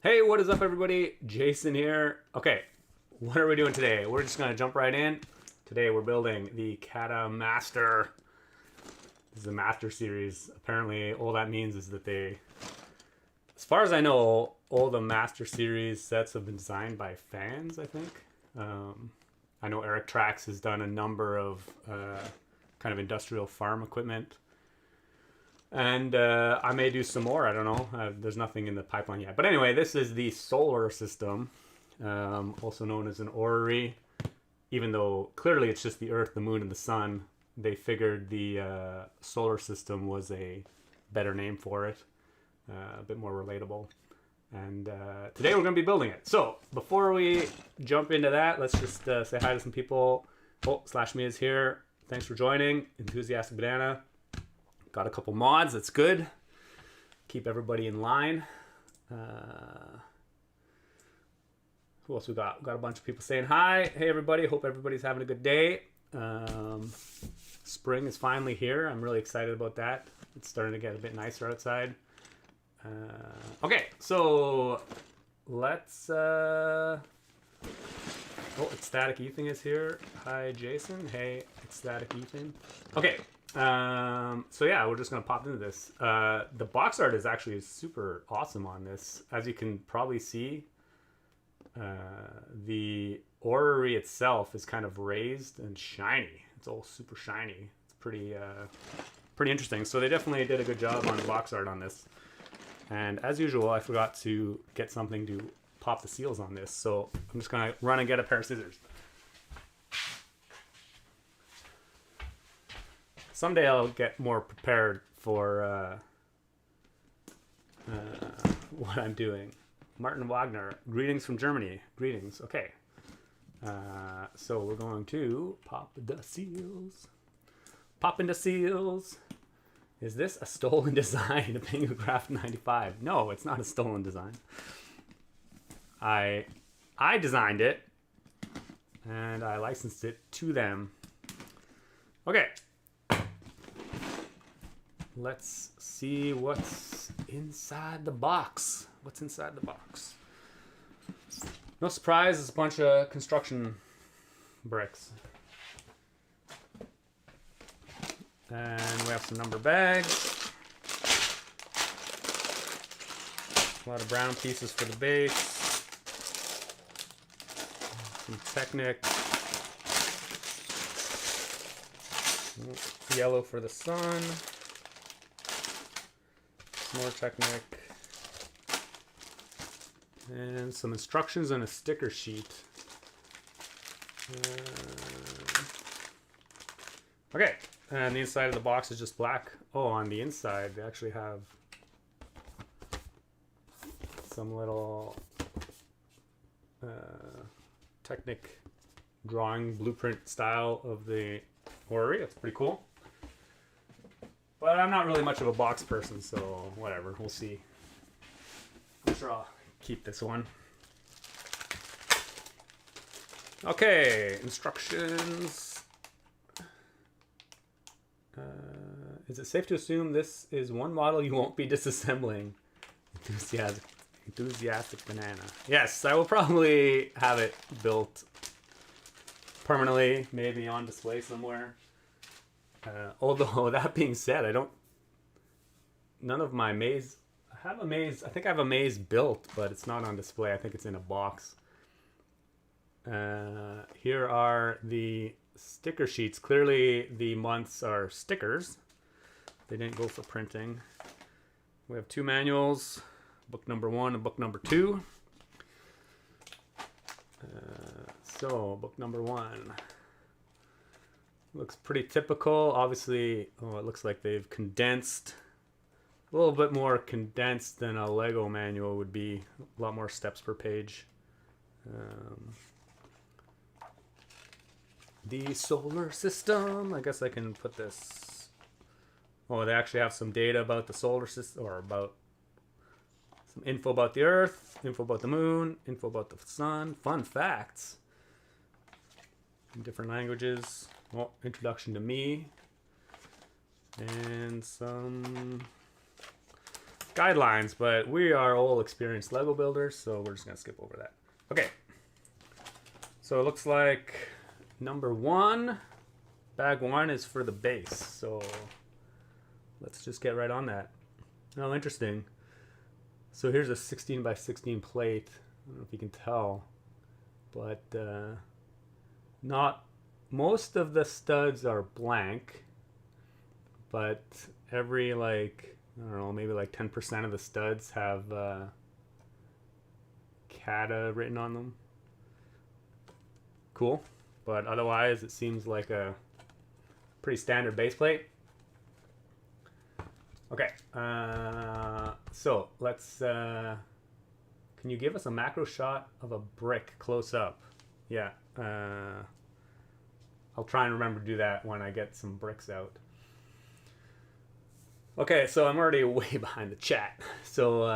Hey, what is up, everybody? Jason here. Okay, what are we doing today? We're just gonna jump right in. Today we're building the CADA Master. This is a Master series. Apparently, all that means is that as far as I know, all the Master series sets have been designed by fans, I think. I know Eric Trax has done a number of kind of industrial farm equipment. And I may do some more. I don't know. There's nothing in the pipeline yet. But anyway, this is the solar system, also known as an orrery. Even though clearly it's just the Earth, the Moon, and the Sun, they figured the solar system was a better name for it, a bit more relatable. And today we're going to be building it. So before we jump into that, let's just say hi to some people. Oh, Slash Me is here. Thanks for joining. Enthusiastic Banana. Got a couple mods, that's good. Keep everybody in line. Who else we got? We got a bunch of people saying hi. Hey everybody, hope everybody's having a good day. Spring is finally here. I'm really excited about that. It's starting to get a bit nicer outside. Okay, so let's... Oh, Ecstatic Ethan is here. Hi Jason. Hey, Ecstatic Ethan. Okay. So yeah, we're just gonna pop into this. The box art is actually super awesome on this. As you can probably see, the orrery itself is kind of raised and shiny. It's all super shiny. It's pretty interesting. So they definitely did a good job on the box art on this. And as usual, I forgot to get something to pop the seals on this. So I'm just gonna run and get a pair of scissors. Someday I'll get more prepared for what I'm doing. Martin Wagner, greetings from Germany. Greetings. Okay. So we're going to pop the seals. Pop into seals. Is this a stolen design of Pingograph 95? No, it's not a stolen design. I designed it and I licensed it to them. Okay. Let's see what's inside the box. What's inside the box? No surprise, it's a bunch of construction bricks. And we have some number bags. A lot of brown pieces for the base. Some Technic. Yellow for the sun. More Technic. And some instructions and a sticker sheet. Okay, and the inside of the box is just black. Oh, on the inside they actually have some little Technic drawing blueprint style of the orrery. That's pretty cool. But I'm not really much of a box person, so whatever, we'll see. I'm sure I'll keep this one. Okay, instructions. Is it safe to assume this is one model you won't be disassembling? Enthusiastic Banana. Yes, I will probably have it built permanently, maybe on display somewhere. Although that being said, none of my maze, I think I have a maze built, but it's not on display. I think it's in a box. Here are the sticker sheets. Clearly the months are stickers. They didn't go for printing. We have two manuals, book number 1 and book number 2. So book number 1. Looks pretty typical. Obviously, it looks like they've condensed, a little bit more condensed than a Lego manual would be. A lot more steps per page. The solar system. I guess I can put this. Oh, they actually have some data about the solar system, or about some info about the Earth, info about the Moon, info about the Sun. Fun facts. In different languages. Well, introduction to me, and some guidelines, but we are all experienced Lego builders, so we're just gonna skip over that. Okay. So it looks like number 1, bag 1 is for the base. So let's just get right on that. Oh, interesting. So here's a 16 by 16 plate. I don't know if you can tell, but not most of the studs are blank, but every like, I don't know, maybe like 10% of the studs have CADA written on them. Cool, but otherwise it seems like a pretty standard base plate. Okay, so let's, can you give us a macro shot of a brick close up? Yeah, I'll try and remember to do that when I get some bricks out. Okay, so I'm already way behind the chat. So,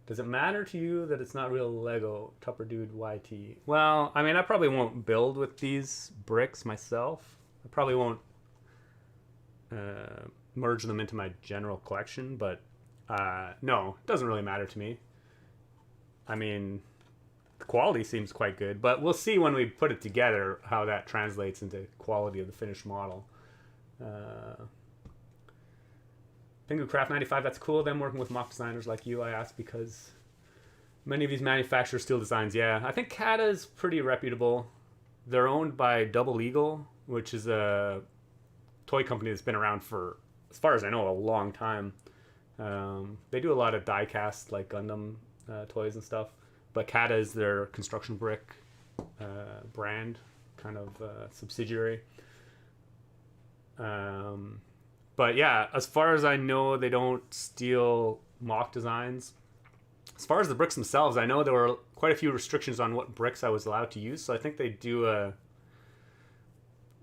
does it matter to you that it's not real Lego? Tupper Dude YT. Well, I mean, I probably won't build with these bricks myself. I probably won't merge them into my general collection, but no, it doesn't really matter to me. I mean, the quality seems quite good, but we'll see when we put it together how that translates into quality of the finished model. Pingu Craft 95, that's cool. Them working with mock designers like you, I asked because many of these manufacturers steal designs. Yeah, I think CADA is pretty reputable. They're owned by Double Eagle, which is a toy company that's been around for, as far as I know, a long time. They do a lot of die-cast, like Gundam toys and stuff. But CADA is their construction brick brand, kind of subsidiary. But yeah, as far as I know, they don't steal mock designs. As far as the bricks themselves, I know there were quite a few restrictions on what bricks I was allowed to use. So I think they do a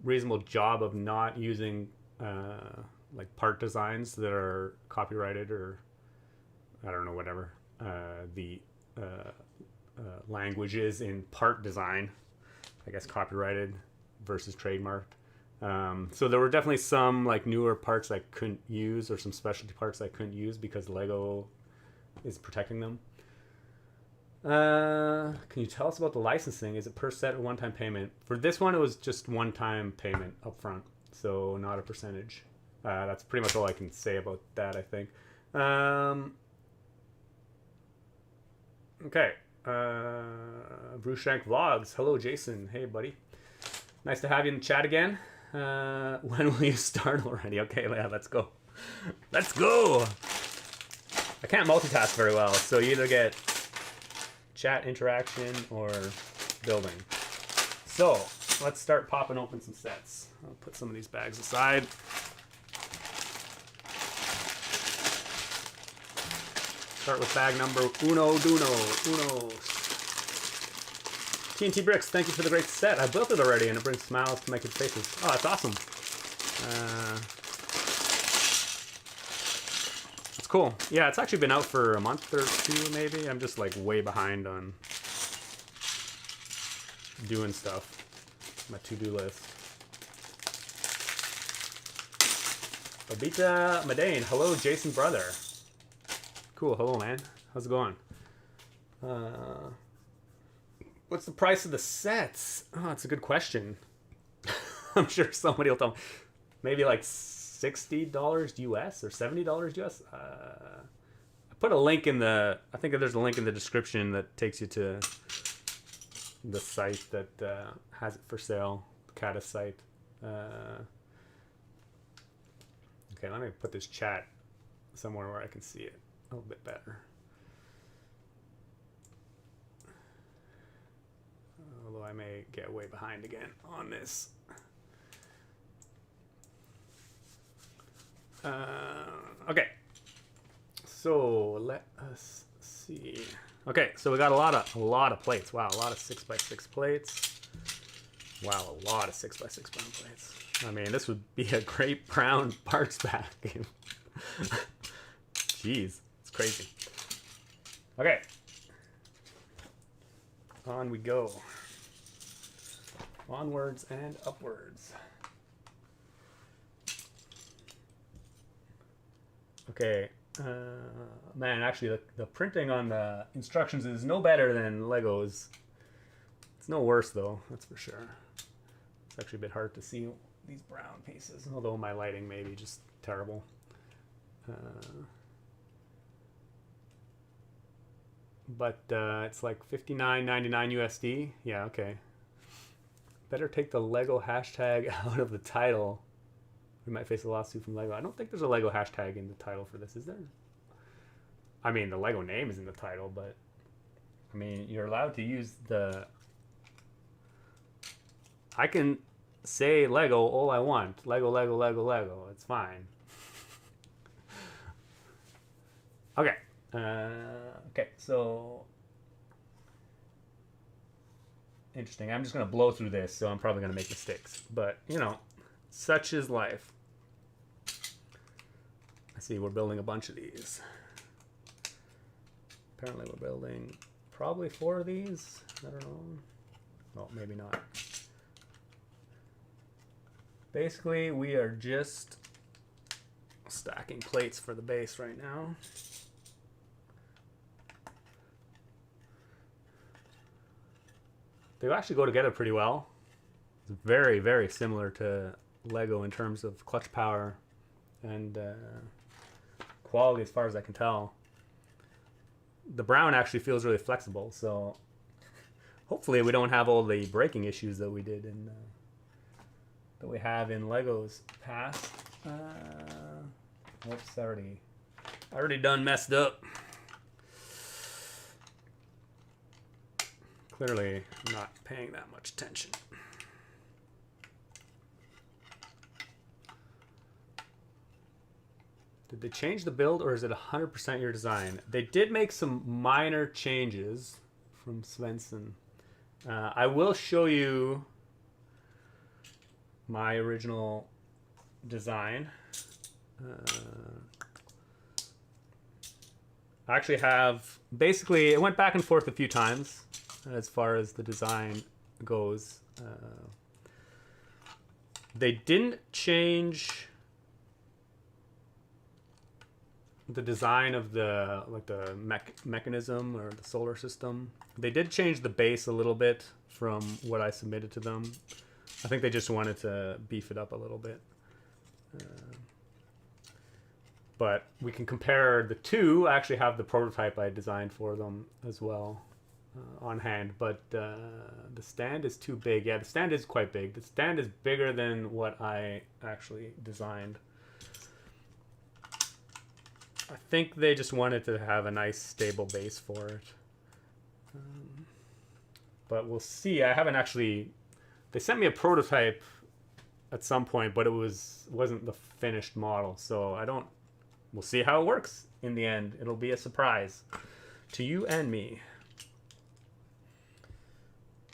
reasonable job of not using like part designs that are copyrighted or I don't know, whatever the language is in part design. I guess copyrighted versus trademarked. So there were definitely some like newer parts I couldn't use or some specialty parts I couldn't use because Lego is protecting them. Can you tell us about the licensing? Is it per set or one-time payment? For this one, it was just one-time payment up front, so not a percentage. That's pretty much all I can say about that, I think. Okay. Brushank Vlogs. Hello, Jason. Hey, buddy. Nice to have you in the chat again. When will you start already? Okay, yeah, let's go. Let's go! I can't multitask very well, so you either get chat interaction or building. So, let's start popping open some sets. I'll put some of these bags aside. Start with bag number uno. TNT Bricks, thank you for the great set. I built it already and it brings smiles to my kids' faces. Oh, that's awesome. It's cool. Yeah, it's actually been out for a month or two maybe. I'm just like way behind on doing stuff. My to-do list. Obita Madane, hello Jason brother. Cool, hello man. How's it going? What's the price of the sets? Oh, that's a good question. I'm sure somebody will tell me. Maybe like $60 US or $70 US. I put a link in the, I think there's a link in the description that takes you to the site that has it for sale, the CADA site. Okay, let me put this chat somewhere where I can see it a little bit better. Although I may get way behind again on this. Okay, so let us see. Okay, so we got a lot of plates. Wow, a lot of 6x6 plates. Wow, a lot of 6x6 brown plates. I mean, this would be a great brown parts bag. Jeez, it's crazy. Okay, on we go. Onwards and upwards. Okay, Man, actually, the printing on the instructions is no better than Lego's. It's no worse, though, that's for sure. It's actually a bit hard to see these brown pieces, although my lighting may be just terrible. But it's like $59.99 USD. Yeah, okay. Better take the Lego hashtag out of the title. We might face a lawsuit from Lego. I don't think there's a Lego hashtag in the title for this, is there? I mean, the Lego name is in the title, but I mean, you're allowed to use the... I can say Lego all I want. Lego, Lego, Lego, Lego. It's fine. Okay. Okay, so... Interesting. I'm just going to blow through this, so I'm probably going to make mistakes. But, you know, such is life. I see we're building a bunch of these. Apparently we're building probably 4 of these. I don't know. Well, maybe not. Basically, we are just stacking plates for the base right now. They actually go together pretty well. It's very, very similar to Lego in terms of clutch power and quality as far as I can tell. The brown actually feels really flexible, so hopefully we don't have all the braking issues that we did in that we have in Lego's past. Whoops, already done messed up. Clearly not paying that much attention. Did they change the build, or is it 100% your design? They did make some minor changes from Svensson. I will show you my original design. I actually have, basically, it went back and forth a few times as far as the design goes. They didn't change the design of the mechanism or the solar system. They did change the base a little bit from what I submitted to them. I think they just wanted to beef it up a little bit. But we can compare the two. I actually have the prototype I designed for them as well on hand, but the stand is too big. Yeah, the stand is quite big. The stand is bigger than what I actually designed. I think they just wanted to have a nice stable base for it. But we'll see. I haven't actually... They sent me a prototype at some point, but it wasn't the finished model, so I don't... We'll see how it works in the end. It'll be a surprise to you and me.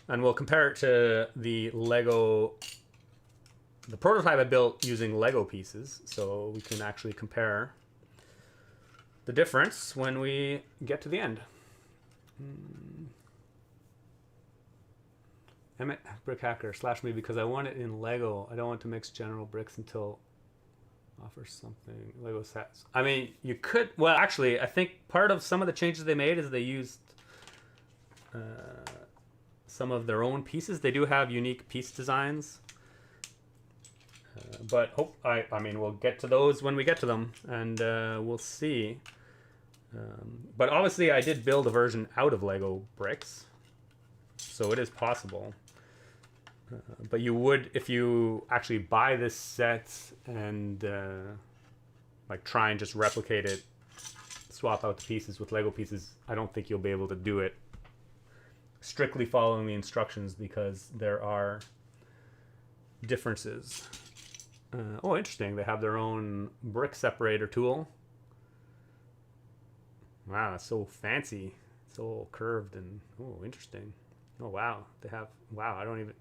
And we'll compare it to the Lego... The prototype I built using Lego pieces, so we can actually compare the difference when we get to the end. Emmett Brick Hacker / me because I want it in Lego. I don't want to mix general bricks until offers something Lego sets. I mean, you could. Well, actually, I think part of some of the changes they made is they used some of their own pieces. They do have unique piece designs. But I mean, we'll get to those when we get to them, and we'll see. But obviously, I did build a version out of Lego bricks, so it is possible. But you would, if you actually buy this set and like try and just replicate it, swap out the pieces with Lego pieces, I don't think you'll be able to do it strictly following the instructions because there are differences. Oh, interesting. They have their own brick separator tool. Wow, it's so fancy. It's all curved and, oh, interesting. Oh, wow. They have, wow, I don't even...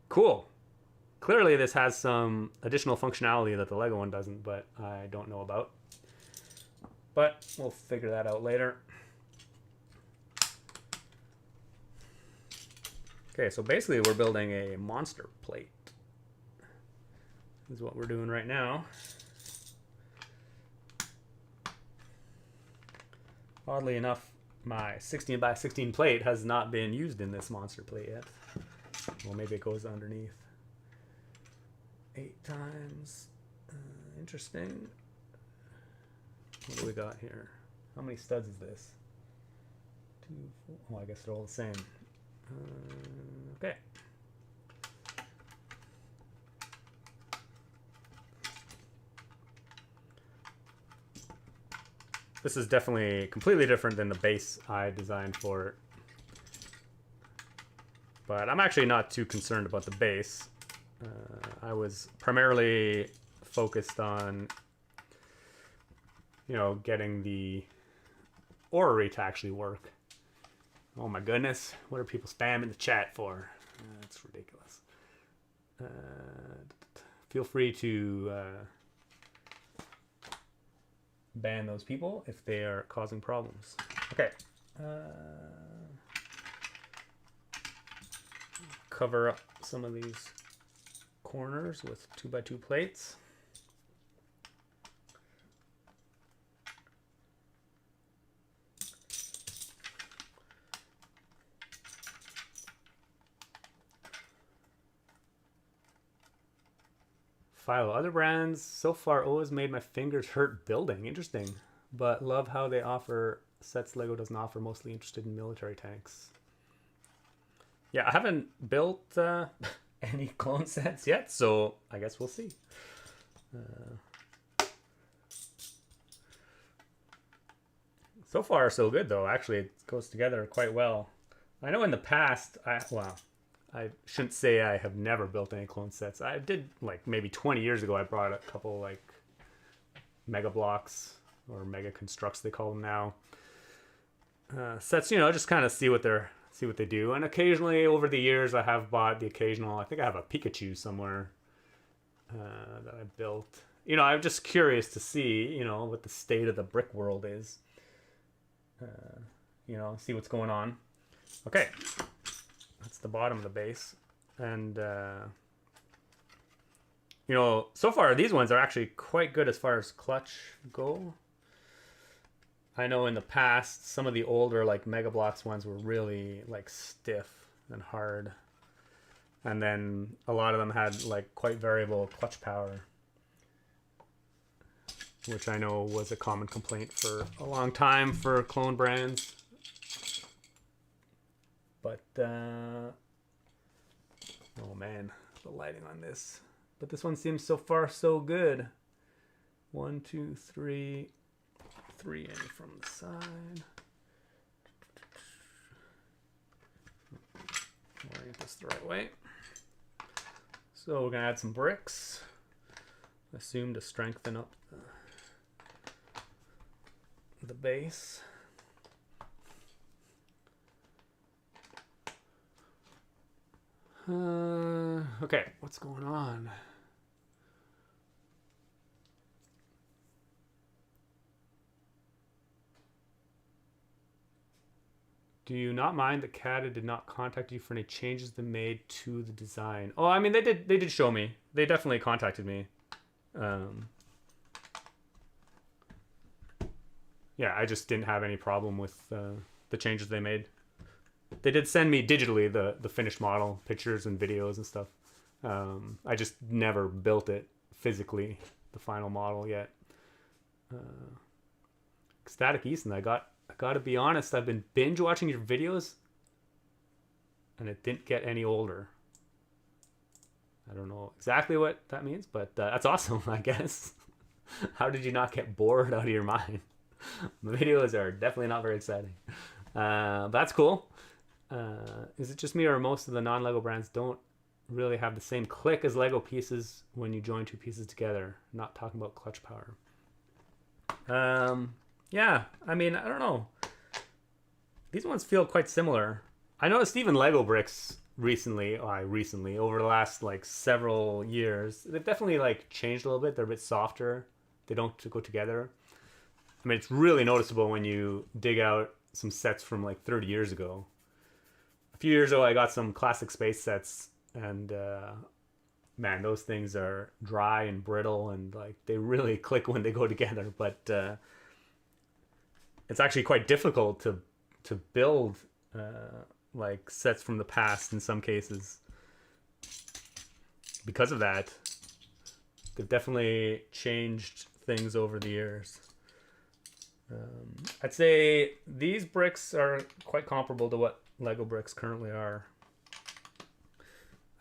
Cool. Clearly this has some additional functionality that the Lego one doesn't, but I don't know about. But we'll figure that out later. Okay, so basically we're building a monster plate. This is what we're doing right now. Oddly enough, my 16 by 16 plate has not been used in this monster plate yet. Well, maybe it goes underneath. 8 times. Interesting. What do we got here? How many studs is this? 2, 4. Oh, I guess they're all the same. Okay. This is definitely completely different than the base I designed for it. But I'm actually not too concerned about the base. I was primarily focused on, you know, getting the orrery to actually work. Oh my goodness, what are people spamming the chat for? That's ridiculous. Feel free to ban those people if they are causing problems. Okay. Cover up some of these corners with 2x2 plates. Philo, other brands so far always made my fingers hurt building. Interesting. But love how they offer sets Lego doesn't offer, mostly interested in military tanks. Yeah, I haven't built any clone sets yet, so I guess we'll see. So far, so good, though. Actually, it goes together quite well. I know in the past, I shouldn't say I have never built any clone sets. I did, like, maybe 20 years ago, I brought a couple, like, Mega Blocks, or Mega Constructs, they call them now. Sets, you know, just kind of see what they do. And occasionally, over the years, I have bought the occasional, I think I have a Pikachu somewhere that I built. You know, I'm just curious to see, you know, what the state of the brick world is. You know, see what's going on. Okay. That's the bottom of the base. And, you know, so far these ones are actually quite good as far as clutch go. I know in the past, some of the older, like, Mega Bloks ones were really, like, stiff and hard. And then a lot of them had, like, quite variable clutch power, which I know was a common complaint for a long time for clone brands. But, oh man, the lighting on this. But this one seems so far so good. 1, 2, 3. 3 in from the side. Orient this the right way. So we're gonna add some bricks. Assume to strengthen up the base. Okay, what's going on? Do you not mind that CADA did not contact you for any changes they made to the design? Oh, I mean, they did show me. They definitely contacted me. Yeah, I just didn't have any problem with the changes they made. They did send me digitally the finished model, pictures and videos and stuff. I just never built it physically, the final model yet. Ecstatic Easton, I gotta be honest, I've been binge watching your videos and it didn't get any older. I don't know exactly what that means, but that's awesome, I guess. How did you not get bored out of your mind? The videos are definitely not very exciting. But that's cool. Is it just me, or most of the non-Lego brands don't really have the same click as Lego pieces when you join two pieces together? Not talking about clutch power. Yeah, I mean, I don't know. These ones feel quite similar. I noticed even Lego bricks recently, over the last, like, several years, they've definitely, like, changed a little bit. They're a bit softer. They don't go together. I mean, it's really noticeable when you dig out some sets from, like, 30 years ago. A few years ago, I got some classic space sets, and man, those things are dry and brittle, and, like, they really click when they go together. But it's actually quite difficult to build like sets from the past in some cases. Because of that, they've definitely changed things over the years. I'd say these bricks are quite comparable to what Lego bricks currently are.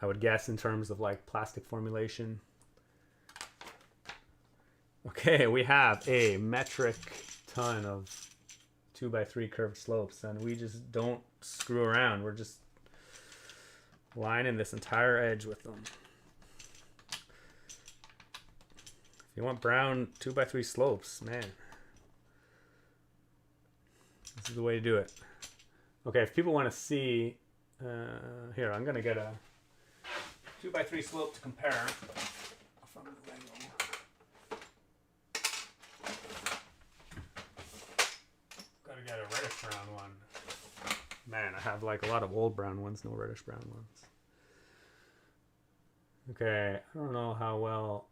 I would guess in terms of like plastic formulation. Okay, we have a metric ton of 2x3 curved slopes, and we just don't screw around. We're just lining this entire edge with them. If you want brown 2x3 slopes, man, this is the way to do it. Okay, if people want to see, here, I'm going to get a 2x3 slope to compare from the Lego. Gotta get a reddish brown one. Man, I have like a lot of old brown ones, no reddish brown ones. Okay, I don't know how well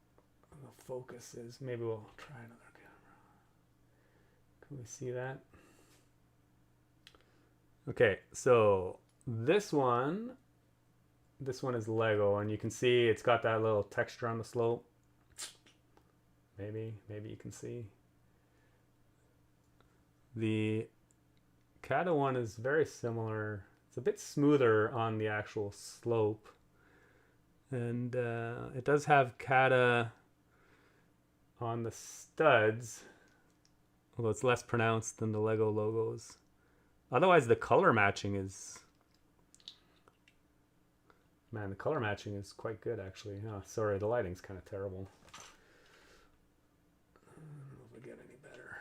the focus is. Maybe we'll try another camera. Can we see that? Okay, so this one is Lego, and you can see it's got that little texture on the slope. Maybe you can see. The CADA one is very similar. It's a bit smoother on the actual slope, and it does have CADA on the studs, although it's less pronounced than the Lego logos. Otherwise, the color matching is... Man, the color matching is quite good, actually. Oh, sorry, the lighting's kind of terrible. I don't know if I get any better.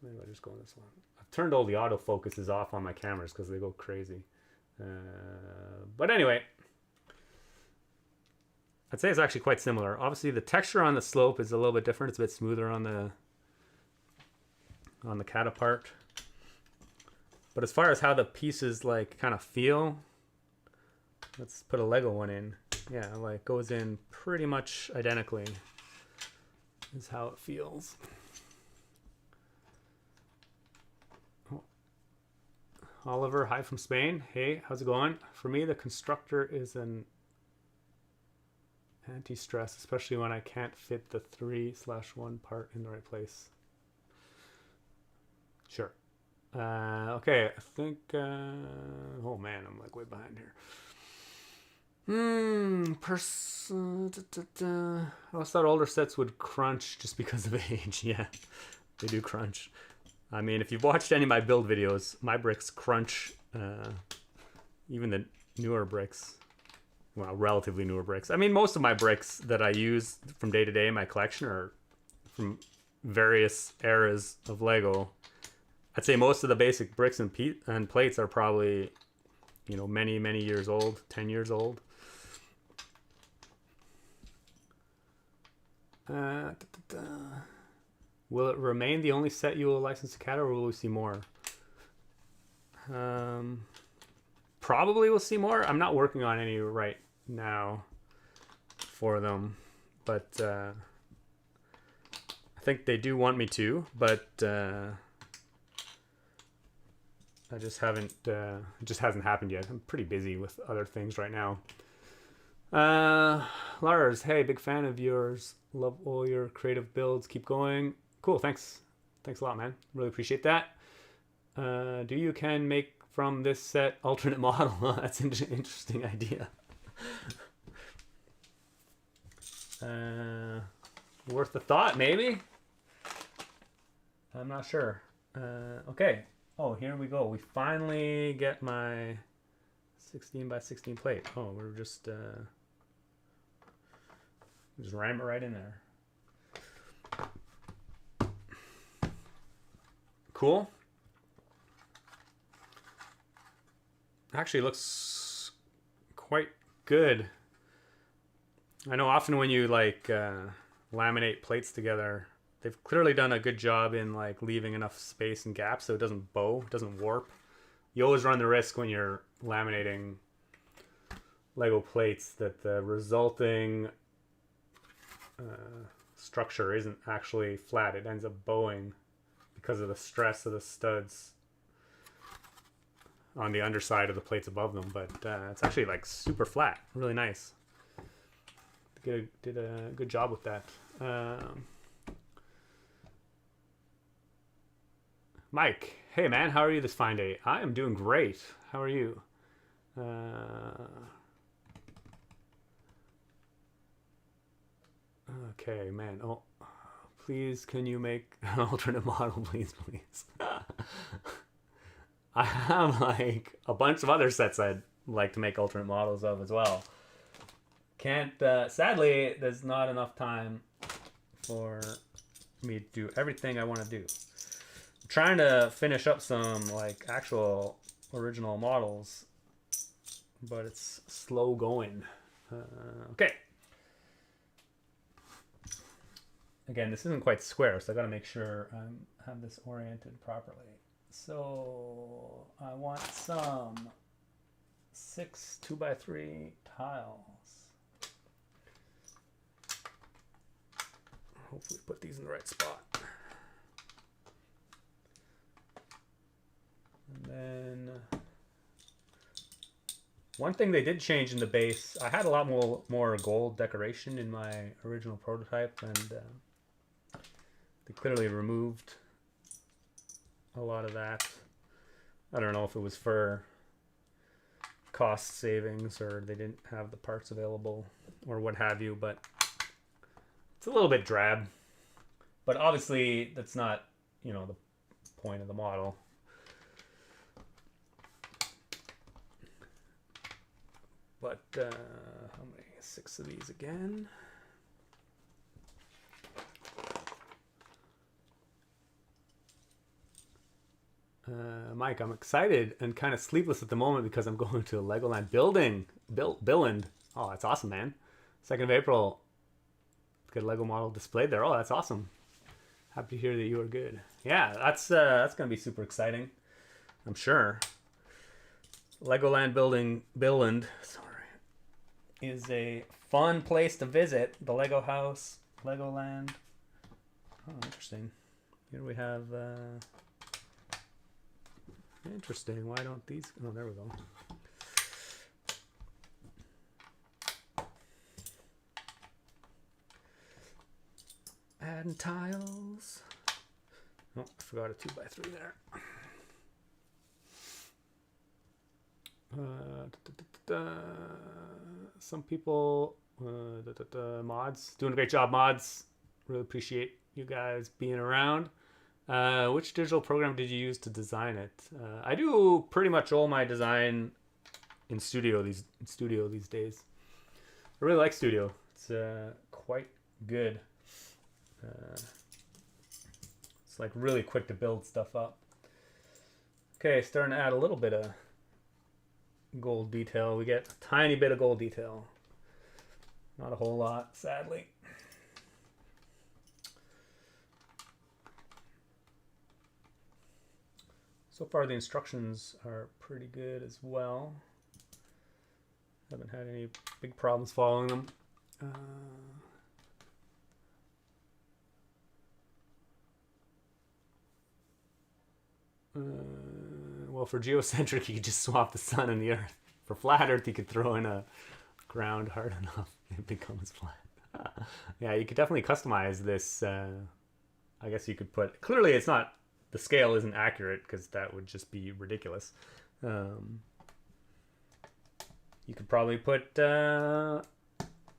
Maybe I'll just go on this one. I've turned all the autofocuses off on my cameras because they go crazy. But anyway, I'd say it's actually quite similar. Obviously, the texture on the slope is a little bit different. It's a bit smoother on the CADA part. But as far as how the pieces like kind of feel, let's put a Lego one in. Yeah, like goes in pretty much identically is how it feels. Oh. Oliver, hi from Spain. Hey, how's it going? For me, the constructor is an anti-stress, especially when I can't fit the 3/1 part in the right place. Sure. Okay, I think, oh man, I'm like way behind here. I always thought older sets would crunch just because of age. Yeah, they do crunch. I mean, if you've watched any of my build videos, my bricks crunch, even the newer bricks. Well, relatively newer bricks. I mean, most of my bricks that I use from day to day in my collection are from various eras of Lego. I'd say most of the basic bricks and plates are probably, you know, many years old, 10 years old. Will it remain the only set you will license to CADA, or will we see more? Probably we'll see more. I'm not working on any right now for them, but I think they do want me to, but I just haven't, it just hasn't happened yet. I'm pretty busy with other things right now. Lars, hey, big fan of yours. Love all your creative builds. Keep going. Cool, thanks. Thanks a lot, man. Really appreciate that. Do you can make from this set alternate model? That's an interesting idea. Worth a thought, maybe? I'm not sure. Okay. Oh, here we go. We finally get my 16x16 plate. Oh, we're just ram it right in there. Cool. Actually looks quite good. I know often when you like laminate plates together, they've clearly done a good job in like leaving enough space and gaps so it doesn't bow, it doesn't warp. You always run the risk when you're laminating Lego plates that the resulting structure isn't actually flat. It ends up bowing because of the stress of the studs on the underside of the plates above them, but it's actually like super flat, really nice. Did a good job with that. Mike, hey man, how are you this fine day? I am doing great. How are you? Okay, man. Oh, please, can you make an alternate model, please? I have like a bunch of other sets I'd like to make alternate models of as well. Can't, sadly, there's not enough time for me to do everything I want to do. I'm trying to finish up some like actual original models, but it's slow going. Okay. Again, this isn't quite square, so I gotta make sure I have this oriented properly. So I want some 6 2x3 tiles. Hopefully put these in the right spot. And then one thing they did change in the base, I had a lot more gold decoration in my original prototype, and they clearly removed a lot of that. I don't know if it was for cost savings or they didn't have the parts available or what have you, but it's a little bit drab. But obviously that's not, you know, the point of the model. But how many? 6 of these again. Mike, I'm excited and kind of sleepless at the moment because I'm going to Legoland Billund. Oh, that's awesome, man. 2nd of April. Get a Lego model displayed there. Oh, that's awesome. Happy to hear that you are good. Yeah, that's going to be super exciting, I'm sure. Legoland Billund, is a fun place to visit. The Lego house, Legoland. Oh, interesting. Here we have... interesting. Why don't these... Oh, there we go. Adding tiles. Oh, I forgot a 2x3 there. Some people... mods. Doing a great job, mods. Really appreciate you guys being around. Which digital program did you use to design it? I do pretty much all my design in Studio these days. I really like Studio. It's quite good. It's like really quick to build stuff up. Okay, starting to add a little bit of gold detail. We get a tiny bit of gold detail. Not a whole lot, sadly. So far the instructions are pretty good as well. Haven't had any big problems following them. Well, for geocentric, you could just swap the sun and the earth. For flat earth, you could throw in a ground hard enough, it becomes flat. Yeah, you could definitely customize this. I guess you could put... Clearly, it's not... The scale isn't accurate because that would just be ridiculous. You could probably put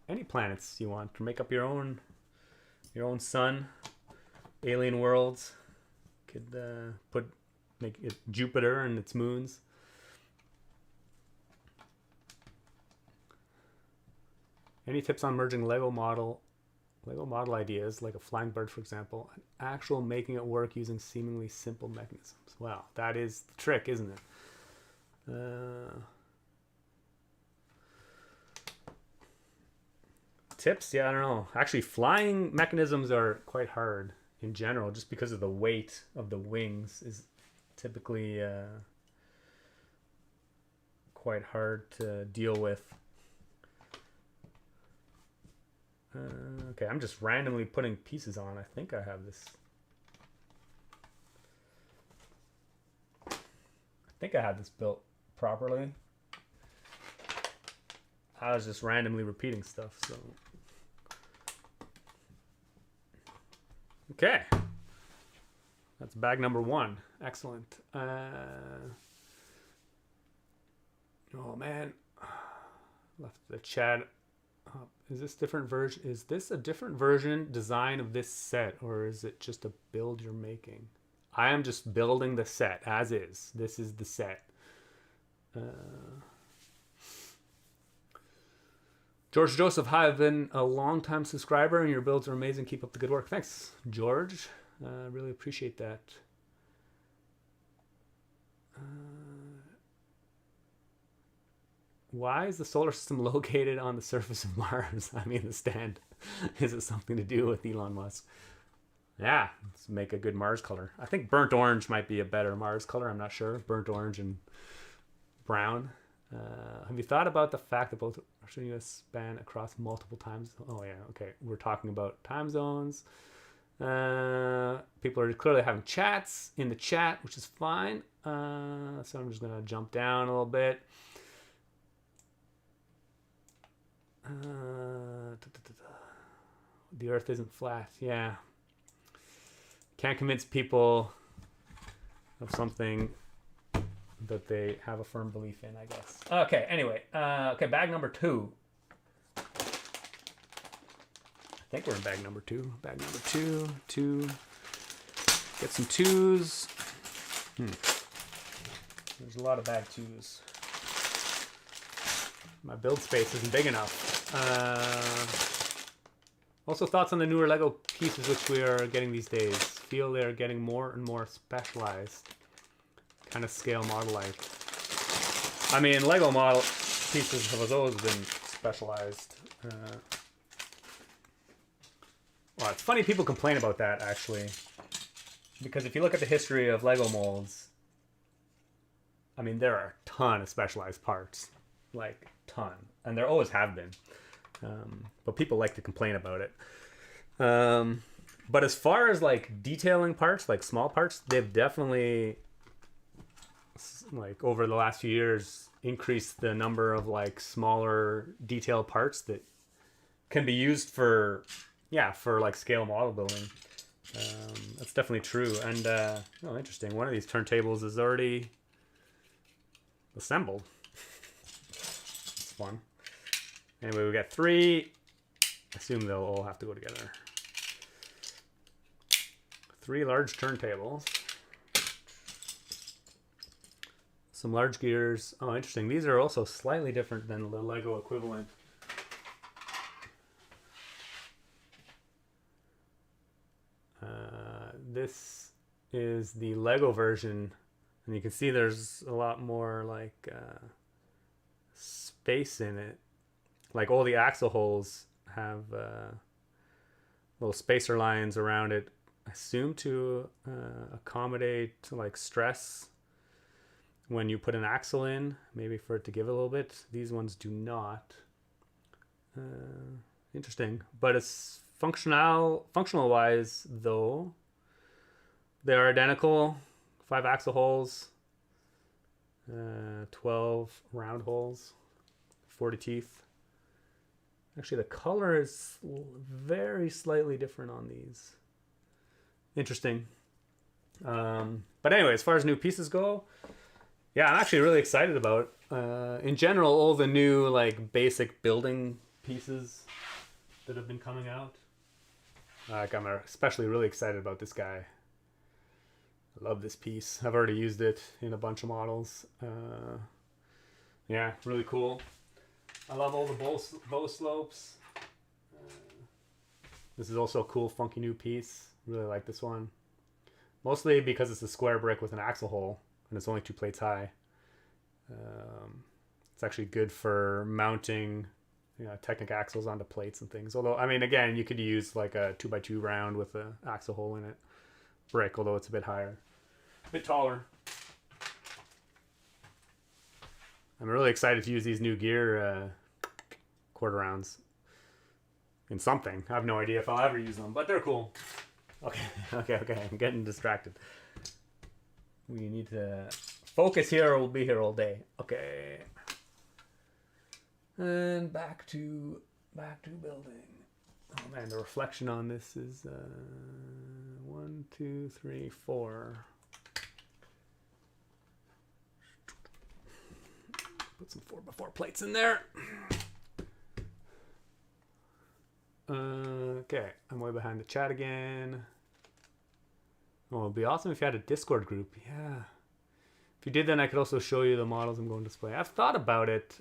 any planets you want to make up your own sun, alien worlds. Could make it Jupiter and its moons. Any tips on merging Lego model ideas, like a flying bird, for example, and actual making it work using seemingly simple mechanisms? Wow, that is the trick, isn't it? Tips? Yeah, I don't know. Actually, flying mechanisms are quite hard in general, just because of the weight of the wings is typically quite hard to deal with. Okay, I'm just randomly putting pieces on. I think I have this think I had this built properly. I was just randomly repeating stuff, so. Okay. That's bag number 1. Excellent. Oh man. Left the chat. Is this different version? Is this a different version design of this set, or is it just a build you're making? I am just building the set as is. This is the set. George Joseph, hi, I've been a long-time subscriber and your builds are amazing. Keep up the good work. Thanks, George. Really appreciate that. Why is the solar system located on the surface of Mars? I mean, the stand. Is it something to do with Elon Musk? Yeah, let's make a good Mars color. I think burnt orange might be a better Mars color. I'm not sure. Burnt orange and brown. Have you thought about the fact that both Australia and US span across multiple times? Oh yeah, okay. We're talking about time zones. People are clearly having chats in the chat, which is fine. So I'm just gonna jump down a little bit. The Earth isn't flat. Yeah. Can't convince people of something that they have a firm belief in, I guess. Okay, anyway. Okay, bag number 2. I think we're in bag number 2. Bag number 2. 2. Get some 2s. There's a lot of bag 2s. My build space isn't big enough. Also, thoughts on the newer Lego pieces which we are getting these days. Feel they're getting more and more specialized. Kind of scale model-like. I mean, Lego model pieces have always been specialized. Well, it's funny people complain about that, actually. Because if you look at the history of Lego molds, I mean, there are a ton of specialized parts. Like, ton. And there always have been. But people like to complain about it. But as far as, like, detailing parts, like small parts, they've definitely, like, over the last few years, increased the number of, like, smaller detailed parts that can be used for, yeah, for, like, scale model building. That's definitely true. And, oh, interesting. One of these turntables is already assembled. It's fun. Anyway, we got 3. I assume they'll all have to go together. 3 large turntables. Some large gears. Oh, interesting. These are also slightly different than the Lego equivalent. This is the Lego version, and you can see there's a lot more like space in it. Like all the axle holes have little spacer lines around it, I assume to accommodate like stress when you put an axle in, maybe for it to give a little bit. These ones do not. Interesting, but it's functional wise though. They are identical. 5 axle holes, 12 round holes, 40 teeth. Actually, the color is very slightly different on these. Interesting. But anyway, as far as new pieces go, yeah, I'm actually really excited about in general all the new like basic building pieces that have been coming out. Like I'm especially really excited about this guy. I love this piece. I've already used it in a bunch of models. Yeah, really cool. I love all the bow slopes. This is also a cool, funky new piece. Really like this one. Mostly because it's a square brick with an axle hole, and it's only 2 plates high. It's actually good for mounting, you know, Technic axles onto plates and things. Although, I mean, again, you could use like a 2x2 round with an axle hole in it. Brick, although it's a bit higher. A bit taller. I'm really excited to use these new gear quarter rounds in something. I have no idea if I'll ever use them, but they're cool. Okay. I'm getting distracted. We need to focus here or we'll be here all day. Okay. And back to building. Oh man, the reflection on this is 1, 2, 3, 4. Put some 4x4 plates in there. Okay, I'm way behind the chat again. Oh, it'd be awesome if you had a Discord group. Yeah. If you did, then I could also show you the models I'm going to display. I've thought about it,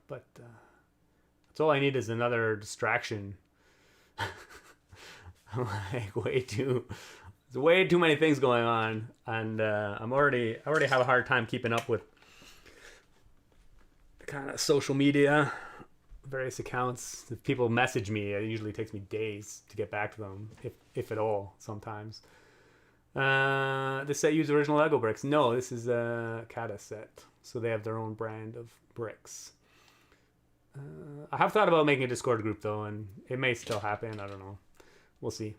but that's all I need is another distraction. Like there's way too many things going on, and I already have a hard time keeping up with the kind of social media, various accounts. If people message me, it usually takes me days to get back to them, if at all, sometimes. This set uses original Lego bricks. No, this is a CADA set, so they have their own brand of bricks. I have thought about making a Discord group though, and it may still happen. I don't know. We'll see.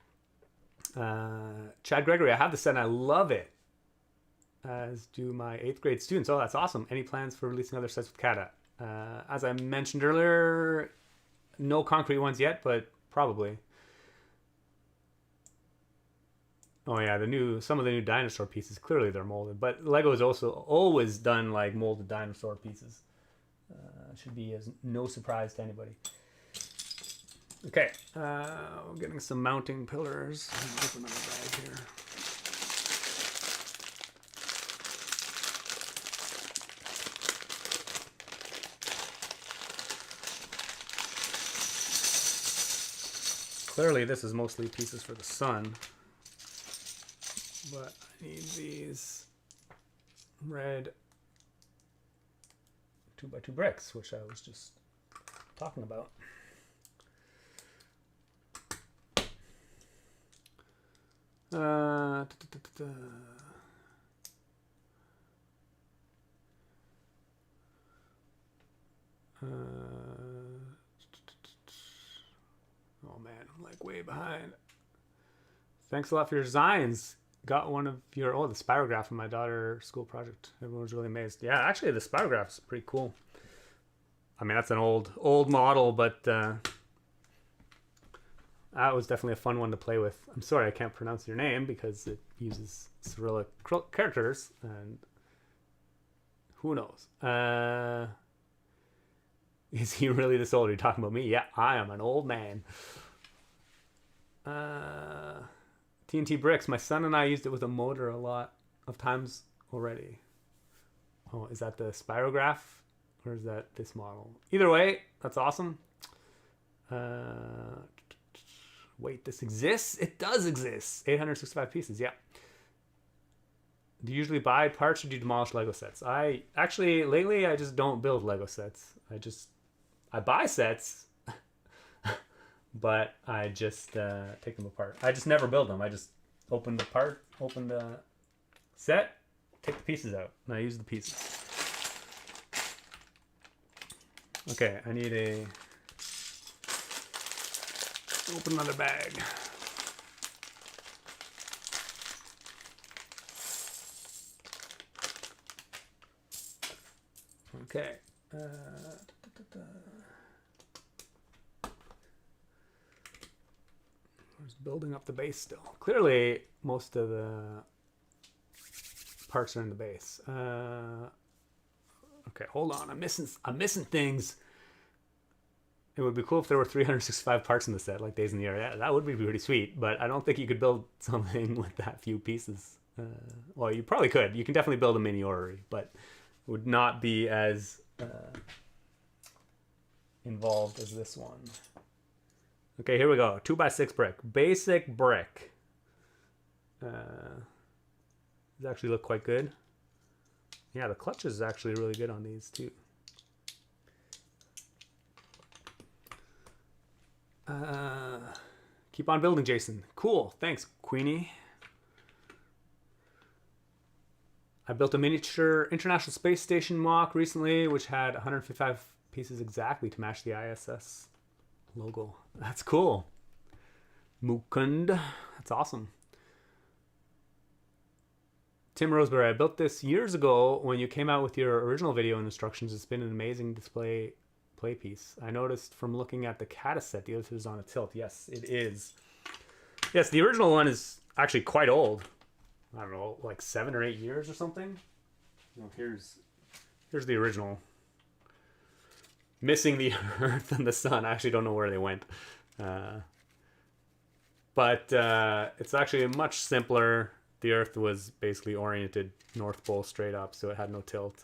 Chad Gregory, I have the set and I love it, as do my 8th grade students. Oh, that's awesome. Any plans for releasing other sets with CADA? As I mentioned earlier, no concrete ones yet, but probably. Oh yeah, some of the new dinosaur pieces, clearly they're molded, but Lego has also always done like molded dinosaur pieces. Should be no surprise to anybody. Okay, we're getting some mounting pillars. Open another bag here. Clearly this is mostly pieces for the sun, but I need these red 2x2 bricks, which I was just talking about. Oh man, I'm like way behind. Thanks a lot for your designs. Got one of your, the spirograph from my daughter's school project. Everyone was really amazed. Yeah, actually the spirograph is pretty cool. I mean, that's an old model, but that was definitely a fun one to play with. I'm sorry I can't pronounce your name because it uses Cyrillic characters, and who knows? Is he really this old? Are you talking about me? Yeah, I am an old man. TNT bricks. My son and I used it with a motor a lot of times already. Oh, is that the spirograph? Or is that this model? Either way, that's awesome. Wait, this exists? It does exist. 865 pieces, yeah. Do you usually buy parts or do you demolish Lego sets? Lately, I just don't build Lego sets. I buy sets, but I just take them apart. I just never build them. I just open the set, take the pieces out, and I use the pieces. Okay, I need open another bag. Okay. Just building up the base still. Clearly, most of the parts are in the base. Okay, hold on. I'm missing things. It would be cool if there were 365 parts in the set, like Days in the Year. Yeah, that would be pretty sweet, but I don't think you could build something with that few pieces. Well, you probably could. You can definitely build a mini orrery, but it would not be as involved as this one. Okay, here we go. 2x6 brick. Basic brick. These actually look quite good. Yeah, the clutches is actually really good on these too. Keep on building, Jason. Cool. Thanks, Queenie. I built a miniature International Space Station mock recently, which had 155 pieces exactly to match the ISS logo. That's cool. Mukund. That's awesome. Tim Roseberry, I built this years ago when you came out with your original video and instructions. It's been an amazing play piece. I noticed from looking at the CADA set, the other is on a tilt. Yes, it is. Yes, the original one is actually quite old. I don't know, like 7 or 8 years or something. Well, here's the original. Missing the Earth and the Sun. I actually don't know where they went. But it's actually much simpler. The Earth was basically oriented North Pole straight up, so it had no tilt.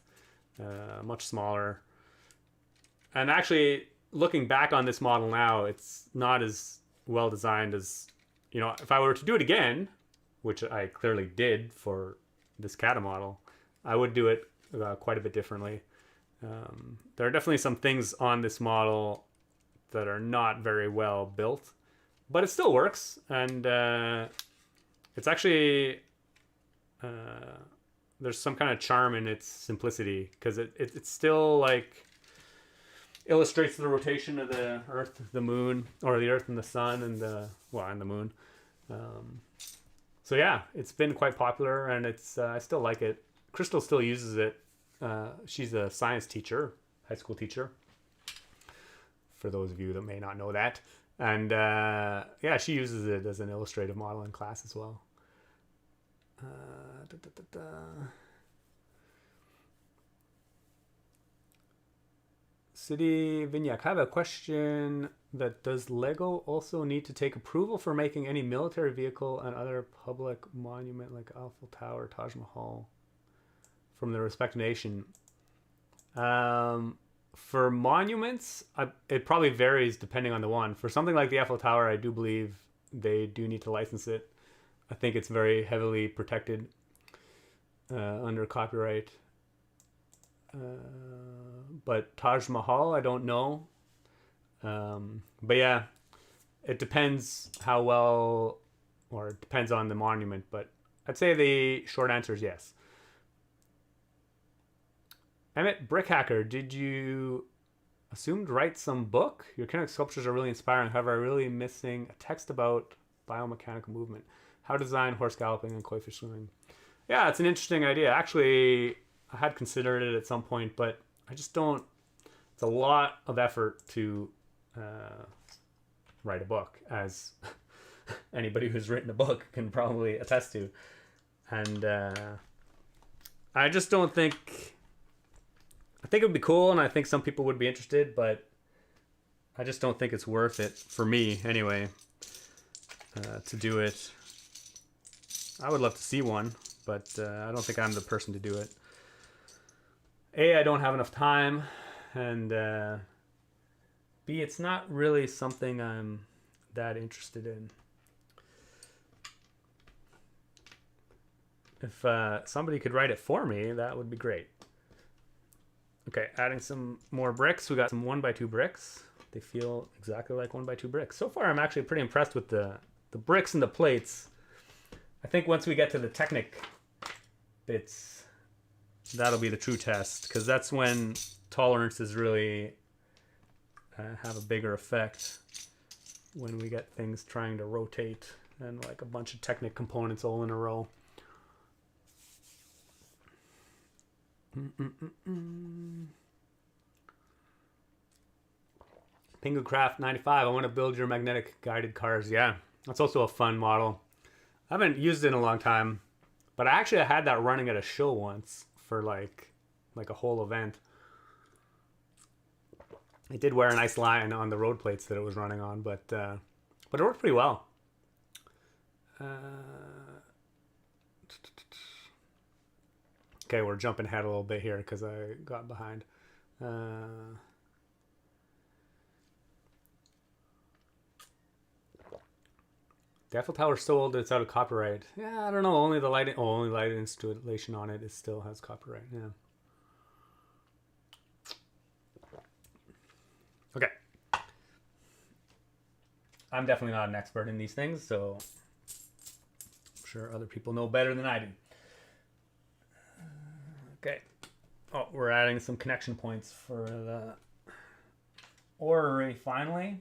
Much smaller. And actually, looking back on this model now, it's not as well designed as, you know, if I were to do it again, which I clearly did for this CADA model, I would do it quite a bit differently. There are definitely some things on this model that are not very well built, but it still works, and it's actually there's some kind of charm in its simplicity, because it's still like illustrates the rotation of the Earth, the Moon, or the Earth and the Sun, and the Moon. So yeah, it's been quite popular, and it's I still like it. Crystal still uses it. She's a science teacher, high school teacher, for those of you that may not know that. And yeah, she uses it as an illustrative model in class as well. City Vignac, I have a question that does Lego also need to take approval for making any military vehicle and other public monument like Eiffel Tower, Taj Mahal from the respective nation? For monuments, it probably varies depending on the one. For something like the Eiffel Tower, I do believe they do need to license it. I think it's very heavily protected under copyright. But Taj Mahal, I don't know. But yeah, it depends how well, or it depends on the monument. But I'd say the short answer is yes. Emmett Brickhacker, did you assume to write some book? Your kinetic sculptures are really inspiring. However, I'm really missing a text about biomechanical movement. How to design horse galloping and koi fish swimming. Yeah, it's an interesting idea. Actually, I had considered it at some point, but I just don't. It's a lot of effort to write a book, as anybody who's written a book can probably attest to. And I just don't think. I think it would be cool, and I think some people would be interested, but I just don't think it's worth it, for me anyway, to do it. I would love to see one, but I don't think I'm the person to do it. A, I don't have enough time, and B, it's not really something I'm that interested in. If somebody could write it for me, that would be great. Okay, adding some more bricks. We got some 1x2 bricks. They feel exactly like 1x2 bricks. So far, I'm actually pretty impressed with the bricks and the plates. I think once we get to the Technic bits, that'll be the true test, because that's when tolerances really have a bigger effect, when we get things trying to rotate and like a bunch of Technic components all in a row. Pingucraft 95, I want to build your magnetic guided cars. Yeah, that's also a fun model. I haven't used it in a long time, but I had that running at a show once for like a whole event. It did wear a nice line on the road plates that it was running on, but it worked pretty well. Okay, we're jumping ahead a little bit here because I got behind. The Eiffel Tower is so old that it's out of copyright. Yeah, I don't know. Only light installation on it still has copyright. Yeah. Okay. I'm definitely not an expert in these things, so I'm sure other people know better than I do. Okay. Oh, we're adding some connection points for the orrery finally.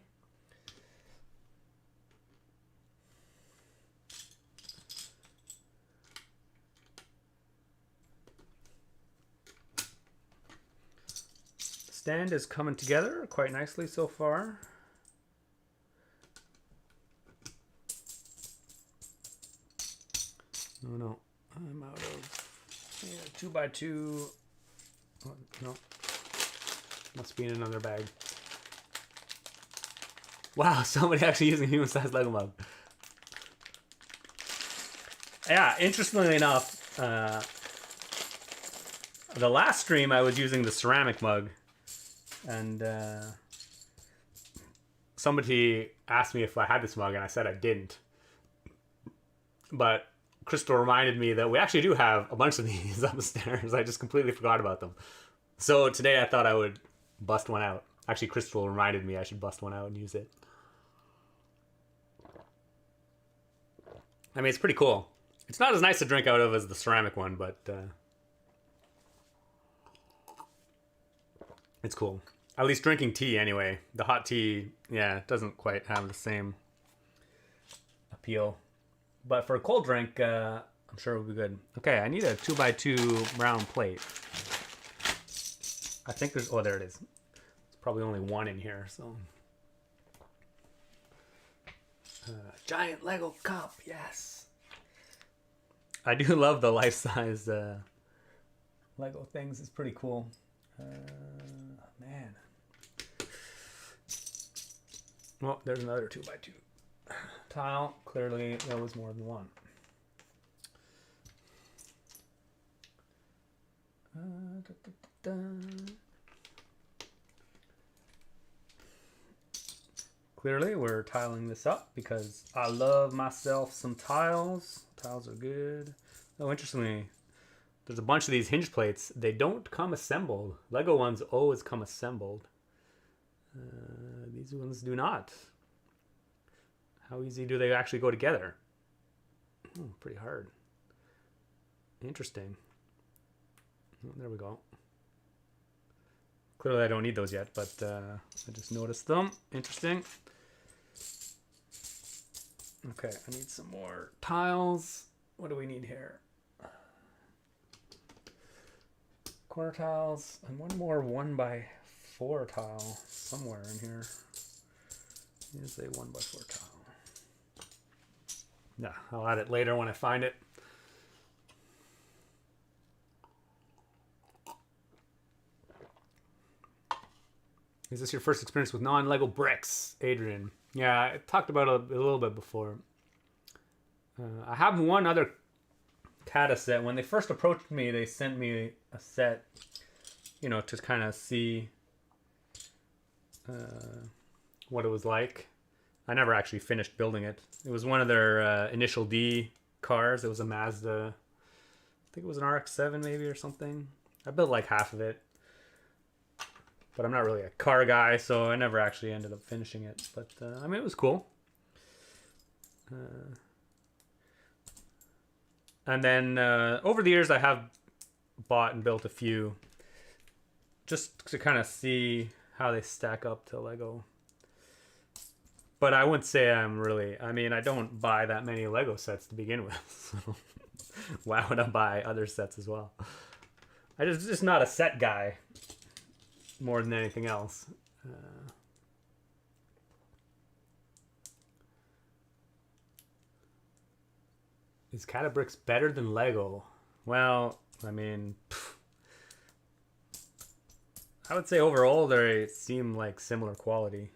stand is coming together quite nicely so far. Oh no, I'm out of 2x2. Oh, no, must be in another bag. Wow, somebody actually using a human-sized Lego mug. Yeah, interestingly enough, the last stream I was using the ceramic mug, and somebody asked me if I had this mug, and I said I didn't. But Crystal reminded me that we actually do have a bunch of these upstairs. I just completely forgot about them. So today I thought I would bust one out. Actually, Crystal reminded me I should bust one out and use it. I mean, it's pretty cool. It's not as nice to drink out of as the ceramic one, but it's cool. At least drinking tea anyway. The hot tea, yeah, doesn't quite have the same appeal. But for a cold drink, I'm sure it'll be good. Okay, I need a 2x2 round plate. I think there's, oh, there it is. There's probably only one in here, so. Giant Lego cup, yes. I do love the life-size Lego things. It's pretty cool. Man. Well, there's another 2x2 tile. Clearly, there was more than one. Clearly, we're tiling this up because I love myself some tiles. Tiles are good. Oh, interestingly, there's a bunch of these hinge plates. They don't come assembled. Lego ones always come assembled. These ones do not. How easy do they actually go together? Pretty hard. Interesting. Oh, there we go. Clearly I don't need those yet, but I just noticed them. Interesting. Okay, I need some more tiles. What do we need here? Corner tiles and one more 1x4 tile somewhere in here. Here's a 1x4 tile. Yeah, I'll add it later when I find it. Is this your first experience with non-Lego bricks, Adrian? Yeah, I talked about it a little bit before. I have one other CADA set. When they first approached me, they sent me a set, you know, to kind of see what it was like. I never actually finished building it. It was one of their Initial D cars. It was a Mazda. I think it was an RX-7 maybe or something. I built like half of it. But I'm not really a car guy, so I never actually ended up finishing it. But, I mean, it was cool. And then over the years, I have bought and built a few just to kind of see how they stack up to Lego. But I wouldn't say I'm really, I mean, I don't buy that many Lego sets to begin with. So why would I buy other sets as well? I'm just not a set guy more than anything else. Is CADA bricks better than Lego? Well, I mean, I would say overall they seem like similar quality.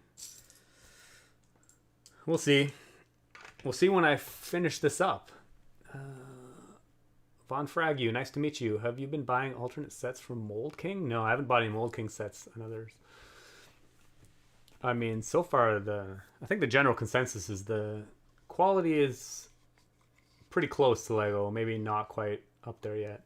We'll see. We'll see when I finish this up. Von Fragu, nice to meet you. Have you been buying alternate sets from Mold King? No, I haven't bought any Mold King sets and others. I mean, so far I think the general consensus is the quality is pretty close to Lego, maybe not quite up there yet.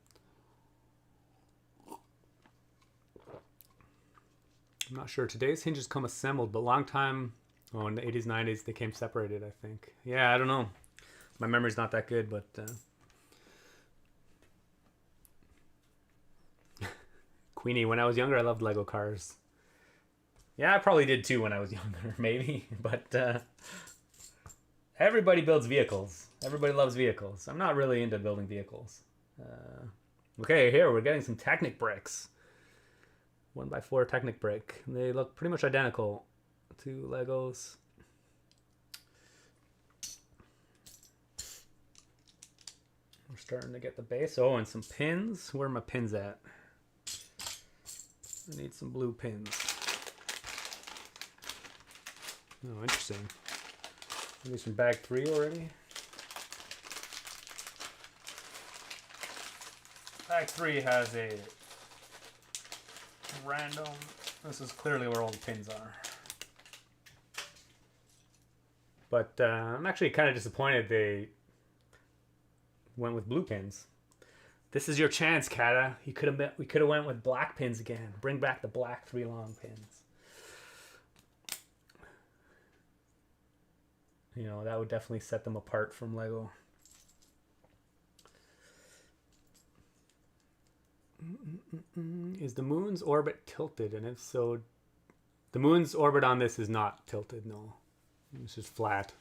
I'm not sure. Today's hinges come assembled, but long time, oh, in the 80s, 90s, they came separated, I think. Yeah, I don't know. My memory's not that good, but Queenie, when I was younger, I loved Lego cars. Yeah, I probably did too when I was younger, maybe. But everybody builds vehicles. Everybody loves vehicles. I'm not really into building vehicles. Okay, here, we're getting some Technic bricks. 1x4 Technic brick. They look pretty much identical to Legos. We're starting to get the base. Oh, and some pins. Where are my pins at? I need some blue pins. Oh, interesting. Maybe from bag 3 already. Bag 3 has a random. This is clearly where all the pins are. But I'm actually kind of disappointed they went with blue pins. This is your chance, CADA. We could have went with black pins again. Bring back the black 3 long pins. You know, that would definitely set them apart from Lego. Is the moon's orbit tilted? And if so, the moon's orbit on this is not tilted, no. It's just flat.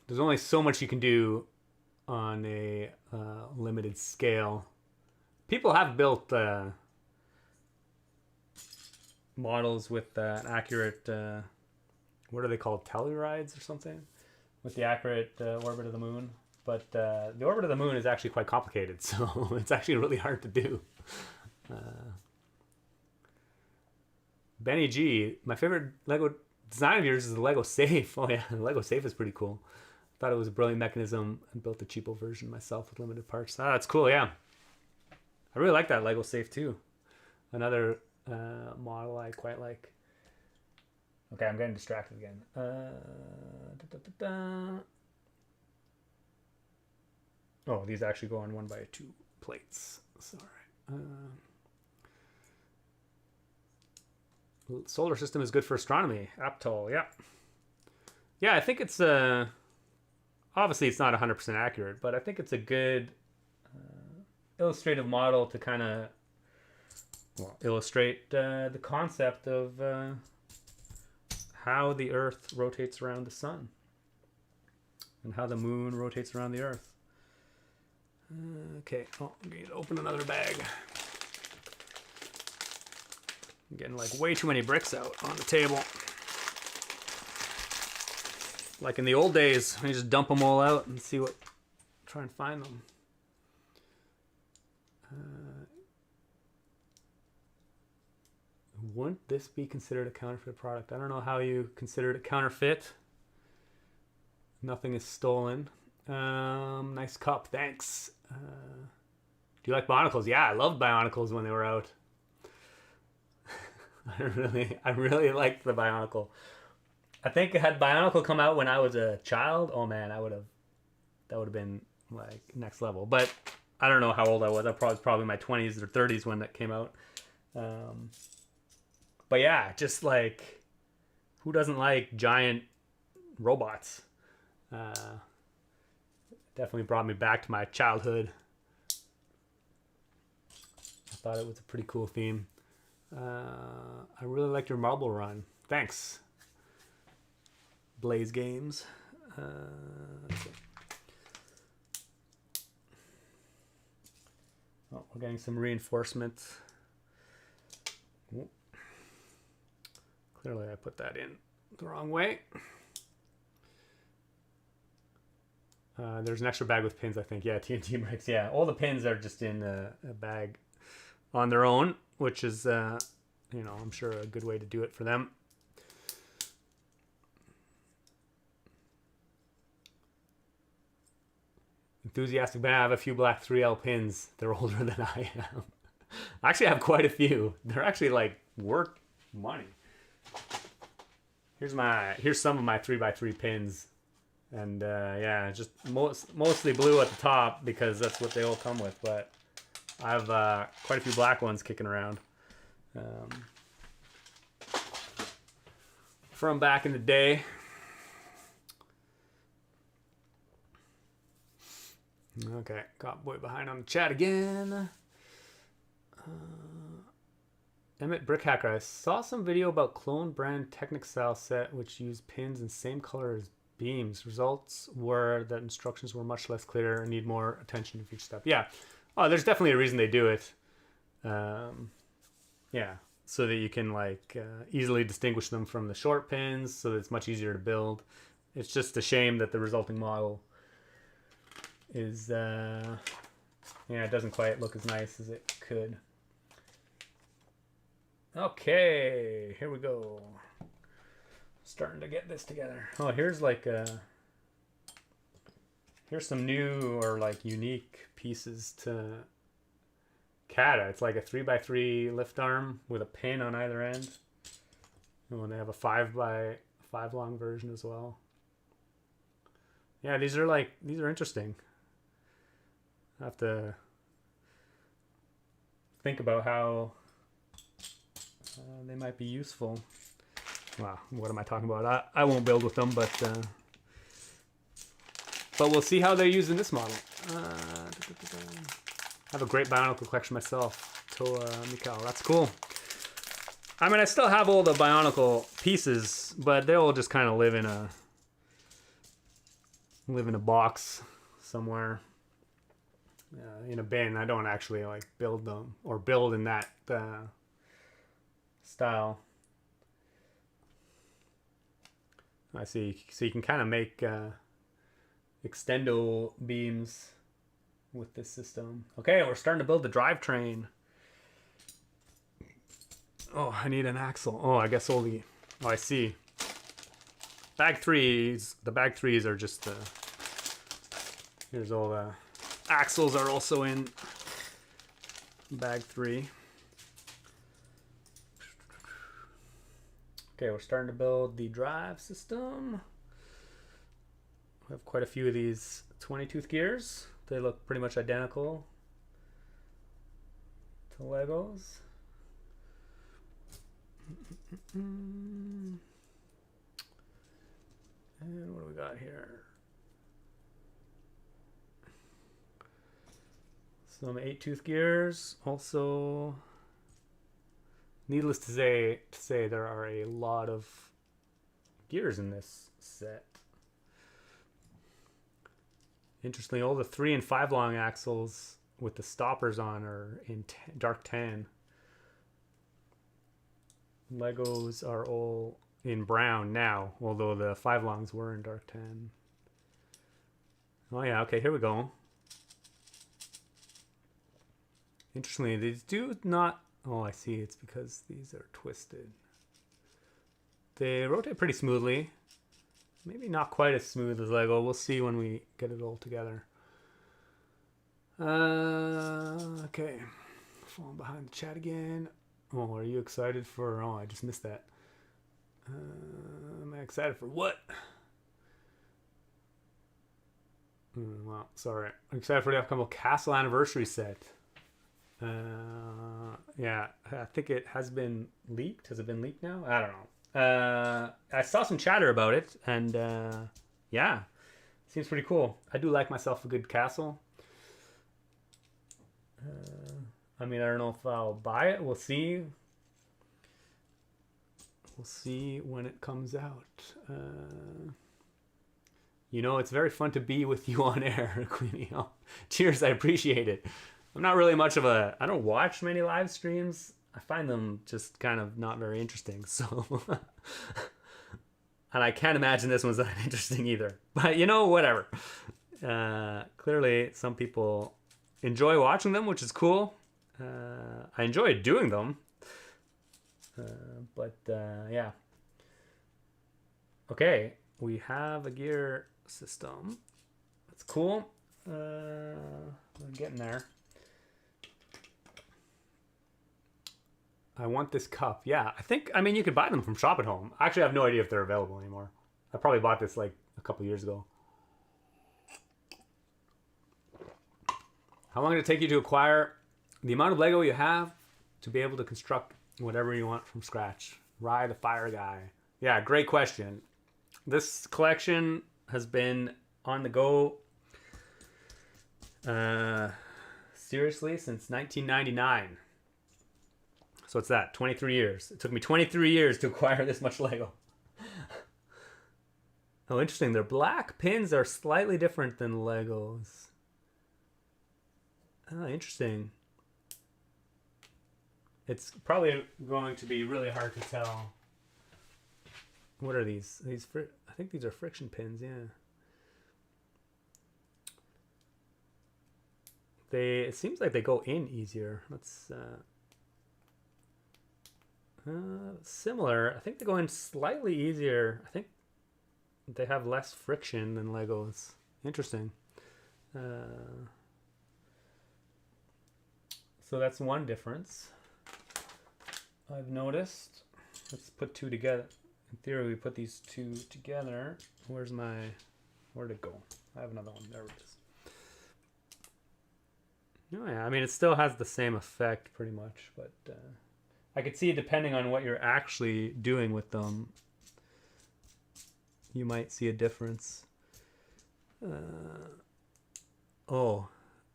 There's only so much you can do on a limited scale. People have built models with an accurate, what are they called, tellurides or something? With the accurate orbit of the moon. But the orbit of the moon is actually quite complicated, so it's actually really hard to do. Benny G, my favorite Lego design of yours is the Lego Safe. Oh yeah, the Lego Safe is pretty cool. Thought it was a brilliant mechanism and built a cheapo version myself with limited parts. Ah, that's cool, yeah. I really like that Lego Safe too. Another model I quite like. Okay, I'm getting distracted again. Oh, these actually go on 1x2 plates. Sorry. Solar system is good for astronomy. Aptol, yeah. Yeah, I think it's obviously it's not 100% accurate, but I think it's a good illustrative model to kind of illustrate the concept of how the Earth rotates around the sun and how the moon rotates around the Earth. Okay, oh, I'm going to open another bag. I'm getting like way too many bricks out on the table. Like in the old days, I just dump them all out and see what, try and find them. Wouldn't this be considered a counterfeit product? I don't know how you consider it a counterfeit. Nothing is stolen. Nice cup, thanks. Do you like Bionicles? Yeah, I loved Bionicles when they were out. I really liked the Bionicle. I think had Bionicle come out when I was a child, oh man, that would have been like next level. But I don't know how old I was. I was probably my 20s or 30s when that came out. But yeah, just like, who doesn't like giant robots? Definitely brought me back to my childhood. I thought it was a pretty cool theme. I really liked your marble run. Thanks. Blaze Games. Okay. Oh, we're getting some reinforcement. Ooh. Clearly I put that in the wrong way. There's an extra bag with pins, I think. Yeah, TNT bricks. Yeah, all the pins are just in a bag on their own, which is, you know, I'm sure a good way to do it for them. Enthusiastic Ben, I have a few black 3L pins. They're older than I am. I actually have quite a few. They're actually like worth money. Here's some of my 3x3 pins. And yeah, just mostly blue at the top because that's what they all come with. But I have quite a few black ones kicking around from back in the day. Okay, got boy behind on the chat again. Emmett Brickhacker, I saw some video about clone brand Technic style set which used pins in same color as beams. Results were that instructions were much less clear and need more attention to each step. Yeah, oh, there's definitely a reason they do it. Yeah, so that you can like easily distinguish them from the short pins, so that it's much easier to build. It's just a shame that the resulting model is, yeah, it doesn't quite look as nice as it could. Okay, here we go. Starting to get this together. Oh, here's like here's some new or like unique pieces to CADA. It's like a 3x3 lift arm with a pin on either end. Oh, and they have a 5x5 long version as well. Yeah, these are interesting. I have to think about how they might be useful. Wow, what am I talking about? I won't build with them, but we'll see how they're used in this model. I have a great Bionicle collection myself. Toa Mikal, that's cool. I mean, I still have all the Bionicle pieces, but they'll just kind of live in a box somewhere, in a bin. I don't actually like build them or build in that style. I see. So you can kind of make extendo beams with this system. Okay, we're starting to build the drivetrain. Oh, I need an axle. Oh, I guess only. Oh, I see. Bag threes. The bag threes are just the. Here's all the axles are also in bag 3. Okay, we're starting to build the drive system. We have quite a few of these 20-tooth gears. They look pretty much identical to Legos. And what do we got here? Some 8-tooth gears. Also, needless to say, there are a lot of gears in this set. Interestingly, all the 3 and 5 long axles with the stoppers on are in dark tan. Legos are all in brown now, although the 5 longs were in dark tan. Oh yeah, okay, here we go. Interestingly, these do not... Oh, I see, it's because these are twisted. They rotate pretty smoothly. Maybe not quite as smooth as Lego. We'll see when we get it all together. Okay. Falling behind the chat again. Oh, are you excited for... Oh, I just missed that. Am I excited for what? Well, sorry. I'm excited for the upcoming Castle Anniversary set. Yeah, I think it has been leaked. Has it been leaked now? I don't know. I saw some chatter about it, and yeah, seems pretty cool. I do like myself a good castle. I mean, I don't know if I'll buy it. We'll see. We'll see when it comes out. You know, it's very fun to be with you on air, Queenie. Oh, cheers, I appreciate it. I'm not really much of a... I don't watch many live streams. I find them just kind of not very interesting, so... And I can't imagine this one's that interesting either. But, you know, whatever. Clearly, some people enjoy watching them, which is cool. I enjoy doing them. But, yeah. Okay, we have a gear system. That's cool. We're getting there. I want this cup. Yeah, I mean, you could buy them from Shop at Home. I actually have no idea if they're available anymore. I probably bought this like a couple years ago. How long did it take you to acquire the amount of Lego you have to be able to construct whatever you want from scratch? Rye the Fire Guy. Yeah, great question. This collection has been on the go seriously since 1999. So what's that? 23 years. It took me 23 years to acquire this much Lego. Oh, interesting. Their black pins are slightly different than Legos. Oh, interesting. It's probably going to be really hard to tell. What are these? I think these are friction pins, yeah. It seems like they go in easier. Let's similar. I think they go in slightly easier. I think they have less friction than Legos. Interesting. So that's one difference I've noticed. Let's put two together. In theory, we put these two together. Where'd it go? I have another one. There it is. Oh yeah, I mean, it still has the same effect pretty much, but I could see, depending on what you're actually doing with them, you might see a difference.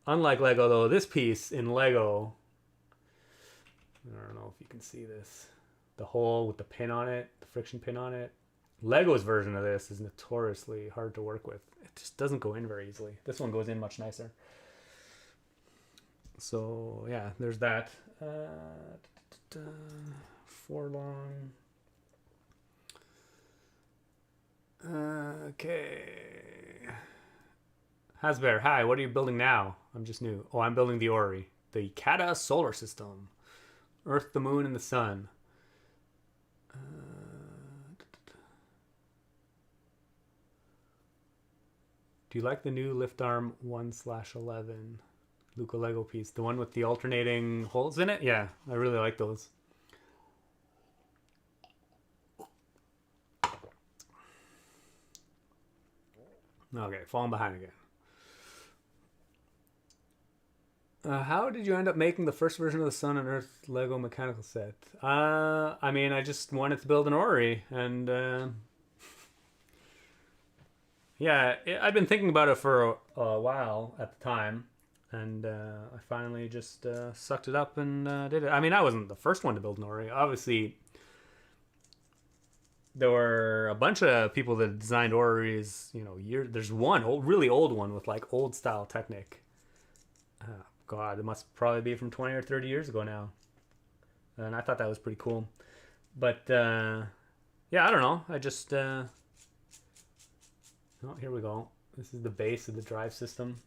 Unlike Lego though, this piece in Lego, I don't know if you can see this, the hole with the pin on it, the friction pin on it. Lego's version of this is notoriously hard to work with. It just doesn't go in very easily. This one goes in much nicer. So yeah, there's that. 4 long. Okay. Hasbear, hi, what are you building now? I'm just new. Oh, I'm building the orrery. The CADA solar system. Earth, the moon, and the sun. Do you like the new lift arm 1/11 Luca Lego piece? The one with the alternating holes in it? Yeah, I really like those. Okay, falling behind again. How did you end up making the first version of the Sun and Earth Lego mechanical set? I mean, I just wanted to build an orrery, and yeah, I'd been thinking about it for a while at the time, and I finally just sucked it up and did it. I mean, I wasn't the first one to build an orrery. Obviously, there were a bunch of people that designed orreries, there's one really old one with like old style Technic. God, it must probably be from 20 or 30 years ago now. And I thought that was pretty cool. But, yeah, I don't know. I just, oh, here we go. This is the base of the drive system.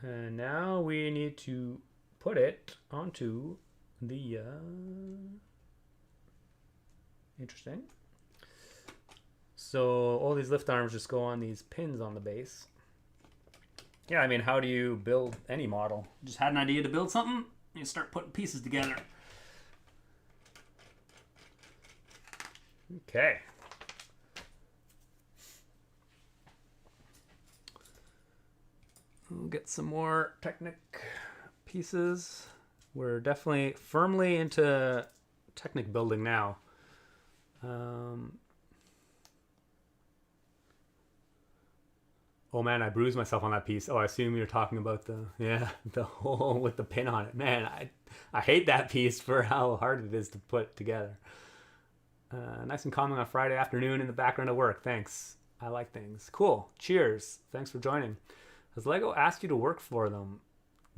And now we need to put it onto the, interesting. So all these lift arms just go on these pins on the base. Yeah, I mean, how do you build any model? Just had an idea to build something, you start putting pieces together. Okay. We'll get some more Technic pieces. We're definitely firmly into Technic building now. Oh man, I bruised myself on that piece. Oh, I assume you're talking about the hole with the pin on it. Man, I hate that piece for how hard it is to put together. Nice and calming on Friday afternoon in the background of work. Thanks. I like things. Cool. Cheers. Thanks for joining. Has Lego asked you to work for them?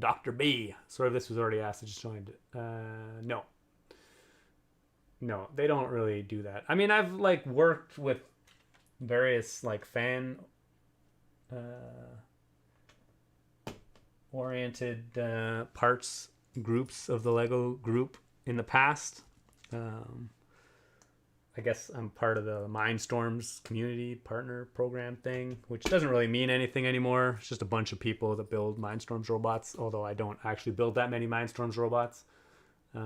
Dr. B. Sorry if this was already asked. I just joined. No. No, they don't really do that. I mean, I've like worked with various like fan oriented parts groups of the Lego group in the past. I guess I'm part of the Mindstorms community partner program thing, which doesn't really mean anything anymore. It's just a bunch of people that build Mindstorms robots, although I don't actually build that many Mindstorms robots. But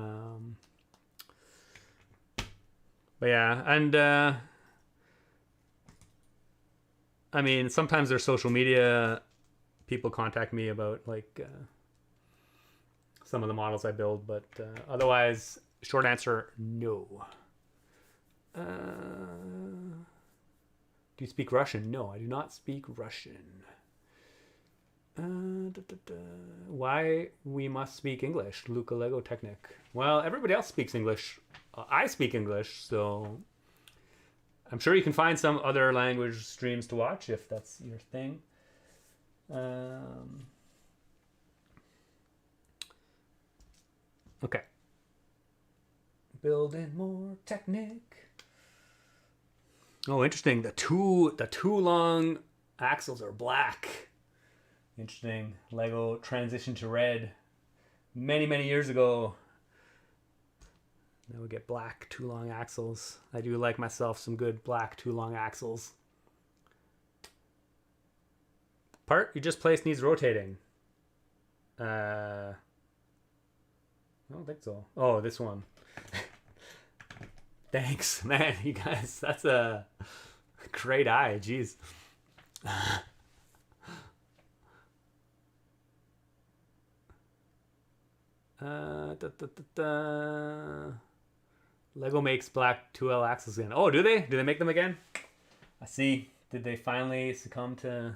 yeah, and I mean, sometimes there's social media people contact me about like some of the models I build, but otherwise, short answer, no. Do you speak Russian? No, I do not speak Russian. Why we must speak English? Luca Lego Technic. Well, everybody else speaks English. I speak English, so I'm sure you can find some other language streams to watch if that's your thing. building more Technic. Oh, interesting. The two long axles are black. Interesting. Lego transitioned to red many years ago. Now we get black two long axles. I do like myself some good black two long axles. Part you just placed needs rotating. I don't think so. Oh, this one. Thanks, man. You guys, that's a great eye. Jeez. Lego makes black 2L axles again. Oh, do they? Do they make them again? I see. Did they finally succumb to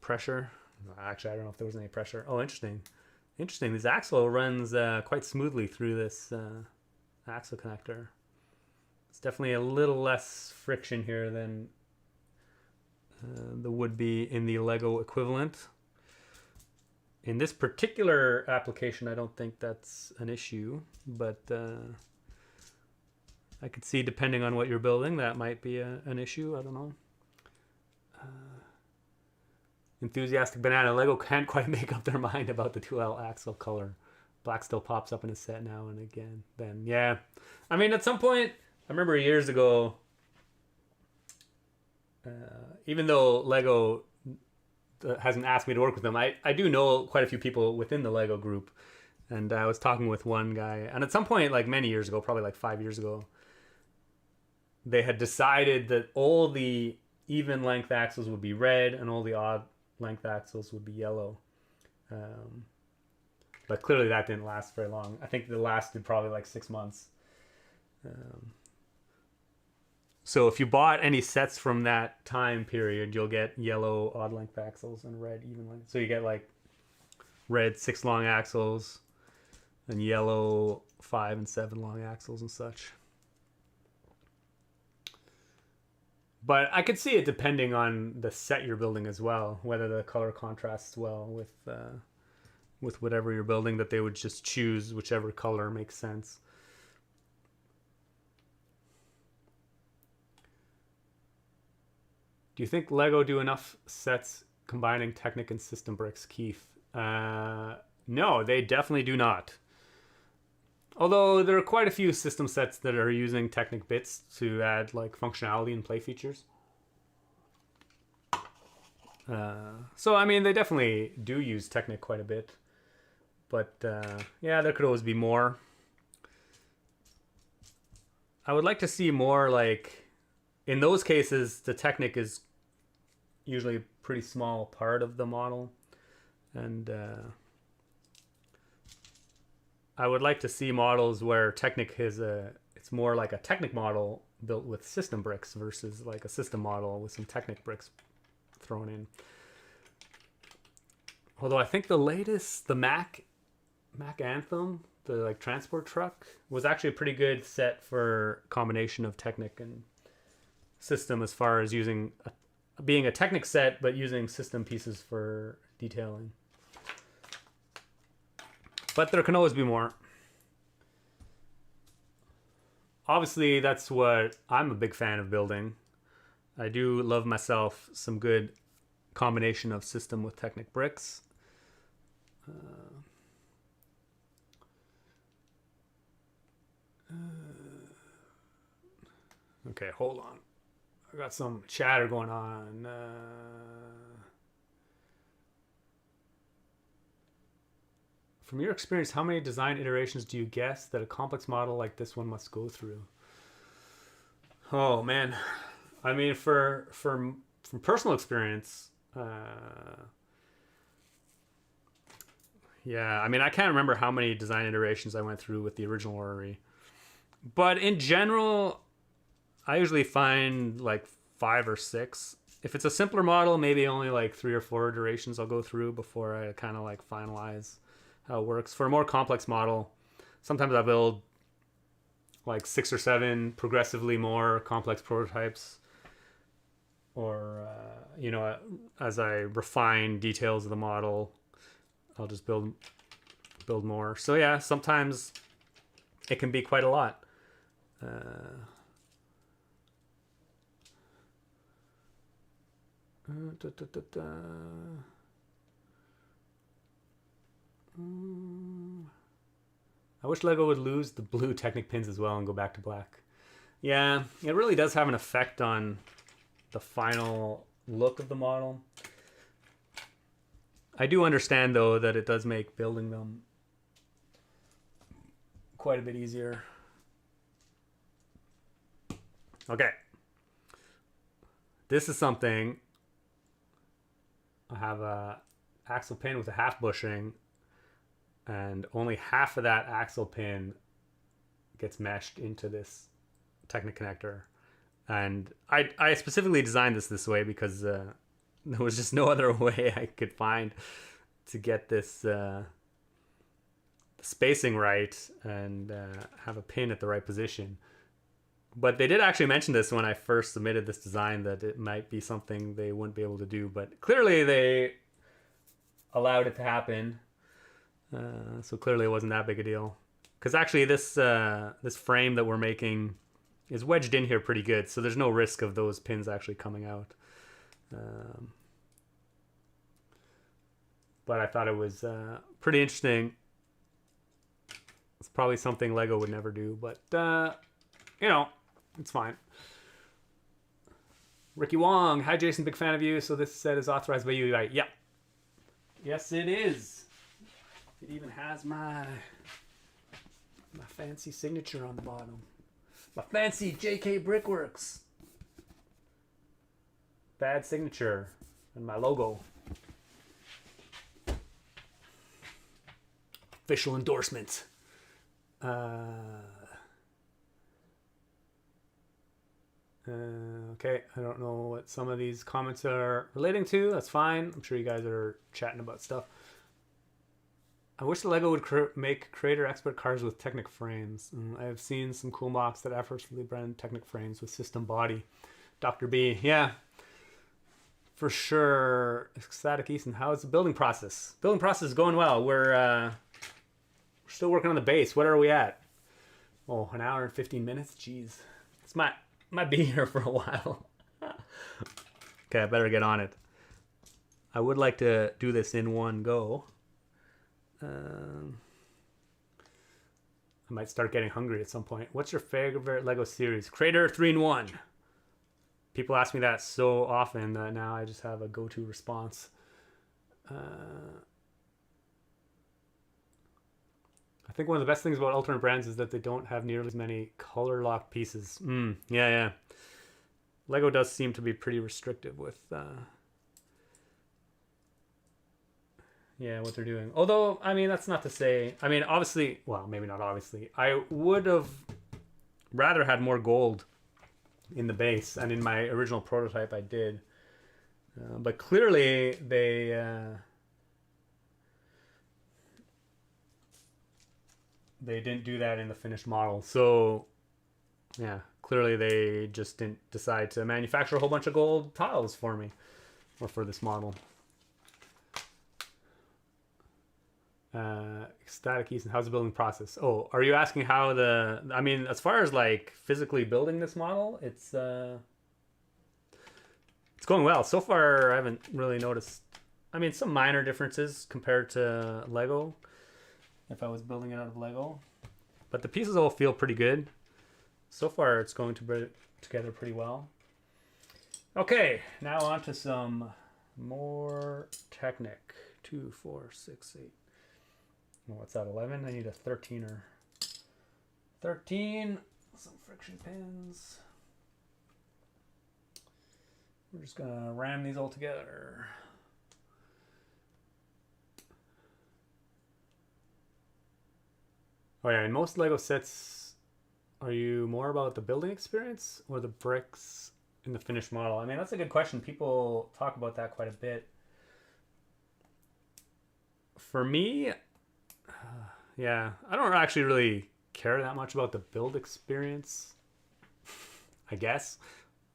pressure? Actually, I don't know if there was any pressure. Oh, interesting. Interesting. This axle runs quite smoothly through this axle connector. It's definitely a little less friction here than the would be in the Lego equivalent. In this particular application, I don't think that's an issue, but I could see, depending on what you're building, that might be an issue. I don't know. Enthusiastic Banana. Lego can't quite make up their mind about the 2L axle color. Black still pops up in a set now and again. Then, yeah. I mean, at some point, I remember years ago, even though Lego hasn't asked me to work with them, I do know quite a few people within the Lego group. And I was talking with one guy, and at some point, like many years ago, probably like 5 years ago, they had decided that all the even length axles would be red and all the odd length axles would be yellow. But clearly that didn't last very long. I think it lasted probably like 6 months. So if you bought any sets from that time period, you'll get yellow odd length axles and red even length. So you get like red 6 long axles and yellow 5 and 7 long axles and such. But I could see it depending on the set you're building as well, whether the color contrasts well with whatever you're building, that they would just choose whichever color makes sense. Do you think Lego do enough sets combining Technic and System Bricks, Keith? No, they definitely do not. Although there are quite a few system sets that are using Technic bits to add like functionality and play features. So I mean, they definitely do use Technic quite a bit. But yeah, there could always be more. I would like to see more, like, in those cases, the Technic is usually a pretty small part of the model. And I would like to see models where Technic it's more like a Technic model built with system bricks versus like a system model with some Technic bricks thrown in. Although I think the latest, the Mac Anthem, the like transport truck, was actually a pretty good set for combination of Technic and system, as far as being a Technic set but using system pieces for detailing. But there can always be more. Obviously, that's what I'm a big fan of building. I do love myself some good combination of system with Technic bricks. Okay, hold on. I got some chatter going on. From your experience, how many design iterations do you guess that a complex model like this one must go through? Oh man, I mean, from personal experience, yeah, I mean, I can't remember how many design iterations I went through with the original orrery, but in general, I usually find like 5 or 6. If it's a simpler model, maybe only like 3 or 4 iterations I'll go through before I kind of like finalize how it works. For a more complex model, sometimes I build like 6 or 7 progressively more complex prototypes, or you know, as I refine details of the model, I'll just build more. So yeah, sometimes it can be quite a lot. I wish Lego would lose the blue Technic pins as well and go back to black. Yeah, it really does have an effect on the final look of the model. I do understand, though, that it does make building them quite a bit easier. Okay. This is something. I have a axle pin with a half bushing, and only half of that axle pin gets meshed into this Technic connector. And I specifically designed this way because there was just no other way I could find to get this spacing right and have a pin at the right position. But they did actually mention this when I first submitted this design, that it might be something they wouldn't be able to do. But clearly they allowed it to happen. So clearly it wasn't that big a deal. Because actually this frame that we're making is wedged in here pretty good. So there's no risk of those pins actually coming out. But I thought it was pretty interesting. It's probably something Lego would never do. But, you know, it's fine. Ricky Wong. Hi, Jason. Big fan of you. So this set is authorized by you, right? Yep. Yes, it is. It even has my fancy signature on the bottom. My fancy JK Brickworks. Bad signature. And my logo. Official endorsement. Okay, I don't know what some of these comments are relating to. That's fine. I'm sure you guys are chatting about stuff. I wish the Lego would make creator expert cars with Technic frames. I have seen some cool mocks that effortlessly blend Technic frames with system body. Dr. B, yeah, for sure. Ecstatic Easton, how is the building process? Building process is going well. We're still working on the base. What are we at? Oh, an hour and 15 minutes? Jeez. This might be here for a while. Okay, I better get on it. I would like to do this in one go. I might start getting hungry at some point. What's your favorite Lego series? Crater 3-in-1. People ask me that so often that now I just have a go-to response. I think one of the best things about alternate brands is that they don't have nearly as many color locked pieces. Yeah. Lego does seem to be pretty restrictive with what they're doing. Although, I mean, that's not to say, I mean, obviously, well, maybe not obviously. I would have rather had more gold in the base, and in my original prototype I did. But clearly they didn't do that in the finished model. So, yeah, clearly they just didn't decide to manufacture a whole bunch of gold tiles for me, or for this model. Ecstatic Easton, how's the building process? Oh, are you asking how I mean, as far as like physically building this model, it's going well. So far, I haven't really noticed, I mean, some minor differences compared to Lego, if I was building it out of Lego. But the pieces all feel pretty good. So far, it's going together pretty well. Okay, now on to some more Technic. 2, 4, 6, 8. What's that, 11? I need a 13er. 13. Some friction pins. We're just going to ram these all together. Oh yeah, in most Lego sets, are you more about the building experience or the bricks in the finished model? I mean, that's a good question. People talk about that quite a bit. For me, yeah, I don't actually really care that much about the build experience, I guess,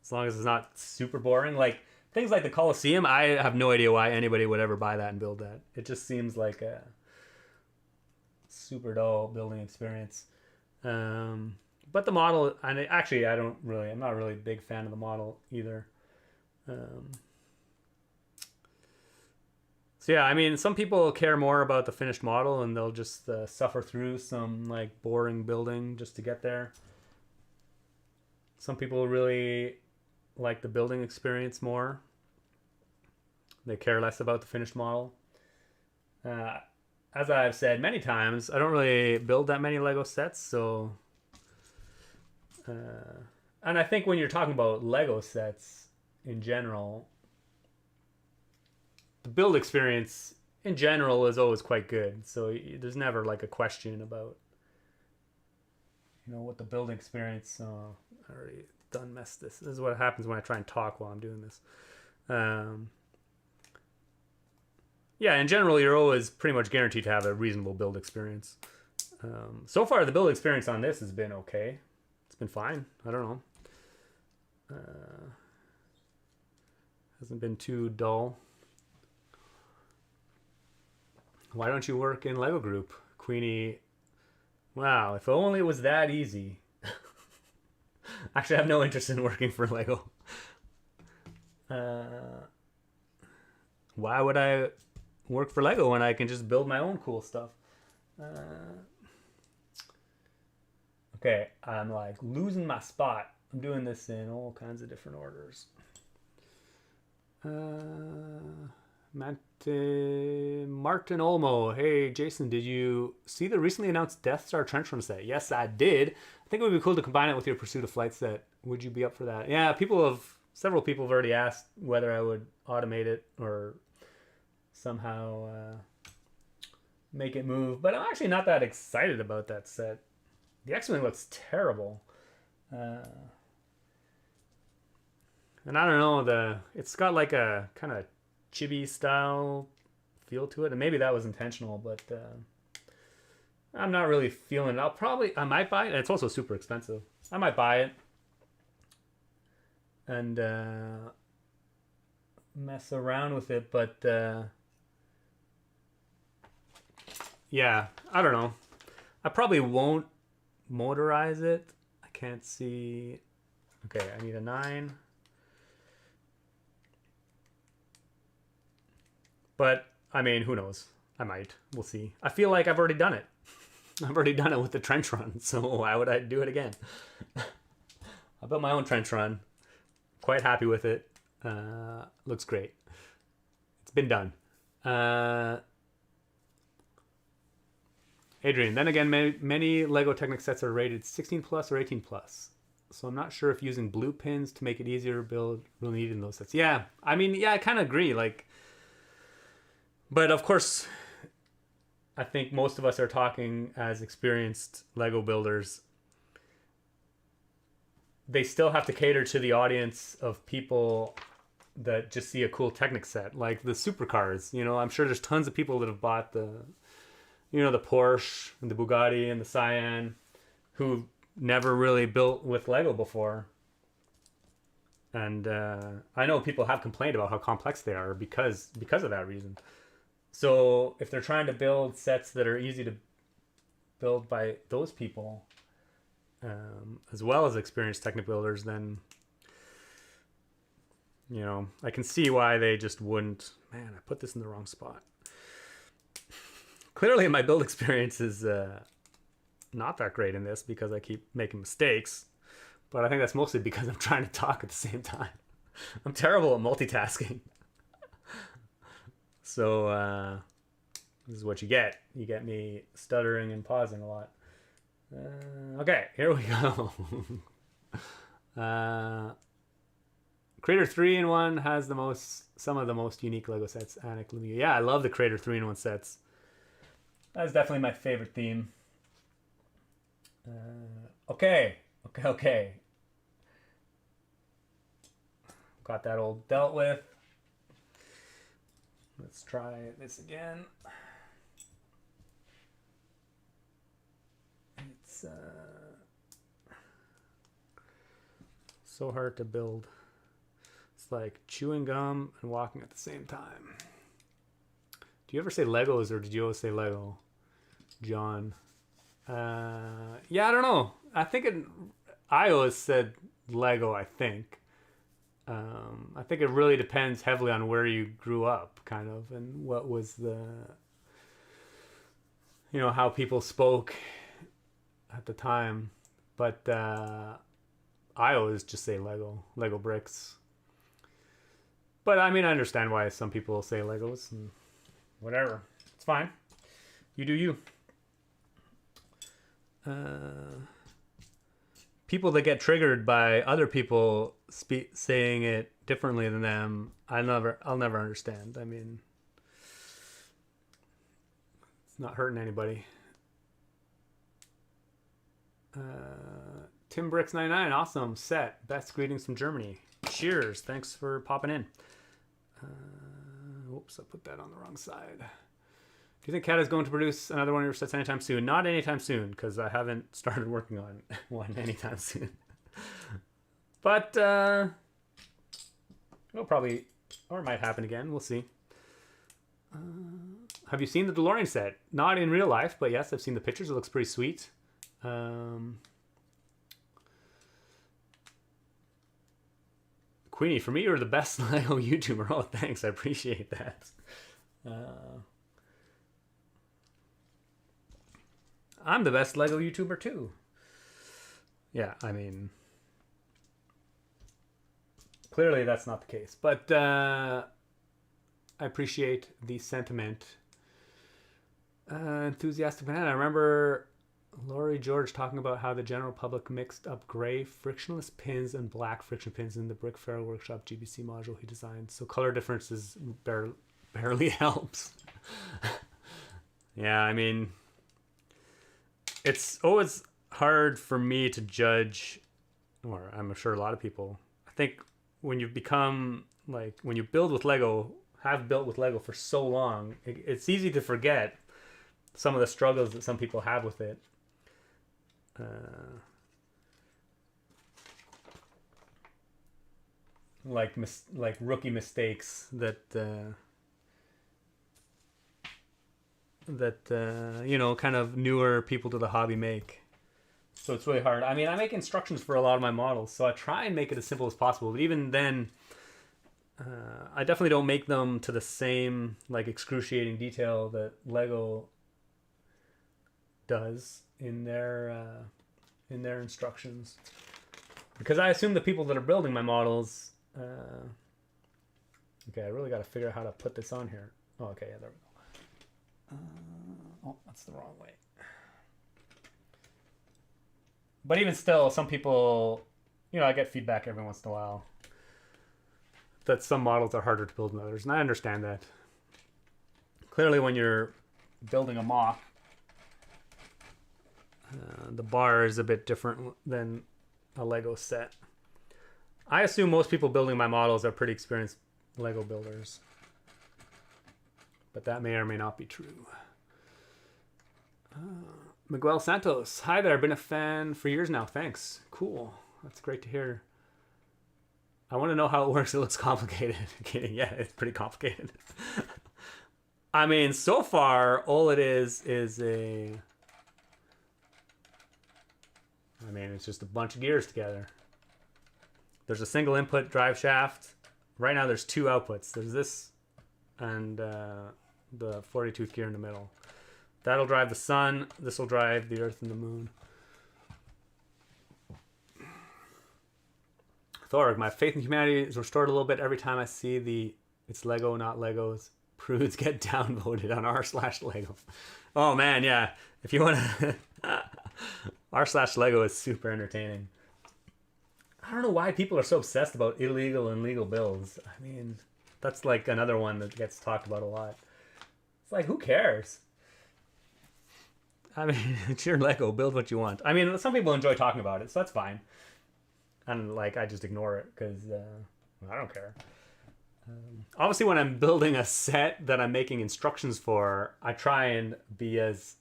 as long as it's not super boring. Like things like the Colosseum, I have no idea why anybody would ever buy that and build that. It just seems like a super dull building experience. But the model, and actually, I'm not really a big fan of the model either. So yeah, I mean, some people care more about the finished model, and they'll just suffer through some like boring building just to get there. Some people really like the building experience more. They care less about the finished model. As I've said many times, I don't really build that many Lego sets, so. And I think when you're talking about Lego sets in general, the build experience in general is always quite good. So there's never like a question about, what the building experience. I already done messed this. This is what happens when I try and talk while I'm doing this. Yeah, in general, you're always pretty much guaranteed to have a reasonable build experience. So far, the build experience on this has been okay. It's been fine. I don't know. Hasn't been too dull. Why don't you work in Lego Group? Queenie, wow, if only it was that easy. Actually, I have no interest in working for Lego. Why would I work for Lego when I can just build my own cool stuff? Okay, I'm like losing my spot. I'm doing this in all kinds of different orders. Martin Olmo. Hey, Jason, did you see the recently announced Death Star Trench Run set? Yes, I did. I think it would be cool to combine it with your Pursuit of Flight set. Would you be up for that? Yeah, several people have already asked whether I would automate it or somehow make it move. But I'm actually not that excited about that set. The X-Wing looks terrible. And I don't know, it's got like a kind of chibi style feel to it, and maybe that was intentional, but I'm not really feeling it. I might buy it. It's also super expensive. I might buy it and mess around with it, but yeah, I don't know. I probably won't motorize it. I can't see. Okay, I need a 9. But, I mean, who knows? I might. We'll see. I feel like I've already done it. I've already done it with the trench run, so why would I do it again? I built my own trench run. Quite happy with it. Looks great. It's been done. Adrian, then again, many Lego Technic sets are rated 16 plus or 18 plus. So I'm not sure if using blue pins to make it easier to build really needed in those sets. Yeah, I mean, yeah, I kind of agree. But of course, I think most of us are talking as experienced Lego builders. They still have to cater to the audience of people that just see a cool Technic set, like the supercars. I'm sure there's tons of people that have bought the Porsche and the Bugatti and the Cayenne who never really built with Lego before. And I know people have complained about how complex they are because of that reason. So if they're trying to build sets that are easy to build by those people, as well as experienced Technic builders, then I can see why they just wouldn't. Man, I put this in the wrong spot. Clearly, my build experience is not that great in this because I keep making mistakes. But I think that's mostly because I'm trying to talk at the same time. I'm terrible at multitasking. So this is what you get. You get me stuttering and pausing a lot. Okay, here we go. Creator 3-in-1 has some of the most unique Lego sets. Anik Lemieux. Yeah, I love the Creator 3-in-1 sets. That's definitely my favorite theme. Okay. Got that all dealt with. Let's try this again. It's so hard to build. It's like chewing gum and walking at the same time. Do you ever say Legos or did you always say Lego? John. Yeah, I don't know. I always said Lego, I think. I think it really depends heavily on where you grew up, kind of, and what was how people spoke at the time. But I always just say Lego bricks. But I mean, I understand why some people say Legos and whatever. It's fine. You do you. People that get triggered by other people saying it differently than them, I'll never understand. I mean, it's not hurting anybody. Tim Bricks 99, awesome set. Best greetings from Germany. Cheers. Thanks for popping in. Whoops, I put that on the wrong side. Do you think CADA is going to produce another one of your sets anytime soon? Not anytime soon, because I haven't started working on one anytime soon. But it'll probably, or it might happen again. We'll see. Have you seen the DeLorean set? Not in real life, but yes, I've seen the pictures. It looks pretty sweet. Queenie, for me, you're the best Lego YouTuber. Oh, thanks. I appreciate that. I'm the best Lego YouTuber, too. Yeah, I mean, clearly that's not the case. But I appreciate the sentiment. Enthusiastic banana. I remember Laurie George talking about how the general public mixed up gray frictionless pins and black friction pins in the Brick Fair Workshop GBC module he designed. So color differences barely helps. Yeah, I mean, it's always hard for me to judge, or I'm sure a lot of people. I think when you become, like, when you build with Lego, have built with Lego for so long, it's easy to forget some of the struggles that some people have with it. Like rookie mistakes that kind of newer people to the hobby make. So it's really hard. I mean, I make instructions for a lot of my models, so I try and make it as simple as possible. But even then, I definitely don't make them to the same, like, excruciating detail that Lego does in their instructions, because I assume the people that are building my models. Okay, I really got to figure out how to put this on here. Oh, okay, yeah, there we go. Oh, that's the wrong way. But even still, some people, I get feedback every once in a while that some models are harder to build than others, and I understand that. Clearly, when you're building a mock, the bar is a bit different than a Lego set. I assume most people building my models are pretty experienced Lego builders, but that may or may not be true. Miguel Santos, hi there. Been a fan for years now. Thanks. Cool. That's great to hear. I want to know how it works. It looks complicated. Kidding. Yeah, it's pretty complicated. I mean, so far, all it is it's just a bunch of gears together. There's a single input drive shaft. Right now there's two outputs. There's this and the 40-tooth gear in the middle. That'll drive the sun. This will drive the earth and the moon. Thorg, my faith in humanity is restored a little bit every time I see it's Lego, not Legos. Prudes get downvoted on r/Lego. Oh man, yeah. If you want to... r/Lego is super entertaining. I don't know why people are so obsessed about illegal and legal builds. I mean, that's like another one that gets talked about a lot. It's like, who cares? I mean, it's your Lego. Build what you want. I mean, some people enjoy talking about it, so that's fine. And, like, I just ignore it because I don't care. Obviously, when I'm building a set that I'm making instructions for, I try and be as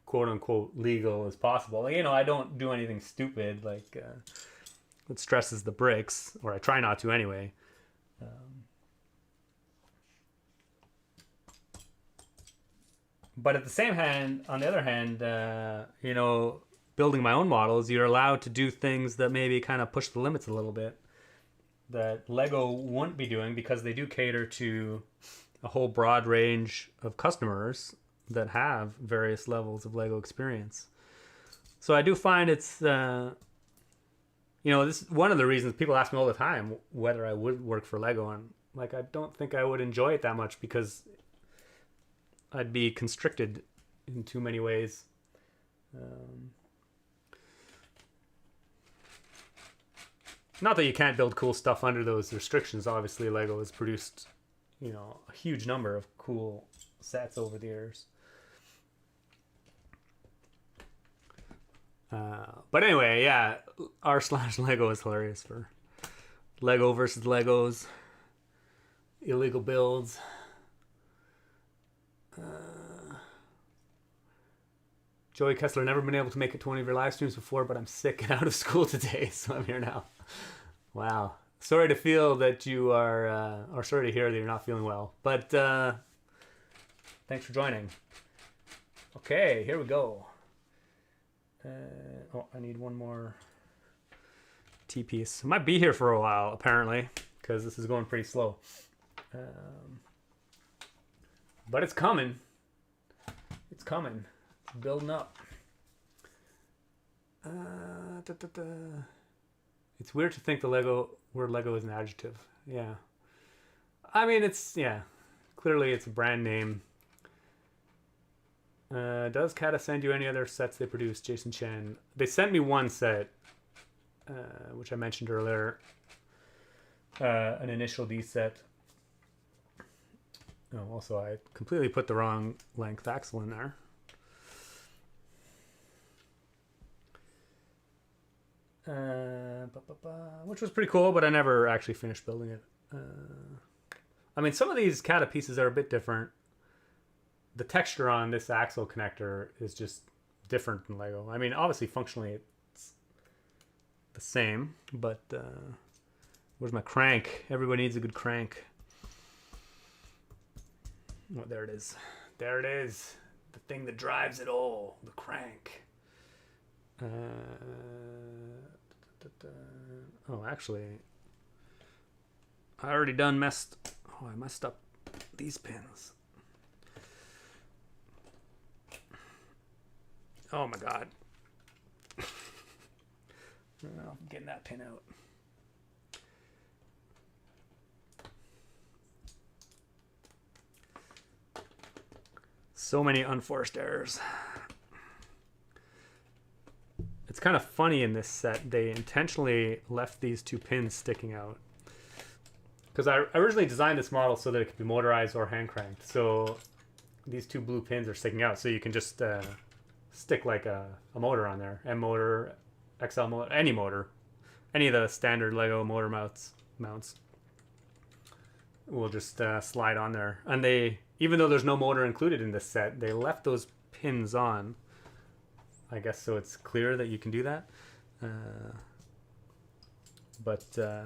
quote-unquote legal as possible. I don't do anything stupid, like... that stresses the bricks, or I try not to anyway. But at the same hand, on the other hand, building my own models, you're allowed to do things that maybe kind of push the limits a little bit that Lego wouldn't be doing, because they do cater to a whole broad range of customers that have various levels of Lego experience. So I do find it's, this is one of the reasons people ask me all the time whether I would work for Lego. And like, I don't think I would enjoy it that much, because I'd be constricted in too many ways. Not that you can't build cool stuff under those restrictions. Obviously, Lego has produced, a huge number of cool sets over the years. But anyway, yeah, r/Lego is hilarious for Lego versus Legos, illegal builds. Joey Kessler, never been able to make it to one of your live streams before, but I'm sick and out of school today, so I'm here now. Wow. Sorry to feel that you are, or sorry to hear that you're not feeling well, but thanks for joining. Okay, here we go. I need one more T-piece. I might be here for a while, apparently, because this is going pretty slow. But it's coming. It's coming. It's building up. It's weird to think the word Lego is an adjective. Yeah. I mean, clearly it's a brand name. Does CADA send you any other sets they produce? Jason Chen. They sent me one set, which I mentioned earlier. An initial D set. Oh, also I completely put the wrong length axle in there. Which was pretty cool, but I never actually finished building it. I mean, some of these CADA pieces are a bit different. The texture on this axle connector is just different than Lego. I mean, obviously, functionally, it's the same, but where's my crank? Everybody needs a good crank. Oh, there it is. There it is. The thing that drives it all. The crank. Oh, actually, I already messed up these pins. Oh my god. I'm getting that pin out. So many unforced errors. It's kind of funny in this set, they intentionally left these two pins sticking out. Because I originally designed this model so that it could be motorized or hand cranked. So these two blue pins are sticking out, so you can just stick like a motor on there. M motor, XL motor, any motor. Any of the standard Lego motor mounts will just slide on there. And they, even though there's no motor included in this set, they left those pins on. I guess so it's clear that you can do that. But I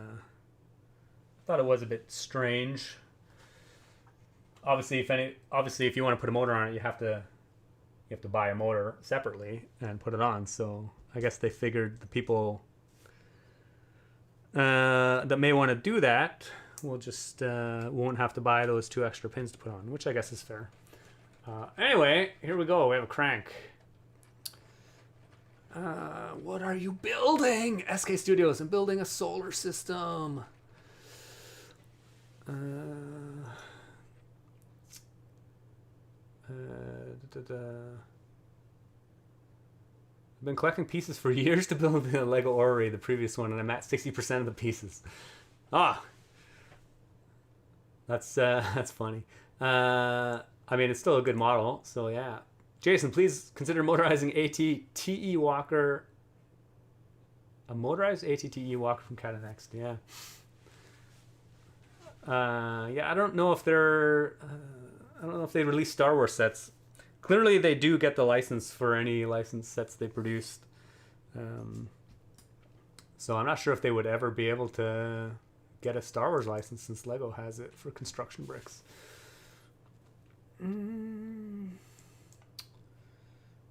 thought it was a bit strange. Obviously, if you want to put a motor on it, you have to buy a motor separately and put it on. So I guess they figured the people that may want to do that will just won't have to buy those two extra pins to put on, which I guess is fair. Anyway, here we go. We have a crank. What are you building? SK Studios. I'm building a solar system. I've been collecting pieces for years to build the Lego Orrery, the previous one, and I'm at 60% of the pieces. That's funny. I mean, it's still a good model, so yeah. Jason, please consider motorizing ATTE Walker. A motorized ATTE Walker from CADA next, yeah. I don't know if they release Star Wars sets. Clearly, they do get the license for any licensed sets they produced. So I'm not sure if they would ever be able to get a Star Wars license since Lego has it for construction bricks.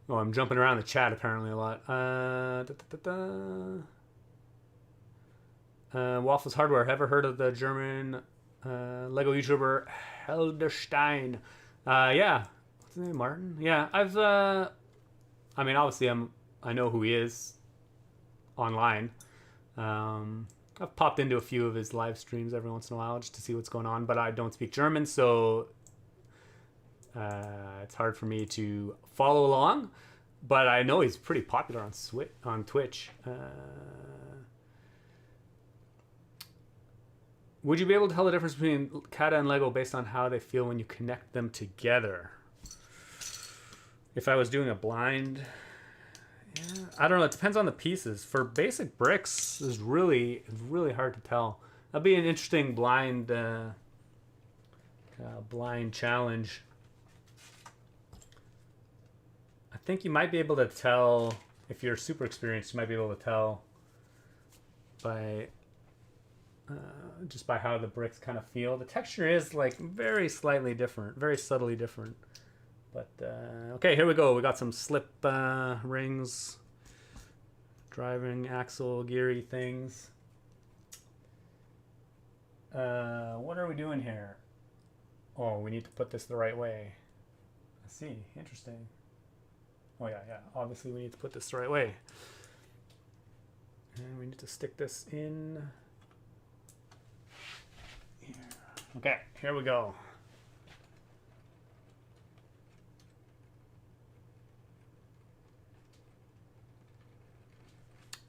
Oh, I'm jumping around the chat apparently a lot. Waffles Hardware. Ever heard of the German Lego YouTuber Helderstein? Yeah. What's his name? Martin? Yeah, I mean, obviously, I know who he is online. I've popped into a few of his live streams every once in a while just to see what's going on, but I don't speak German, so it's hard for me to follow along. But I know he's pretty popular on Twitch. Would you be able to tell the difference between CADA and Lego based on how they feel when you connect them together? If I was doing a blind, yeah, I don't know. It depends on the pieces. For basic bricks, it's really hard to tell. That'd be an interesting blind challenge. I think you might be able to tell if you're super experienced. You might be able to tell by just by how the bricks kind of feel. The texture is like very slightly different, very subtly different. But okay, here we go. We got some slip rings, driving axle geary things. What are we doing here? Oh, we need to put this the right way. I see. Interesting. Oh yeah. Obviously, we need to put this the right way. And we need to stick this in here. Okay, here we go.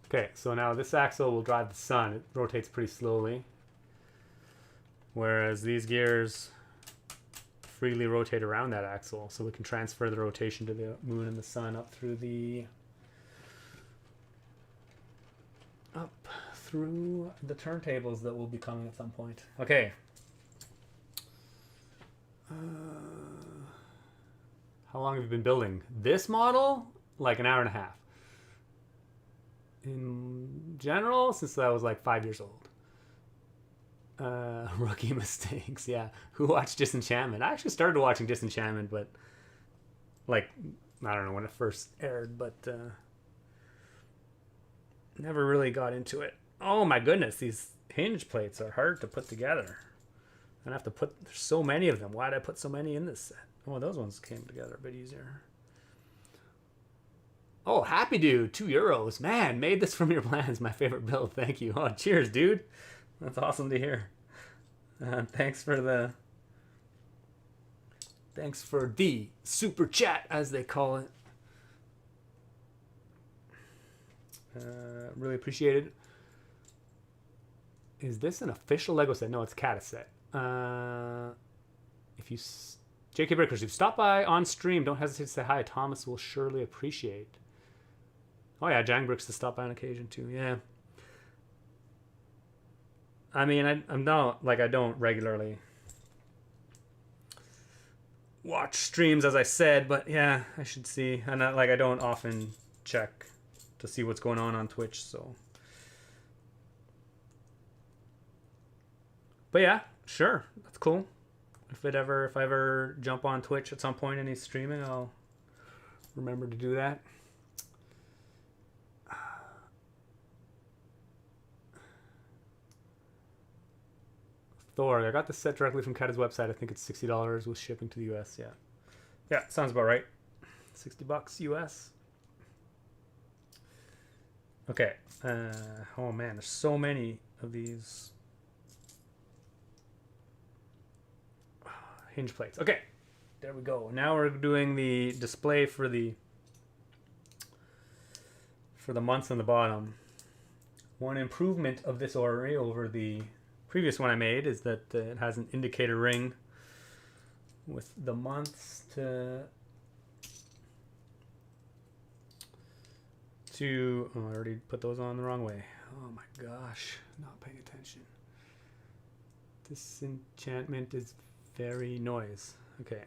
Okay, so now this axle will drive the sun. It rotates pretty slowly. Whereas these gears freely rotate around that axle, so we can transfer the rotation to the moon and the sun up through the turntables that will be coming at some point. Okay. How long have you been building this model? Like an hour and a half. In general, since I was like 5 years old. Rookie mistakes, yeah. Who watched Disenchantment? I actually started watching Disenchantment, but like, I don't know when it first aired, but never really got into it. Oh my goodness, these hinge plates are hard to put together. I have to put, there's so many of them. Why did I put so many in this set? Oh, those ones came together a bit easier. Oh, Happy Dude, €2. Man, made this from your plans. My favorite build. Thank you. Oh, cheers, dude. That's awesome to hear. Thanks for the super chat, as they call it. Really appreciate it. Is this an official Lego set? No, it's CADA set. If you, JK Breakers, if you stop by on stream, don't hesitate to say hi. Thomas will surely appreciate. Oh yeah, Jang Bricks to stop by on occasion too. Yeah. I mean, I'm not like I don't regularly watch streams, as I said, but yeah, I should see. And I don't often check to see what's going on Twitch, so. But yeah, sure, that's cool. If I ever jump on Twitch at some point and he's streaming, I'll remember to do that. Thor, I got this set directly from CADA's website. I think it's $60 with shipping to the US. Yeah. Yeah, sounds about right. $60 US. Okay. Oh man, there's so many of these hinge plates. Okay. There we go. Now we're doing the display for the months on the bottom. One improvement of this orrery over the previous one I made is that it has an indicator ring with the months to oh, I already put those on the wrong way. Oh my gosh, not paying attention. Disenchantment is very noise. Okay,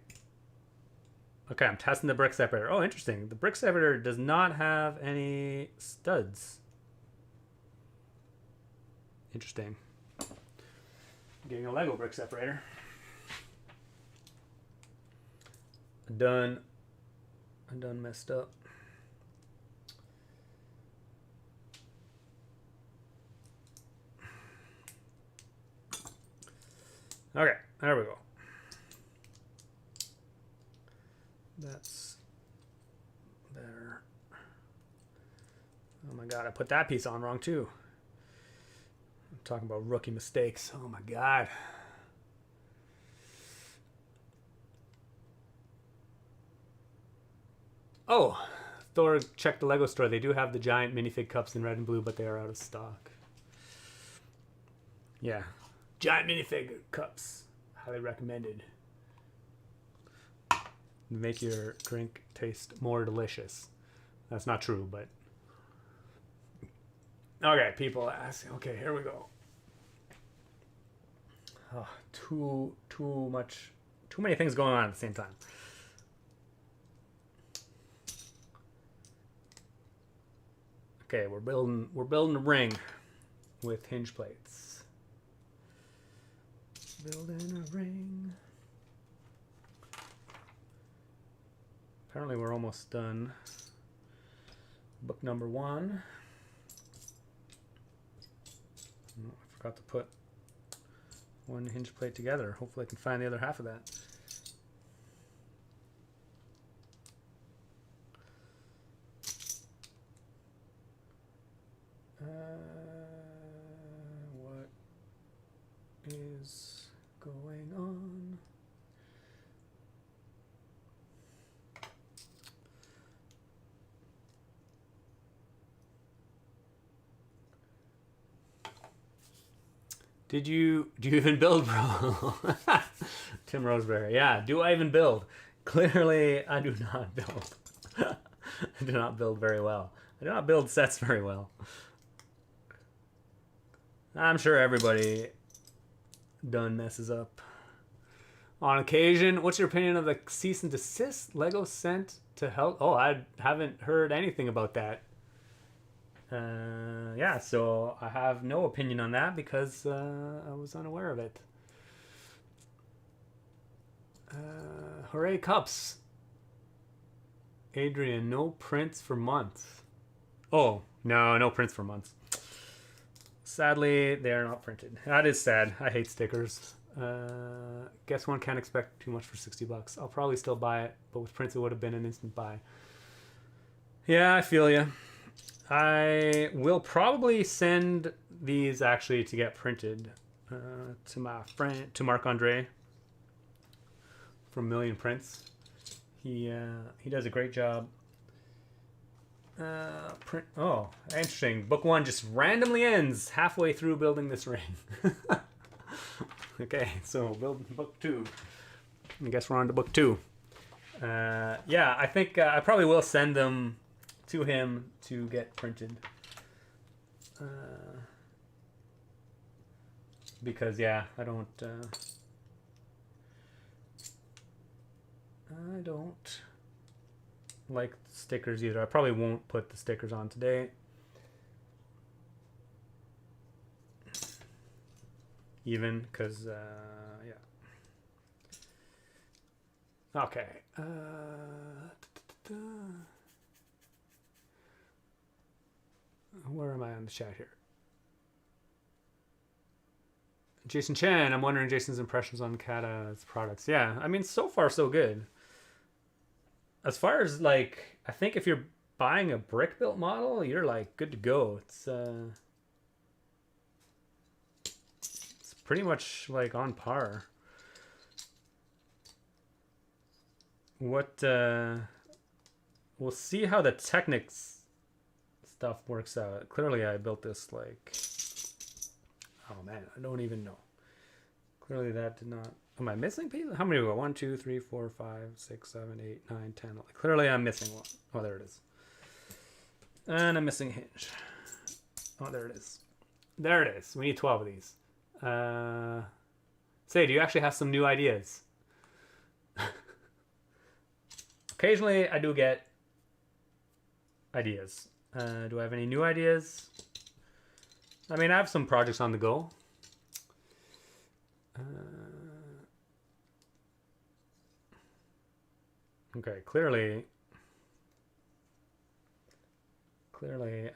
I'm testing the brick separator. Oh, interesting. The brick separator does not have any studs. Interesting. Getting a Lego brick separator. I done messed up. Okay, there we go. That's better. Oh my god, I put that piece on wrong too. I'm talking about rookie mistakes. Oh my god. Oh, Thor checked the Lego store. They do have the giant minifig cups in red and blue, but they are out of stock. Yeah, giant minifig cups. Highly recommended. Make your drink taste more delicious. That's not true, but... Okay, people ask. Okay, here we go. Oh, too many things going on at the same time. Okay, we're building a ring with hinge plates. Building a ring. Apparently we're almost done. Book number 1. Oh, I forgot to put one hinge plate together. Hopefully I can find the other half of that. What is going on? Do you even build, bro? Tim Roseberry. Yeah, do I even build? Clearly, I do not build. I do not build very well. I do not build sets very well. I'm sure everybody done messes up on occasion. What's your opinion of the cease and desist Lego sent to help? Oh, I haven't heard anything about that. Yeah, so I have no opinion on that because I was unaware of it. Hooray cups. Adrian, no prints for months. Oh, no prints for months. Sadly, they are not printed. That is sad. I hate stickers. Guess one can't expect too much for $60. I'll probably still buy it, but with prints it would have been an instant buy. Yeah, I feel you. I will probably send these actually to get printed to my friend, to Marc Andre from Million Prints. He does a great job. Print. Oh, interesting. Book 1 just randomly ends halfway through building this ring. Okay, so build book 2. I guess we're on to book 2. Yeah, I think I probably will send them to him to get printed. Because yeah, I don't like stickers either. I probably won't put the stickers on today. Even because yeah. Okay. Where am I on the chat here? Jason Chen, I'm wondering Jason's impressions on CADA's products. Yeah, I mean, so far so good. As far as like, I think if you're buying a brick built model, you're like good to go. It's pretty much like on par. What we'll see how the Technics stuff works out. Clearly I built this like, oh man, I don't even know. Clearly that did not. Am I missing pieces? How many do we got? 1, 2, 3, 4, 5, 6, 7, 8, 9, 10. Clearly I'm missing one. Oh, there it is. And I'm missing a hinge. Oh, there it is. There it is. We need 12 of these. Say, do you actually have some new ideas? Occasionally I do get ideas. Do I have any new ideas? I mean, I have some projects on the go. Okay, clearly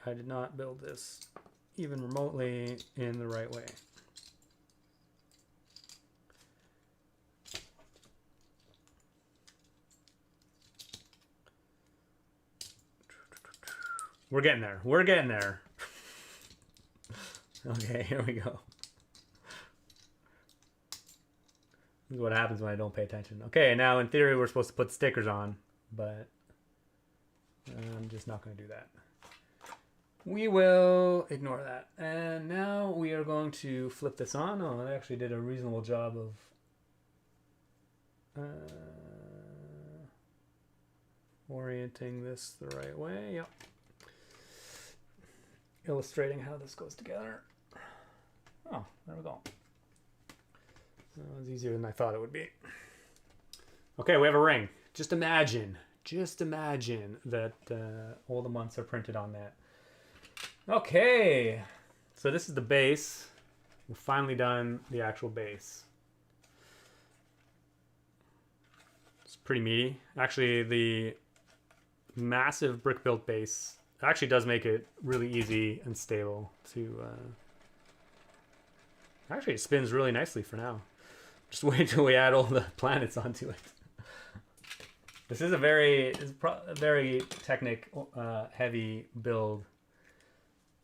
I did not build this even remotely in the right way. We're getting there. We're getting there. Okay, here we go. This is what happens when I don't pay attention. Okay, now in theory we're supposed to put stickers on, but I'm just not going to do that. We will ignore that. And now we are going to flip this on. Oh, I actually did a reasonable job of orienting this the right way. Yep. Illustrating how this goes together. Oh, there we go. That was easier than I thought it would be. Okay, we have a ring. Just imagine that all the months are printed on that. Okay, so this is the base. We've finally done the actual base. It's pretty meaty. Actually, the massive brick built base actually does make it really easy and stable to actually it spins really nicely for now. Just wait until we add all the planets onto it. This is a very heavy build.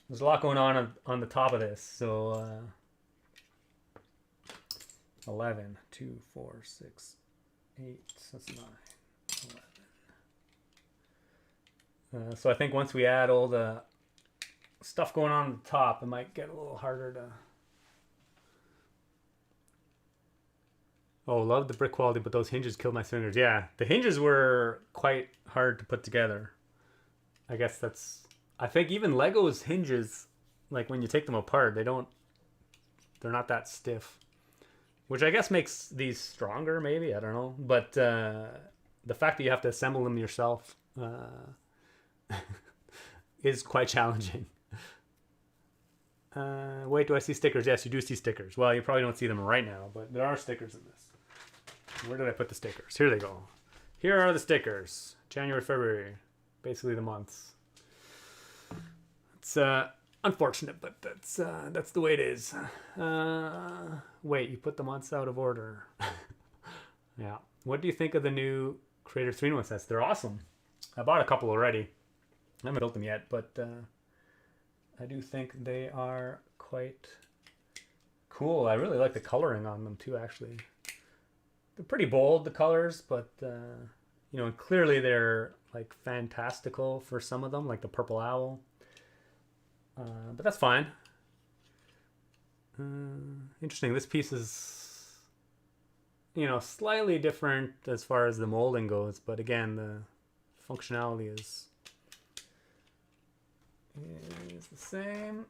There's a lot going on the top of this. So 11, 2, 4, 6, 8, that's 9, 11. So I think once we add all the stuff going on at the top, it might get a little harder to... Oh, love the brick quality, but those hinges killed my cylinders. Yeah, the hinges were quite hard to put together. I guess that's... I think even Lego's hinges, like when you take them apart, they're not that stiff. Which I guess makes these stronger, maybe, I don't know. But the fact that you have to assemble them yourself is quite challenging. Wait, do I see stickers? Yes, you do see stickers. Well, you probably don't see them right now, but there are stickers in this. Where did I put the stickers? Here they go. Here are the stickers. January, February. Basically the months. It's unfortunate, but that's the way it is. Wait, you put the months out of order. Yeah. What do you think of the new Creator 3-in-1 sets? They're awesome. I bought a couple already. I haven't built them yet, but I do think they are quite cool. I really like the coloring on them too, actually. They're pretty bold, the colors, but you know, clearly they're like fantastical for some of them, like the purple owl. But that's fine. Interesting. This piece is, you know, slightly different as far as the molding goes, but again, the functionality is the same.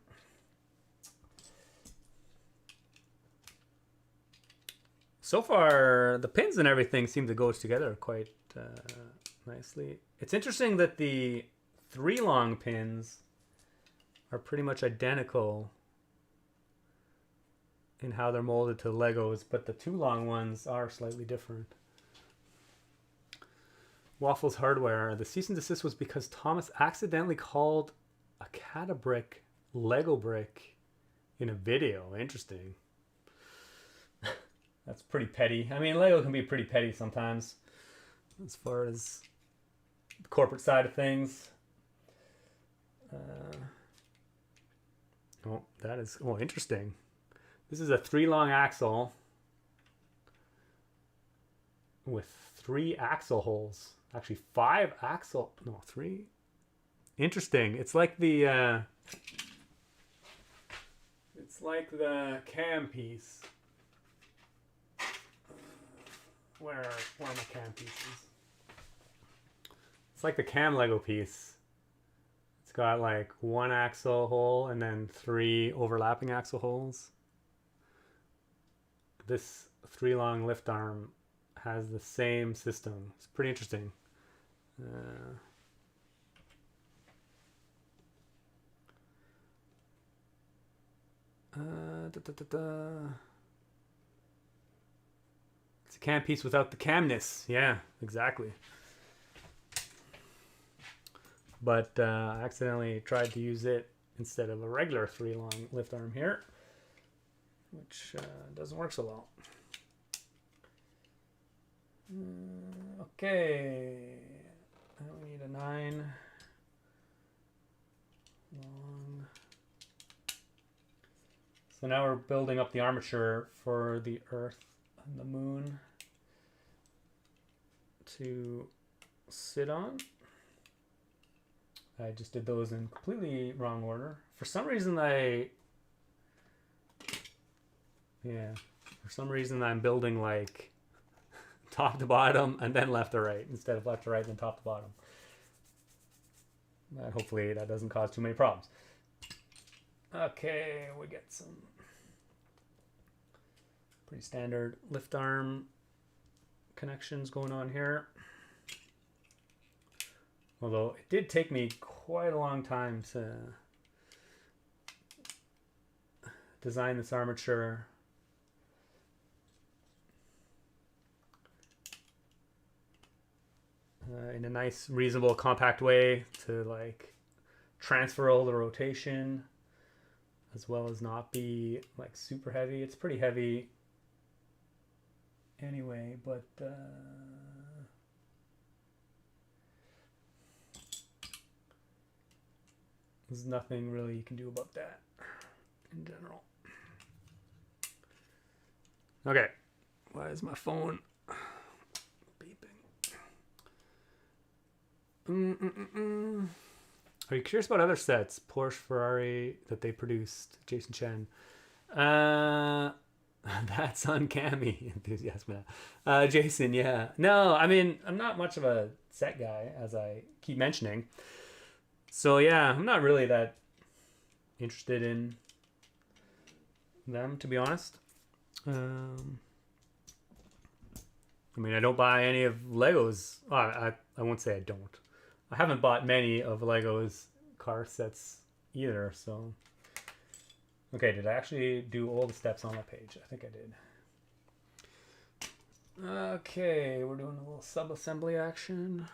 So far, the pins and everything seem to go together quite nicely. It's interesting that the 3 long pins are pretty much identical in how they're molded to Legos, but the 2 long ones are slightly different. Waffles Hardware. The cease and desist was because Thomas accidentally called a CADA brick Lego brick in a video. Interesting. That's pretty petty. I mean, Lego can be pretty petty sometimes as far as the corporate side of things. Oh, that is interesting. This is a 3 long axle with 3 axle holes. Actually, 5 axle. No, 3. Interesting. It's like the cam piece. Where are my cam pieces? It's like the cam Lego piece. It's got like 1 axle hole and then 3 overlapping axle holes. This 3 long lift arm has the same system. It's pretty interesting. It's a cam piece without the camness. Yeah, exactly. But I accidentally tried to use it instead of a regular 3 long lift arm here, which doesn't work so well. Okay, now we need a 9. So now we're building up the armature for the Earth and the Moon to sit on. I just did those in completely wrong order. For some reason I'm building like top to bottom and then left to right instead of left to right and then top to bottom. Hopefully that doesn't cause too many problems. Okay, we get some pretty standard lift arm connections going on here. Although it did take me quite a long time to design this armature. In a nice, reasonable, compact way to like transfer all the rotation as well as not be like super heavy. It's pretty heavy anyway, but there's nothing really you can do about that in general. Okay, why is my phone beeping? Are you curious about other sets, Porsche, Ferrari, that they produced? Jason Chen. That's uncanny enthusiasm. Jason, yeah. No, I mean, I'm not much of a set guy, as I keep mentioning. So yeah, I'm not really that interested in them, to be honest. I mean, I don't buy any of Legos. I won't say I don't. I haven't bought many of Lego's car sets either, so... Okay, did I actually do all the steps on that page? I think I did. Okay, we're doing a little sub-assembly action.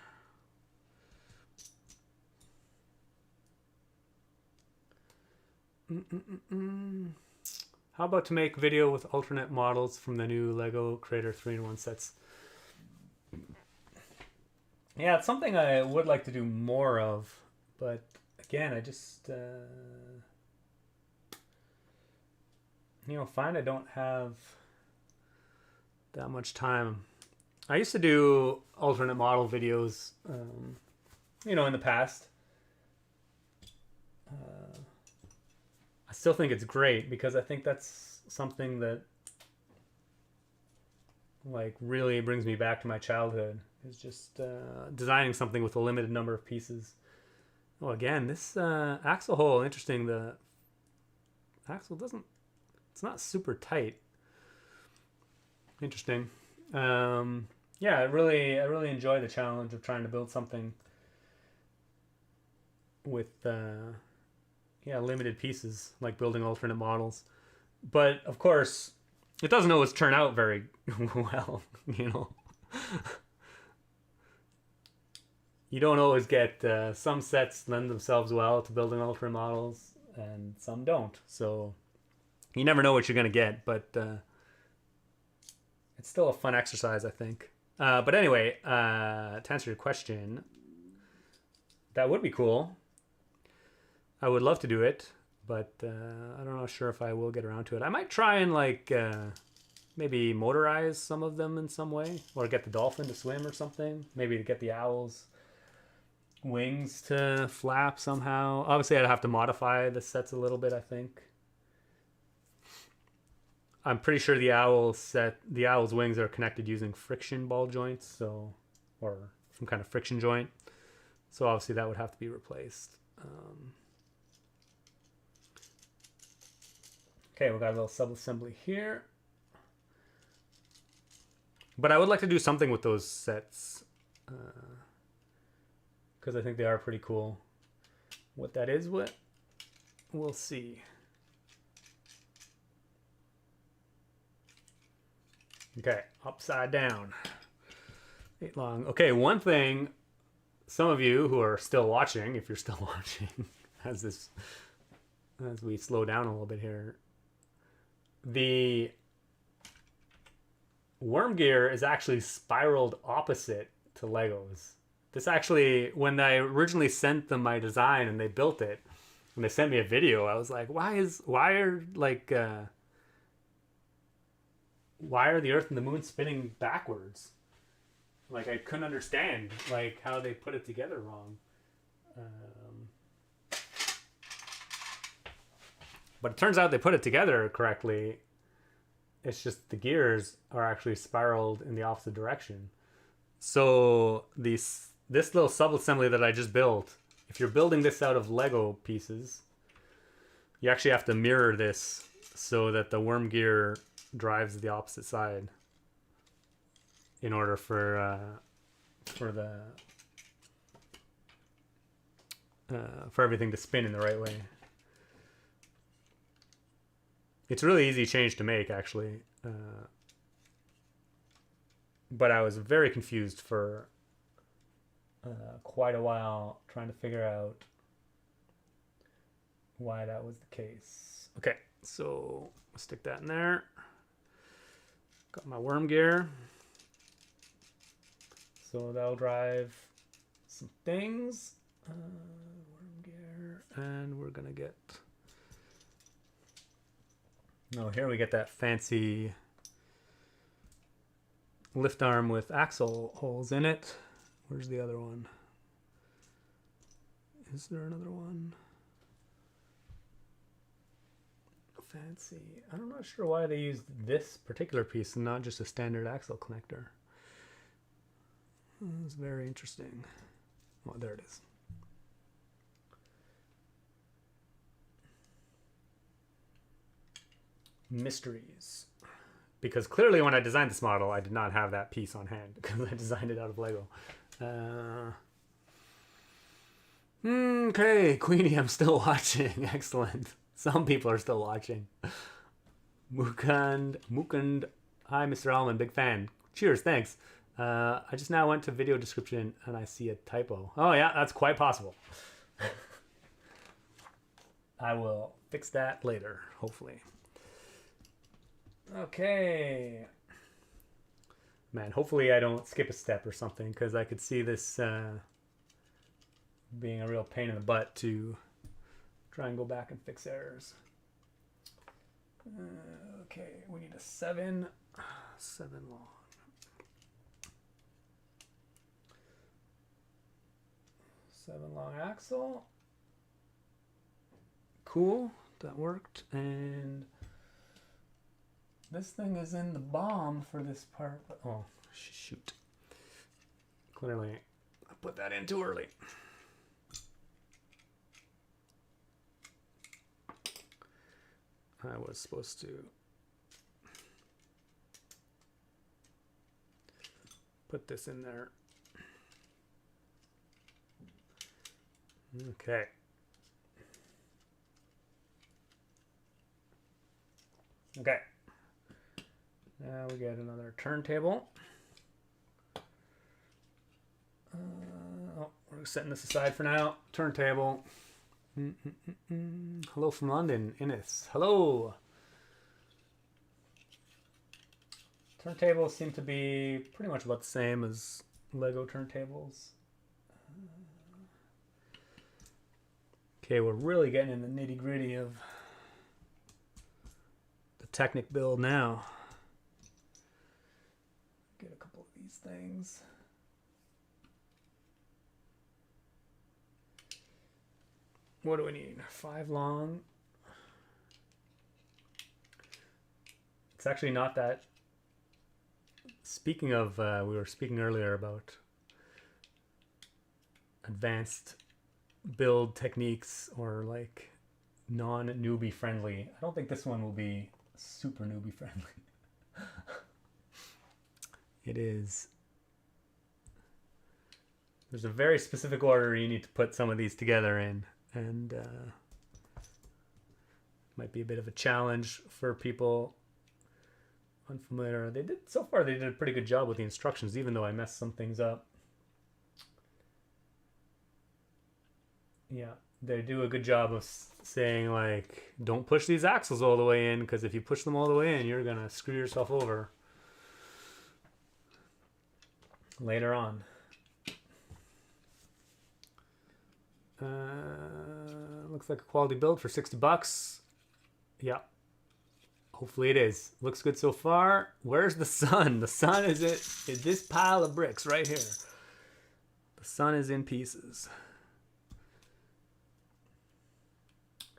How about to make video with alternate models from the new Lego Creator 3-in-1 sets? Yeah, it's something I would like to do more of, but again, I just find I don't have that much time. I used to do alternate model videos, in the past. I still think it's great because I think that's something that like really brings me back to my childhood, is just designing something with a limited number of pieces. Oh, again, this axle hole, interesting. The axle it's not super tight. Interesting. Yeah, I really enjoy the challenge of trying to build something with limited pieces, like building alternate models. But of course, it doesn't always turn out very well, You don't always get, some sets lend themselves well to building alternate models and some don't. So you never know what you're going to get, but it's still a fun exercise, I think. But anyway, to answer your question, that would be cool. I would love to do it, but I don't know sure if I will get around to it. I might try and like maybe motorize some of them in some way, or get the dolphin to swim or something. Maybe to get the owl's wings to flap somehow. Obviously, I'd have to modify the sets a little bit, I think. I'm pretty sure the owl's wings are connected using friction ball joints, or some kind of friction joint. So obviously that would have to be replaced. Okay, we got a little sub-assembly here. But I would like to do something with those sets, because I think they are pretty cool. What that is, we'll see. Okay, upside down. 8 long. Okay, one thing, some of you who are still watching, if you're still watching, as we slow down a little bit here, the worm gear is actually spiraled opposite to Legos. This actually, when I originally sent them my design and they built it, when they sent me a video, I was like, why are the Earth and the Moon spinning backwards? Like, I couldn't understand like how they put it together wrong. But it turns out they put it together correctly. It's just the gears are actually spiraled in the opposite direction. So this little subassembly that I just built, if you're building this out of Lego pieces, you actually have to mirror this so that the worm gear drives the opposite side in order for everything to spin in the right way. It's a really easy change to make, actually. But I was very confused for quite a while trying to figure out why that was the case. Okay, so I'll stick that in there. Got my worm gear. So that'll drive some things. Worm gear. And we're going to get... Oh, here we get that fancy lift arm with axle holes in it. Where's the other one? Is there another one? Fancy. I'm not sure why they used this particular piece and not just a standard axle connector. It's very interesting. Oh, there it is. Mysteries. Because clearly when I designed this model, I did not have that piece on hand because I designed it out of Lego. Okay, Queenie, I'm still watching. Excellent. Some people are still watching. Mukund. Hi, Mr. Allman, big fan. Cheers, thanks. I just now went to video description and I see a typo. Oh yeah, that's quite possible. I will fix that later, hopefully. Okay. Man, hopefully I don't skip a step or something because I could see this being a real pain in the butt to try and go back and fix errors. Okay, we need a 7 long. 7 long axle. Cool, that worked. And this thing is in the bomb for this part. Oh, shoot. Clearly, I put that in too early. I was supposed to put this in there. Okay. Okay. Now we get another turntable. We're setting this aside for now. Turntable. Hello from London, Innes. Hello. Turntables seem to be pretty much about the same as Lego turntables. Okay, we're really getting in the nitty-gritty of the Technic build now. Get a couple of these things. What do we need? 5 long. It's actually not that. Speaking of, we were speaking earlier about advanced build techniques or like non-newbie friendly. I don't think this one will be super newbie friendly. It is. There's a very specific order you need to put some of these together in, and might be a bit of a challenge for people unfamiliar. They did a pretty good job with the instructions, even though I messed some things up. Yeah, they do a good job of saying like, don't push these axles all the way in, because if you push them all the way in, you're gonna screw yourself over later on. Looks like a quality build for 60 bucks. Yeah. Hopefully it is. Looks good so far. Where's the sun? The sun is this pile of bricks right here. The sun is in pieces.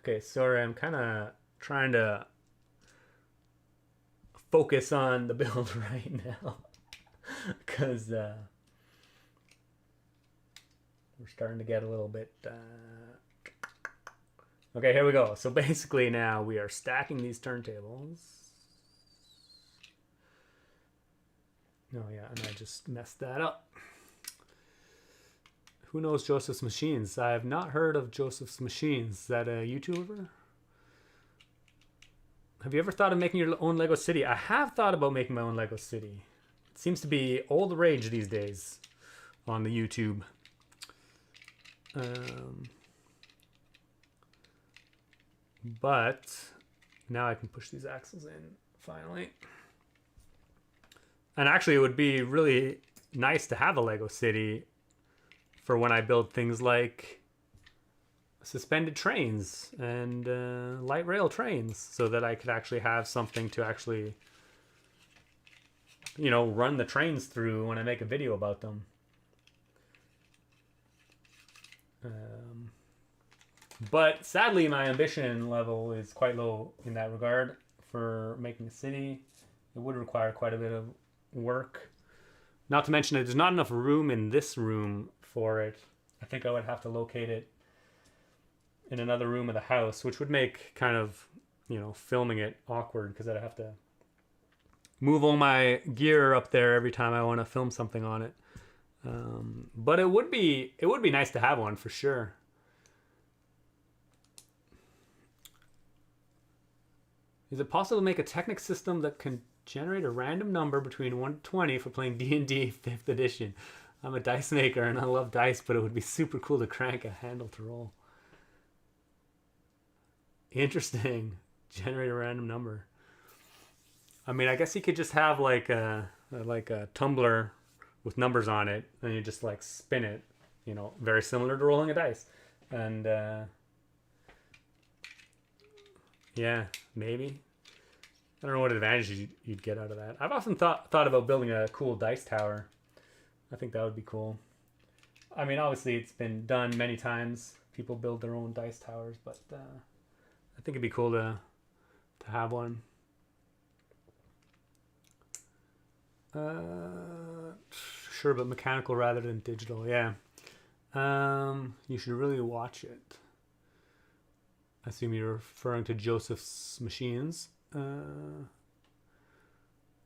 Okay, sorry, I'm kind of trying to focus on the build right now because we're starting to get a little bit okay, here we go. So basically now we are stacking these turntables. Oh yeah, and I just messed that up. Who knows Joseph's Machines? I have not heard of Joseph's Machines. Is that a YouTuber? Have you ever thought of making your own Lego city? I have thought about making my own Lego city. It seems to be all the rage these days on the YouTube. But now I can push these axles in finally. And actually it would be really nice to have a Lego city for when I build things like suspended trains and light rail trains, so that I could actually have something to actually, you know, run the trains through when I make a video about them. But sadly, my ambition level is quite low in that regard for making a city. It would require quite a bit of work. Not to mention that there's not enough room in this room for it. I think I would have to locate it in another room of the house, which would make kind of, you know, filming it awkward because I'd have to move all my gear up there every time I want to film something on it. But it would be nice to have one for sure. Is it possible to make a Technic system that can generate a random number between 1 to 20 for playing D&D 5th edition? I'm a dice maker and I love dice, but it would be super cool to crank a handle to roll. Interesting. Generate a random number. I mean, I guess you could just have like a tumbler with numbers on it, and you just like spin it, you know, very similar to rolling a dice. And yeah, maybe. I don't know what advantages you'd get out of that. I've often thought about building a cool dice tower. I think that would be cool. I mean, obviously it's been done many times. People build their own dice towers, but I think it'd be cool to have one. Sure, but mechanical rather than digital. Yeah. You should really watch it. I assume you're referring to Joseph's Machines.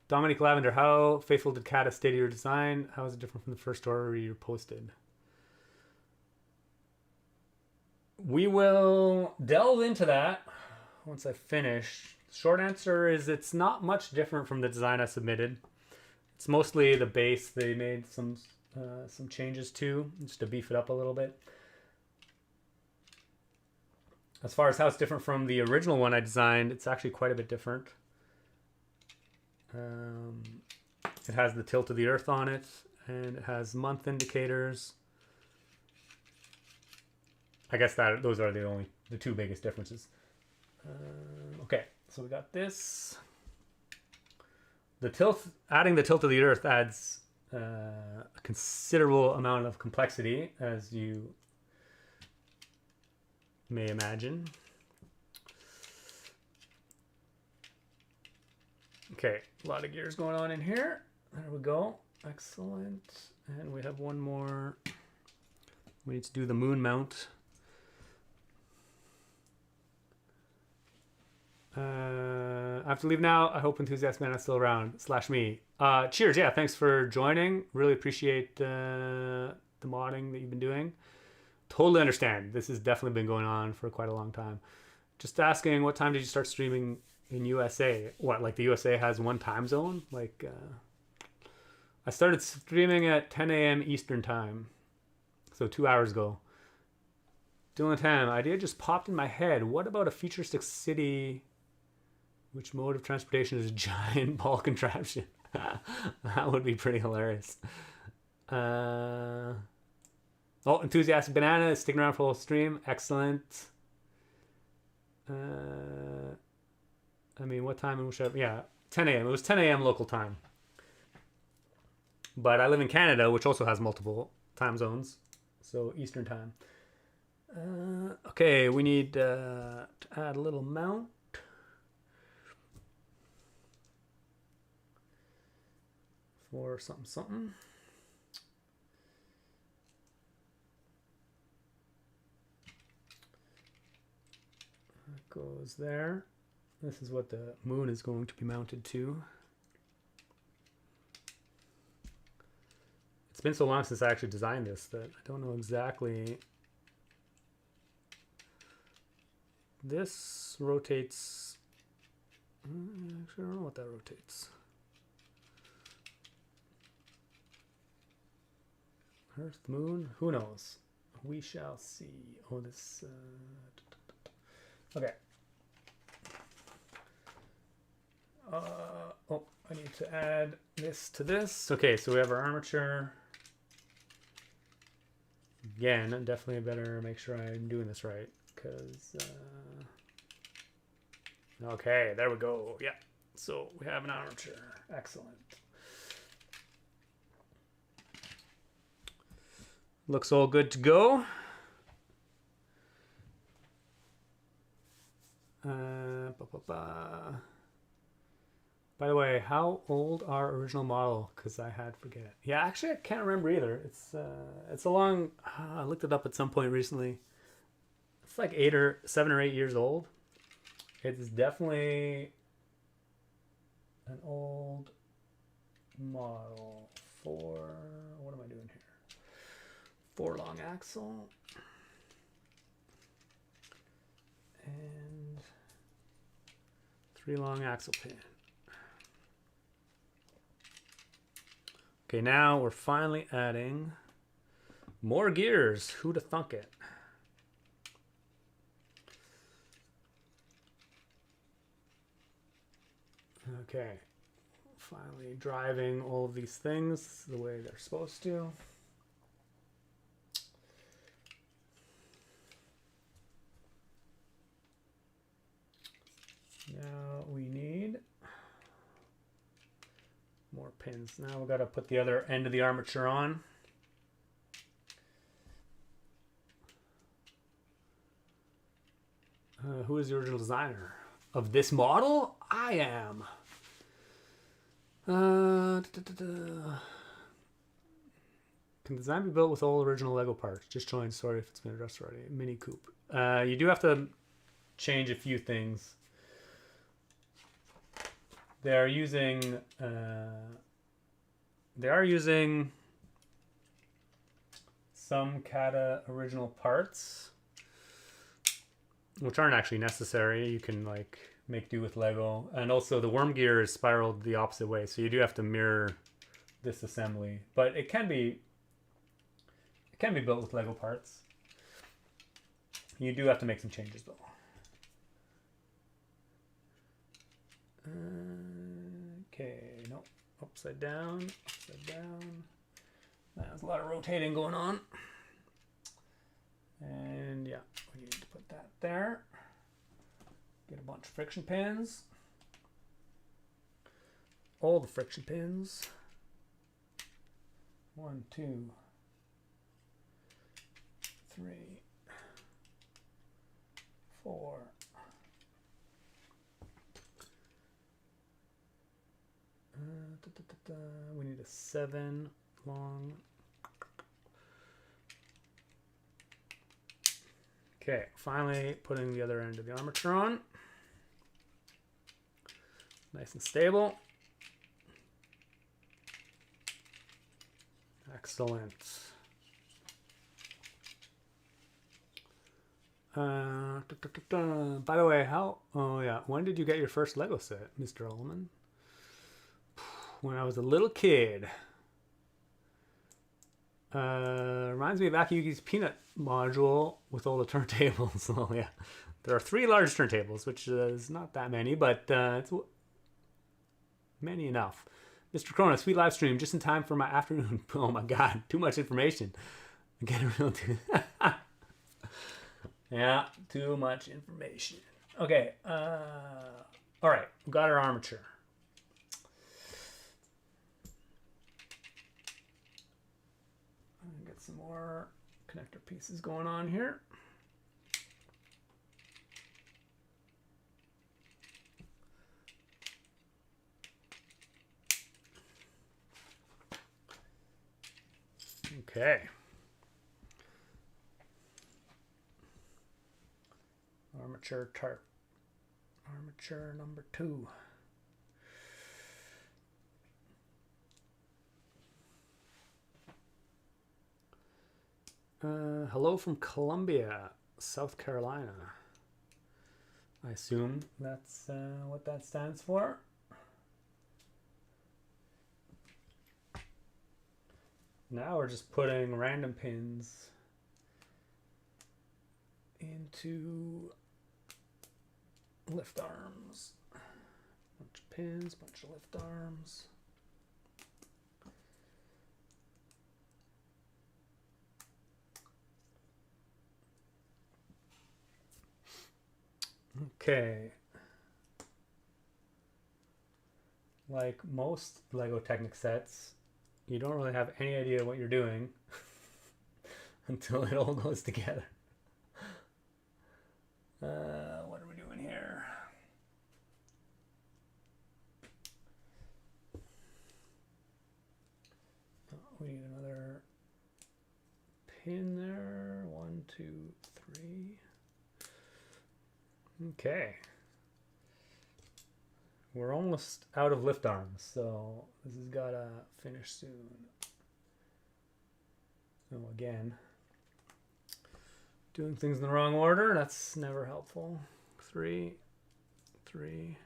Dominic Lavender, how faithful did CADA stay to your design? How is it different from the first story you posted? We will delve into that once I finish. Short answer is it's not much different from the design I submitted. It's mostly the base they made some changes to, just to beef it up a little bit. As far as how it's different from the original one I designed, it's actually quite a bit different. It has the tilt of the earth on it, and it has month indicators. I guess those are the two biggest differences. Okay, so we got this. The tilt, adding the tilt of the earth adds a considerable amount of complexity, as you may imagine. Okay, a lot of gears going on in here. There we go. Excellent. And we have one more. We need to do the moon mount. I have to leave now. I hope Enthusiast Man is still around. / me. Cheers. Yeah, thanks for joining. Really appreciate the modding that you've been doing. Totally understand. This has definitely been going on for quite a long time. Just asking, what time did you start streaming in USA? What, like the USA has one time zone? Like, I started streaming at 10 a.m. Eastern time. So 2 hours ago. Dylan Tam, idea just popped in my head. What about a futuristic city? Which mode of transportation is a giant ball contraption? That would be pretty hilarious. Oh, Enthusiastic Banana is sticking around for the whole stream. Excellent. I mean, what time? Yeah, 10 a.m. It was 10 a.m. local time. But I live in Canada, which also has multiple time zones. So Eastern time. Okay, we need to add a little mount. For something. That goes there. This is what the moon is going to be mounted to. It's been so long since I actually designed this that I don't know exactly. This rotates. Actually, I don't know what that rotates. Earth, moon, who knows? We shall see. Oh, this. Okay. Oh, I need to add this to this. Okay, so we have our armature. Again, definitely better make sure I'm doing this right, because. Okay, there we go. Yeah. So we have an armature. Excellent. Looks all good to go. By the way, how old our original model? Because I had forget. Yeah, actually, I can't remember either. It's a long. I looked it up at some point recently. It's like 7 or 8 years old. It's definitely an old model for. What am I doing here? 4 long axle and 3 long axle pin. Okay, now we're finally adding more gears. Who'da thunk it? Okay, finally driving all of these things the way they're supposed to. Now we need more pins. Now we've got to put the other end of the armature on. Who is the original designer of this model? I am. Can the design be built with all original Lego parts? Just joined. Sorry if it's been addressed already. Mini Coupe. You do have to change a few things. They are using some CADA original parts, which aren't actually necessary. You can like make do with Lego, and also the worm gear is spiraled the opposite way, so you do have to mirror this assembly. But it can be built with Lego parts. You do have to make some changes though. Okay, no, upside down. There's a lot of rotating going on. And yeah, we need to put that there. Get a bunch of friction pins. All the friction pins. 1, 2, 3, 4. We need a 7 long. Okay, finally putting the other end of the armature on. Nice and stable. Excellent. By the way, when did you get your first Lego set, Mr. Ullman? When I was a little kid. Reminds me of Akiyuki's peanut module with all the turntables. Oh yeah, there are 3 large turntables, which is not that many, but it's many enough. Mr. Corona, sweet live stream just in time for my afternoon. Oh my god, too much information. I'm getting real too. Yeah, too much information. Okay. All right. We've got our armature. Get some more connector pieces going on here. Okay. Armature tarp. Armature number 2. Hello from Columbia, South Carolina. I assume that's what that stands for. Now we're just putting random pins into lift arms. Bunch of pins, bunch of lift arms. Okay. Like most Lego Technic sets, you don't really have any idea what you're doing until it all goes together. What are we doing here? Oh, we need another pin there. 1, 2, 3. Okay. We're almost out of lift arms, so this has got to finish soon. So again, doing things in the wrong order, that's never helpful. 3, 3,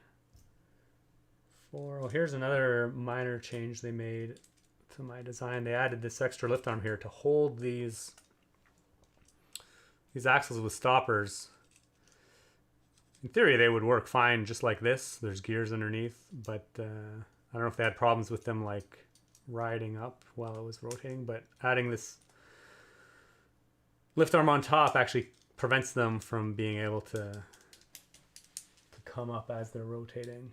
4. Well, here's another minor change they made to my design. They added this extra lift arm here to hold these axles with stoppers. In theory, they would work fine just like this. There's gears underneath, but I don't know if they had problems with them like riding up while it was rotating, but adding this lift arm on top actually prevents them from being able to come up as they're rotating.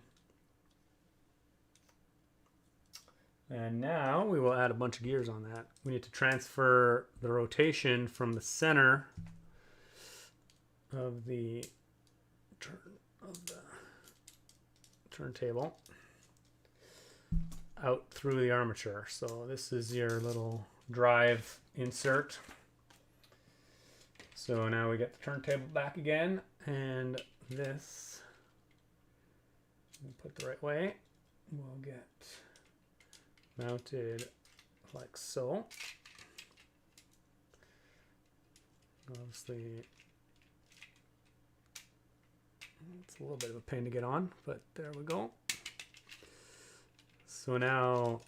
And now we will add a bunch of gears on that. We need to transfer the rotation from the center of the turntable out through the armature. So this is your little drive insert. So now we get the turntable back again, and this, put the right way, we'll get mounted like so. Obviously, it's a little bit of a pain to get on, but there we go. So now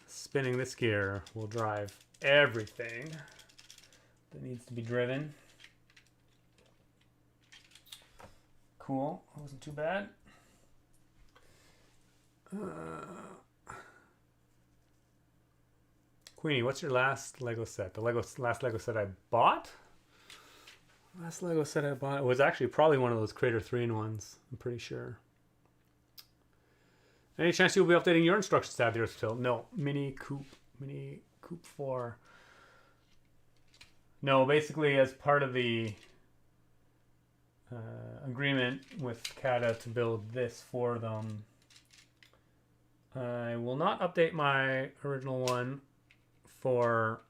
spinning this gear will drive everything that needs to be driven. Cool, that wasn't too bad. Queenie, what's your last Lego set? The last Lego set I bought? Last Lego set I bought was actually probably one of those Crater 3-in-1s, I'm pretty sure. Any chance you'll be updating your instructions to have the Earth tilt? No. Mini Coupe 4. No, basically as part of the agreement with CADA to build this for them, I will not update my original one for,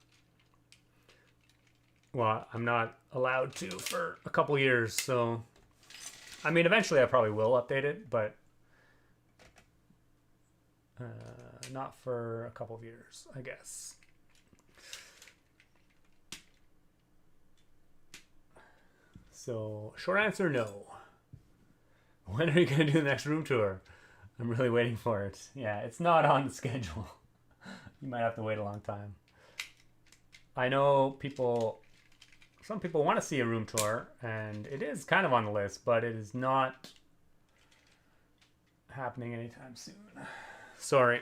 well, I'm not allowed to for a couple years, so I mean eventually I probably will update it, but not for a couple of years, I guess. So short answer, no. When are you going to do the next room tour? I'm really waiting for it. Yeah, it's not on the schedule. You might have to wait a long time. I know some people want to see a room tour, and it is kind of on the list, but it is not happening anytime soon. Sorry.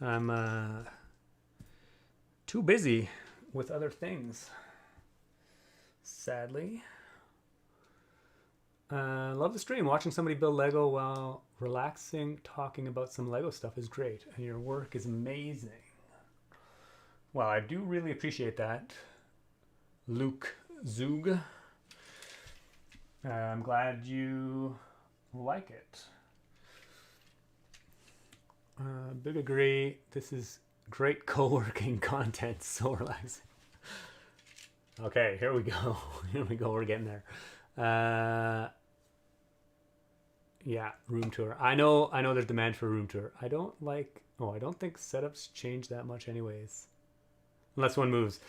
I'm too busy with other things, sadly. Love the stream. Watching somebody build Lego while relaxing, talking about some Lego stuff is great. And your work is amazing. Well, I do really appreciate that, Luke Zug. I'm glad you like it. Big agree. This is great co-working content. So relaxing. Okay, here we go. Here we go. We're getting there. Yeah, room tour. I know there's demand for room tour. I don't think setups change that much anyways. Unless one moves.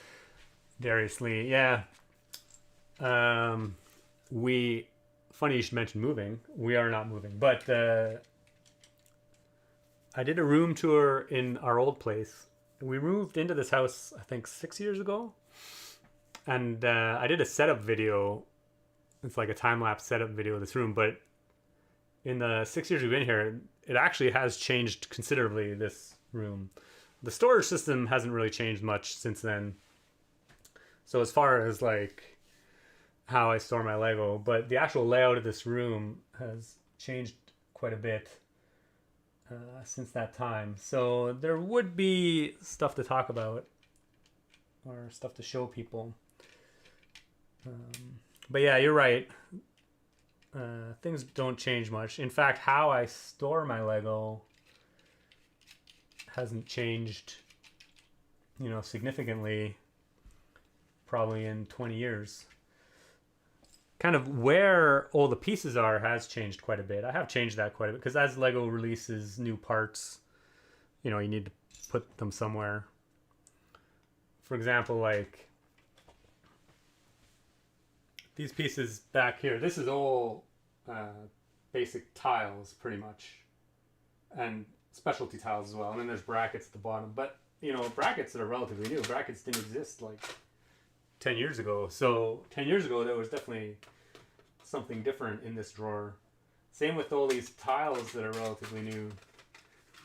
Darius Lee, yeah. Funny you should mention moving. We are not moving. But I did a room tour in our old place. We moved into this house, I think 6 years ago. And I did a setup video. It's like a time-lapse setup video of this room, but in the 6 years we've been here, it actually has changed considerably, this room. The storage system hasn't really changed much since then. So as far as like how I store my Lego, but the actual layout of this room has changed quite a bit since that time. So there would be stuff to talk about or stuff to show people. But yeah, you're right. Things don't change much. In fact, how I store my Lego hasn't changed, significantly, probably in 20 years. Kind of where all the pieces are has changed quite a bit. I have changed that quite a bit because as Lego releases new parts, you need to put them somewhere. For example, like these pieces back here, this is all basic tiles pretty much, and specialty tiles as well. And then there's brackets at the bottom, but brackets that are relatively new. Brackets didn't exist like 10 years ago. So 10 years ago there was definitely something different in this drawer. Same with all these tiles that are relatively new.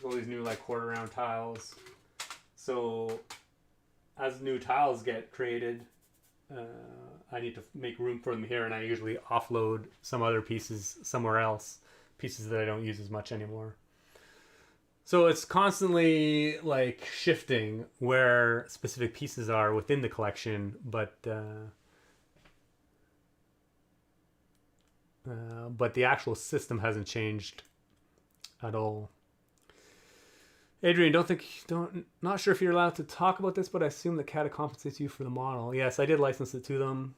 All these new like quarter round tiles. So as new tiles get created, I need to make room for them here, and I usually offload some other pieces somewhere else, pieces that I don't use as much anymore. So it's constantly like shifting where specific pieces are within the collection, but the actual system hasn't changed at all. Adrian, not sure if you're allowed to talk about this, but I assume that CADA compensates you for the model. Yes, I did license it to them.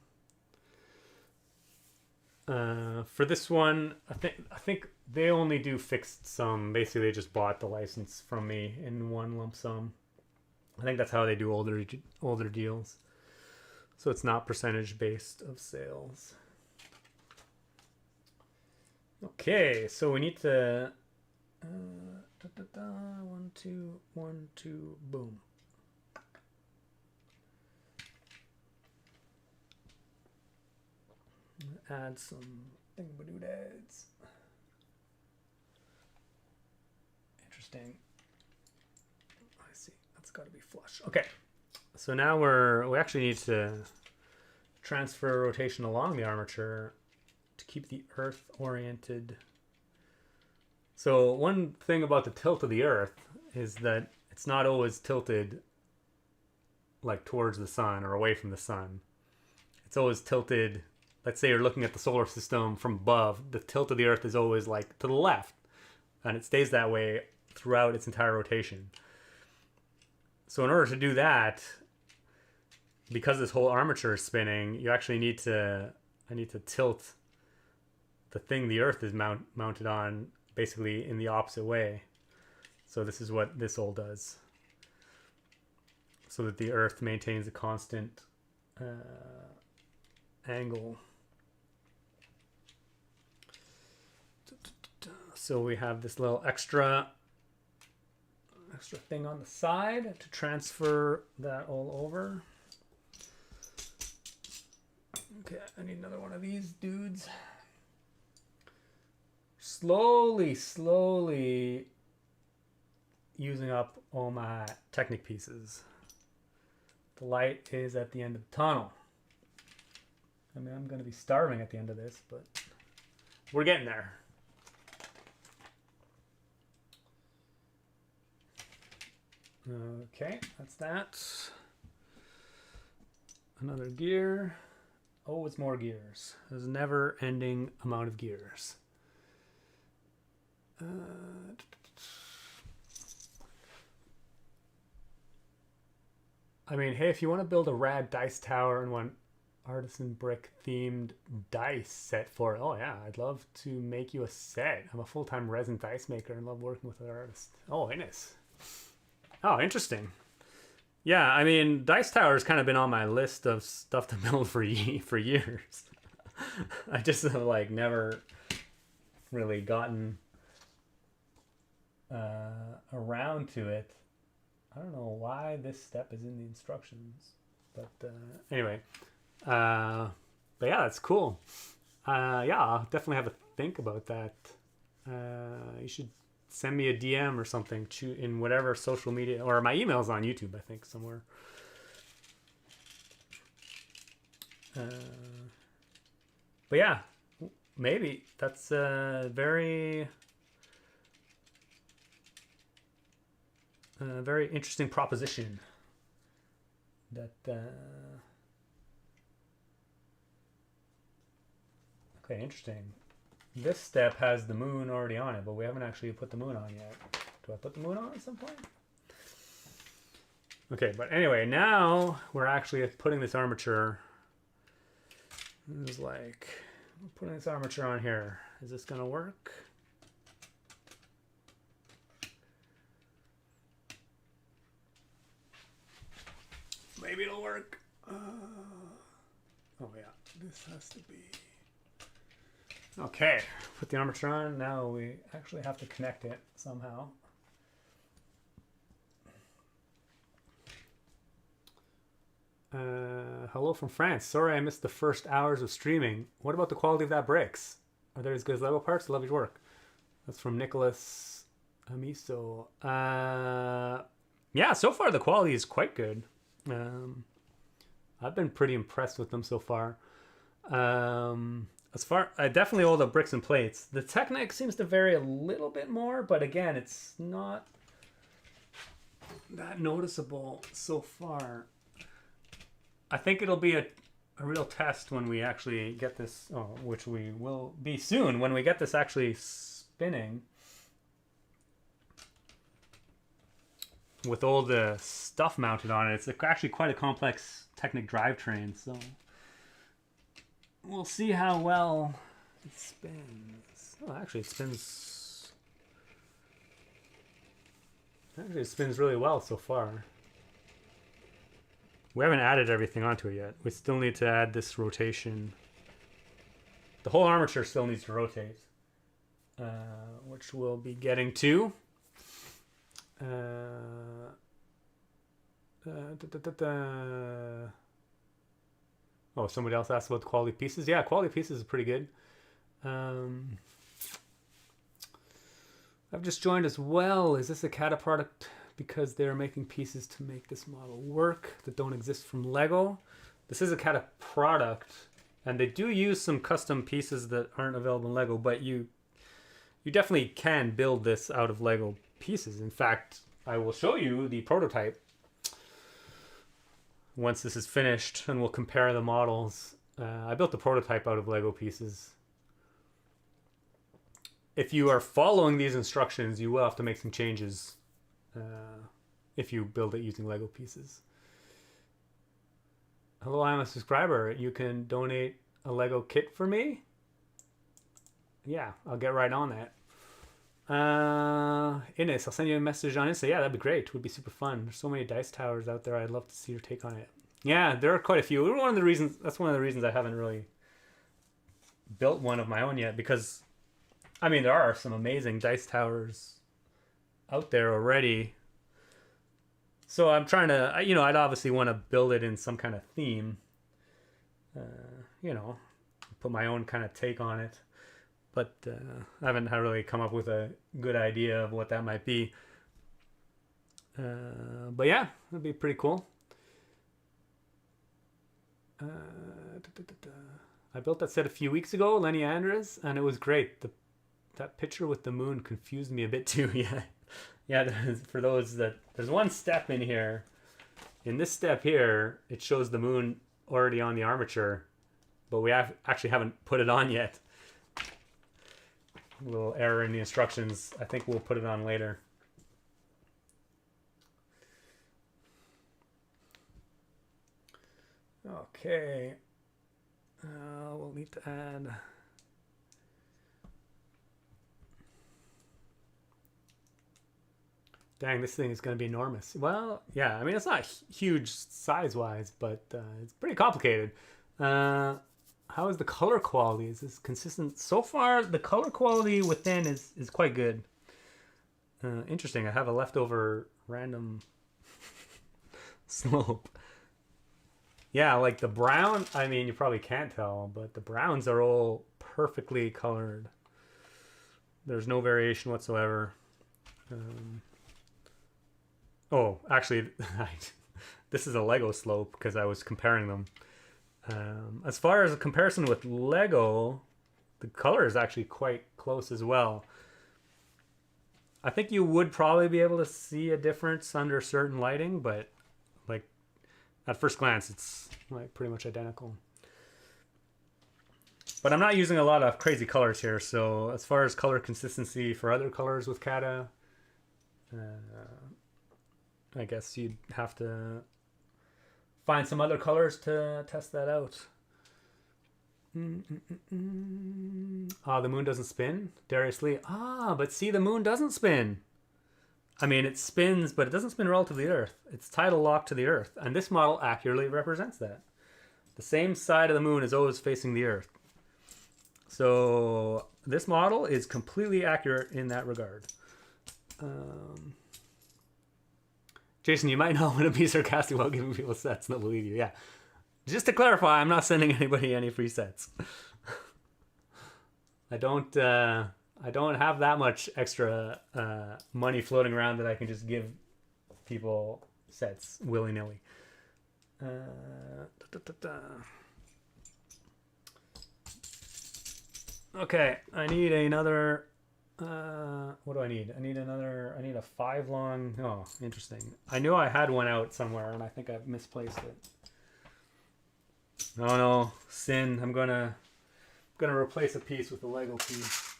For this one, I think they only do fixed sum. Basically, they just bought the license from me in one lump sum. I think that's how they do older deals. So it's not percentage based of sales. Okay, so we need to 1, 2, 1, 2, boom. Add some thingamadoodads. Interesting. I see. That's got to be flush. Okay. So now we actually need to transfer rotation along the armature to keep the Earth oriented. So one thing about the tilt of the Earth is that it's not always tilted like towards the sun or away from the sun. It's always tilted. Let's say you're looking at the solar system from above. The tilt of the Earth is always like to the left, and it stays that way throughout its entire rotation. So in order to do that, because this whole armature is spinning, you actually I need to tilt the thing the Earth is mounted on basically in the opposite way. So this is what this all does, so that the Earth maintains a constant angle. So we have this little extra thing on the side to transfer that all over. Okay, I need another one of these dudes. Slowly using up all my Technic pieces. The light is at the end of the tunnel. I mean, I'm going to be starving at the end of this, but we're getting there. Okay, that's that. Another gear. Oh, it's more gears. There's a never-ending amount of gears. I mean, hey, if you want to build a rad dice tower and want artisan brick themed dice set for it, oh yeah, I'd love to make you a set. I'm a full-time resin dice maker and love working with other artists. Oh, nice. Oh, interesting. Yeah, I mean, dice tower's kind of been on my list of stuff to build for years. I just have like never really gotten around to it. I don't know why this step is in the instructions, but anyway, but yeah, that's cool. Yeah, I'll definitely have a think about that. You should send me a DM or something in whatever social media, or my email's on YouTube, I think, somewhere. But yeah, maybe that's a very interesting proposition. That okay, interesting. This step has the moon already on it, but we haven't actually put the moon on yet. Do I put the moon on at some point? Okay, but anyway, now we're actually putting this armature. It was like, we're putting this armature on here. Is this gonna work? Maybe it'll work. Oh yeah, this has to be. Okay, put the armature on. Now we actually have to connect it somehow. Hello from France. Sorry I missed the first hours of streaming. What about the quality of that bricks? Are they as good as Lego parts? Love your work. That's from Nicholas Amiso. Yeah, so far the quality is quite good. I've been pretty impressed with them so far. Definitely all the bricks and plates. The Technic seems to vary a little bit more, but again, it's not that noticeable so far. I think it'll be a real test when we actually get this, which we will be soon, when we get this actually spinning. With all the stuff mounted on it, it's actually quite a complex Technic drivetrain, so we'll see how well it spins. Oh, actually, it spins. Actually, it spins really well so far. We haven't added everything onto it yet. We still need to add this rotation. The whole armature still needs to rotate, which we'll be getting to. Oh, somebody else asked about the quality pieces. Yeah, quality pieces is pretty good. I've just joined as well. Is this a CADA product because they're making pieces to make this model work that don't exist from Lego? This is a CADA product, and they do use some custom pieces that aren't available in Lego, but you definitely can build this out of Lego pieces. In fact, I will show you the prototype once this is finished, and we'll compare the models. I built the prototype out of Lego pieces. If you are following these instructions, you will have to make some changes if you build it using Lego pieces. Hello, I'm a subscriber. You can donate a Lego kit for me? Yeah, I'll get right on that. Ines, I'll send you a message on Insta. Yeah, that'd be great. It would be super fun. There's so many dice towers out there. I'd love to see your take on it. Yeah, there are quite a few. That's one of the reasons I haven't really built one of my own yet, because I mean, there are some amazing dice towers out there already. So I'm trying to, I'd obviously want to build it in some kind of theme. Put my own kind of take on it. But I haven't really come up with a good idea of what that might be. But yeah, that'd be pretty cool. I built that set a few weeks ago, Lenny Andres, and it was great. That picture with the moon confused me a bit too. Yeah, yeah. For those that there's one step in here. In this step here, it shows the moon already on the armature, but we actually haven't put it on yet. A little error in the instructions. I think we'll put it on later. Okay. We'll need to add. Dang, this thing is going to be enormous. Well, yeah, I mean, it's not huge size-wise, but it's pretty complicated. How is the color quality? Is this consistent? So far, the color quality within is quite good. Interesting. I have a leftover random slope. Yeah, like the brown, I mean, you probably can't tell, but the browns are all perfectly colored. There's no variation whatsoever. Oh, actually, this is a Lego slope because I was comparing them. As far as a comparison with Lego, the color is actually quite close as well. I think you would probably be able to see a difference under certain lighting, but like at first glance, it's like pretty much identical. But I'm not using a lot of crazy colors here, so as far as color consistency for other colors with CADA, I guess you'd have to find some other colors to test that out. Ah, the moon doesn't spin? Darius Lee. Ah, but see, the moon doesn't spin. I mean, it spins, but it doesn't spin relative to the Earth. It's tidal locked to the Earth, and this model accurately represents that. The same side of the moon is always facing the Earth. So this model is completely accurate in that regard. Jason, you might not want to be sarcastic while giving people sets. They'll believe you. Yeah. Just to clarify, I'm not sending anybody any free sets. I don't have that much extra money floating around that I can just give people sets willy-nilly. Okay, I need another. What do I need? I need a 5 long. Oh, interesting. I knew I had one out somewhere, and I think I've misplaced it. Oh no, sin! I'm gonna replace a piece with a Lego piece.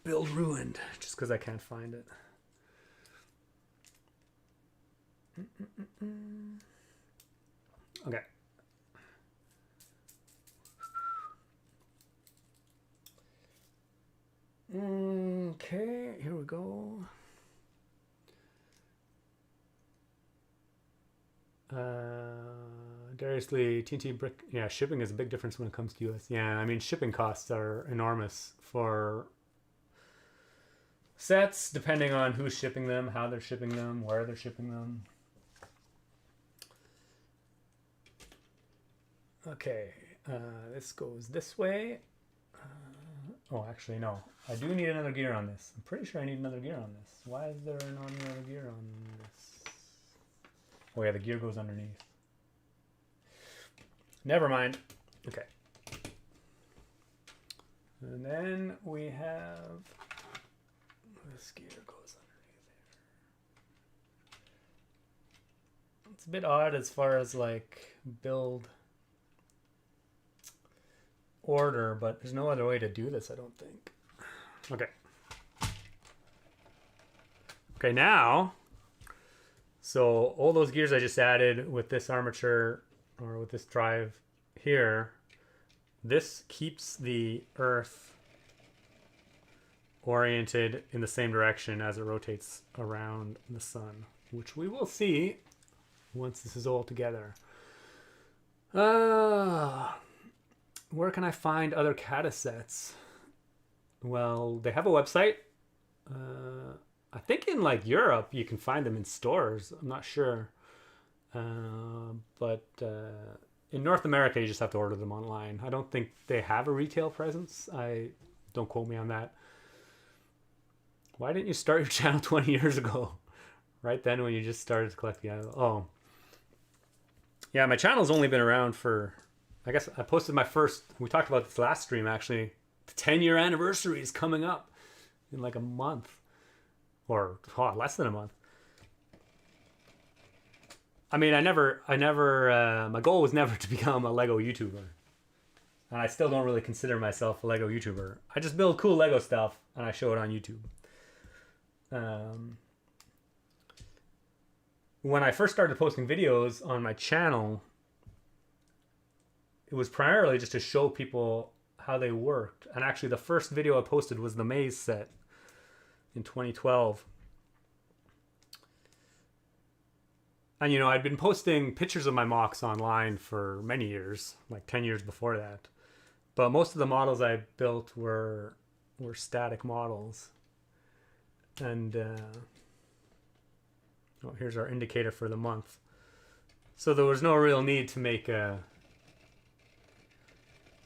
Build ruined, just because I can't find it. Okay. Okay, here we go. Darius Lee, TNT brick. Yeah, shipping is a big difference when it comes to US. Yeah, I mean, shipping costs are enormous for sets, depending on who's shipping them, how they're shipping them, where they're shipping them. Okay, this goes this way. Oh, actually, no. I do need another gear on this. I'm pretty sure I need another gear on this. Why is there not another gear on this? Oh, yeah, the gear goes underneath. Never mind. Okay. And then we have... This gear goes underneath there. It's a bit odd as far as, like, build order, but there's no other way to do this, I don't think. Okay. Okay, now, so all those gears I just added with this armature or with this drive here, this keeps the Earth oriented in the same direction as it rotates around the sun, which we will see once this is all together. Where can I find other CADA sets? Well, they have a website. I think in like Europe you can find them in stores. I'm not sure. But in North America you just have to order them online. I don't think they have a retail presence. Don't quote me on that. Why didn't you start your channel 20 years ago? Right then when you just started to collect the idol. Oh, Yeah, my channel's only been around for, I guess I posted my first, we talked about this last stream actually. The 10-year anniversary is coming up in like a month. Or less than a month. I mean, my goal was never to become a Lego YouTuber. And I still don't really consider myself a Lego YouTuber. I just build cool Lego stuff and I show it on YouTube. When I first started posting videos on my channel, it was primarily just to show people how they worked. And actually the first video I posted was the maze set in 2012. And you know, I'd been posting pictures of my mocks online for many years, like 10 years before that. But most of the models I built were static models. And here's our indicator for the month. So there was no real need to make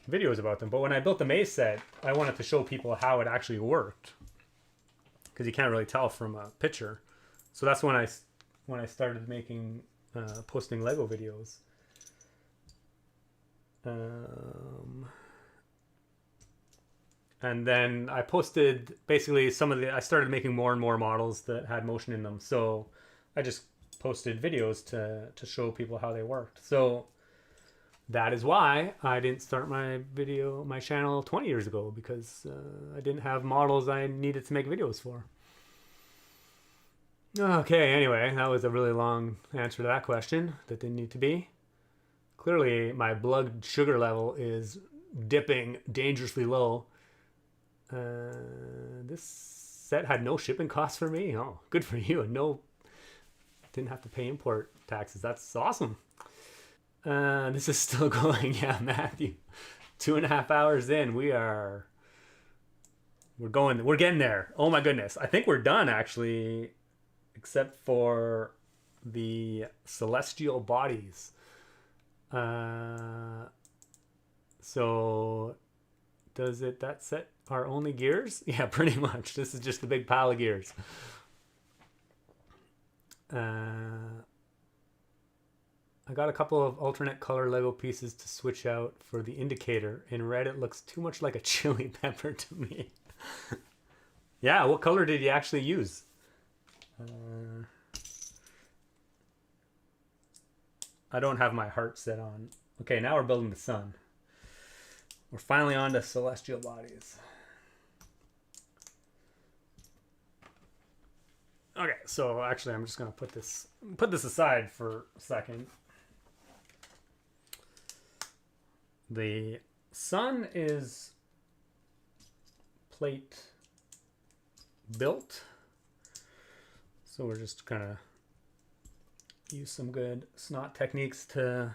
videos about them. But when I built the maze set, I wanted to show people how it actually worked, because you can't really tell from a picture. So that's when I started making posting Lego videos. And then I posted basically I started making more and more models that had motion in them. So I just posted videos to show people how they worked. So that is why I didn't start my channel 20 years ago, because I didn't have models I needed to make videos for. Okay, anyway, that was a really long answer to that question that didn't need to be. Clearly, my blood sugar level is dipping dangerously low. This set had no shipping costs for me. Oh, good for you. Didn't have to pay import taxes. That's awesome. This is still going. Yeah, Matthew. 2.5 hours in. We're getting there. Oh my goodness. I think we're done actually, except for the celestial bodies. So does that set our only gears? Yeah, pretty much. This is just a big pile of gears. I got a couple of alternate color Lego pieces to switch out for the indicator. In red, it looks too much like a chili pepper to me. Yeah, what color did you actually use? I don't have my heart set on. Okay, now we're building the sun. We're finally on to celestial bodies. Okay, so actually I'm just gonna put this aside for a second. The sun is plate built. So we're just gonna use some good snot techniques to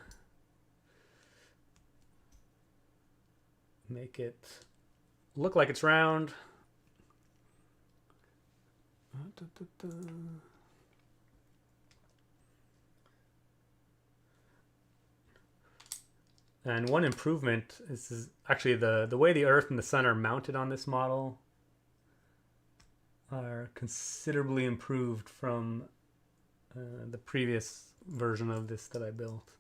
make it look like it's round. And one improvement is actually the way the Earth and the Sun are mounted on this model are considerably improved from the previous version of this that I built.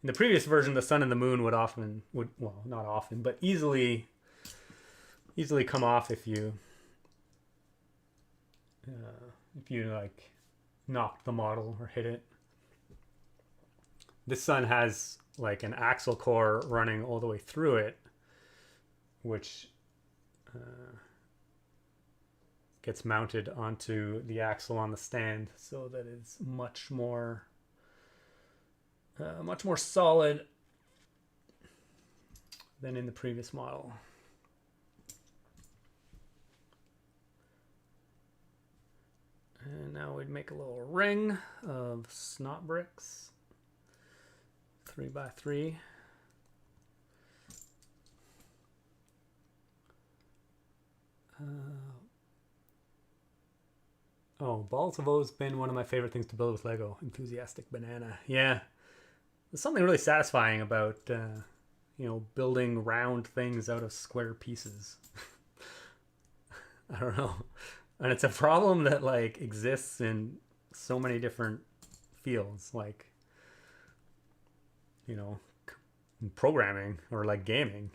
In the previous version, the Sun and the Moon would not often, but easily come off if you like knock the model or hit it. This Sun has like an axle core running all the way through it, which gets mounted onto the axle on the stand, so that it's much more solid than in the previous model. And now we'd make a little ring of snot bricks, 3x3. Balls have always been one of my favorite things to build with Lego. Enthusiastic banana. Yeah. There's something really satisfying about, building round things out of square pieces. I don't know. And it's a problem that like exists in so many different fields. Like you know, programming or like gaming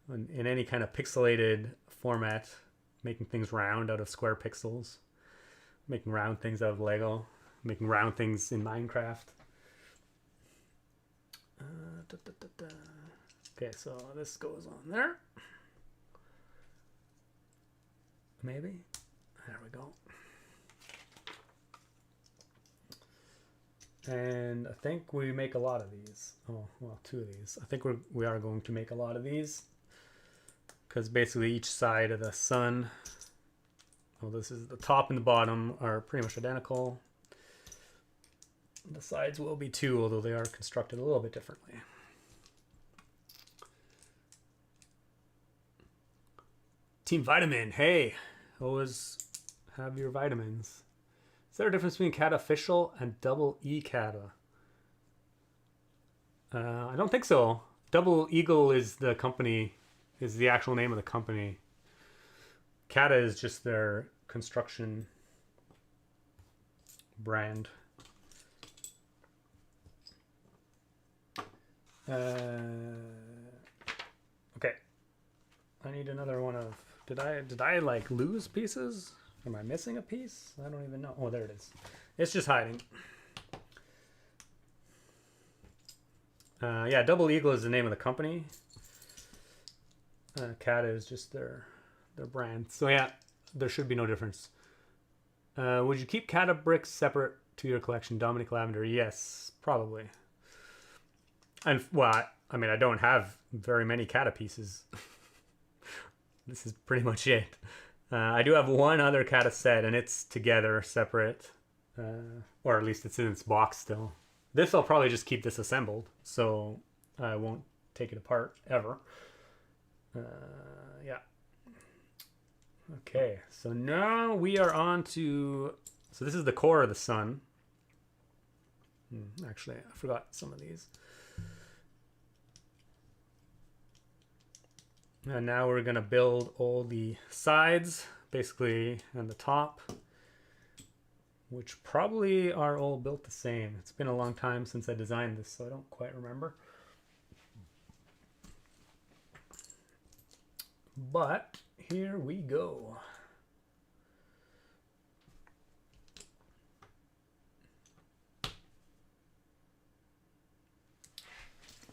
in any kind of pixelated format, making things round out of square pixels, making round things out of Lego, making round things in Minecraft. Okay, so this goes on there. Maybe. There we go. And I think we make a lot of these. Oh, well, 2 of these. I think we are going to make a lot of these. Because basically each side of the sun, well, this is the top and the bottom are pretty much identical. The sides will be too, although they are constructed a little bit differently. Team Vitamin, hey, always have your vitamins. Is there a difference between CADA official and double E CADA? I don't think so. Double Eagle is the company, is the actual name of the company. CADA is just their construction brand. Okay. I need another one of... Did I like lose pieces? Am I missing a piece? I don't even know. Oh, there it is. It's just hiding. Yeah, Double Eagle is the name of the company. CADA is just their brand. So yeah, there should be no difference. Would you keep CADA bricks separate to your collection? Dominic Lavender, yes, probably. And well, I mean, I don't have very many CADA pieces. This is pretty much it. I do have one other CADA set, and it's together, separate. Or at least it's in its box still. This I'll probably just keep disassembled, so I won't take it apart ever. Yeah. Okay, so now we are on to... So this is the core of the sun. Actually, I forgot some of these. And now we're going to build all the sides, basically, and the top, which probably are all built the same. It's been a long time since I designed this, so I don't quite remember. But here we go.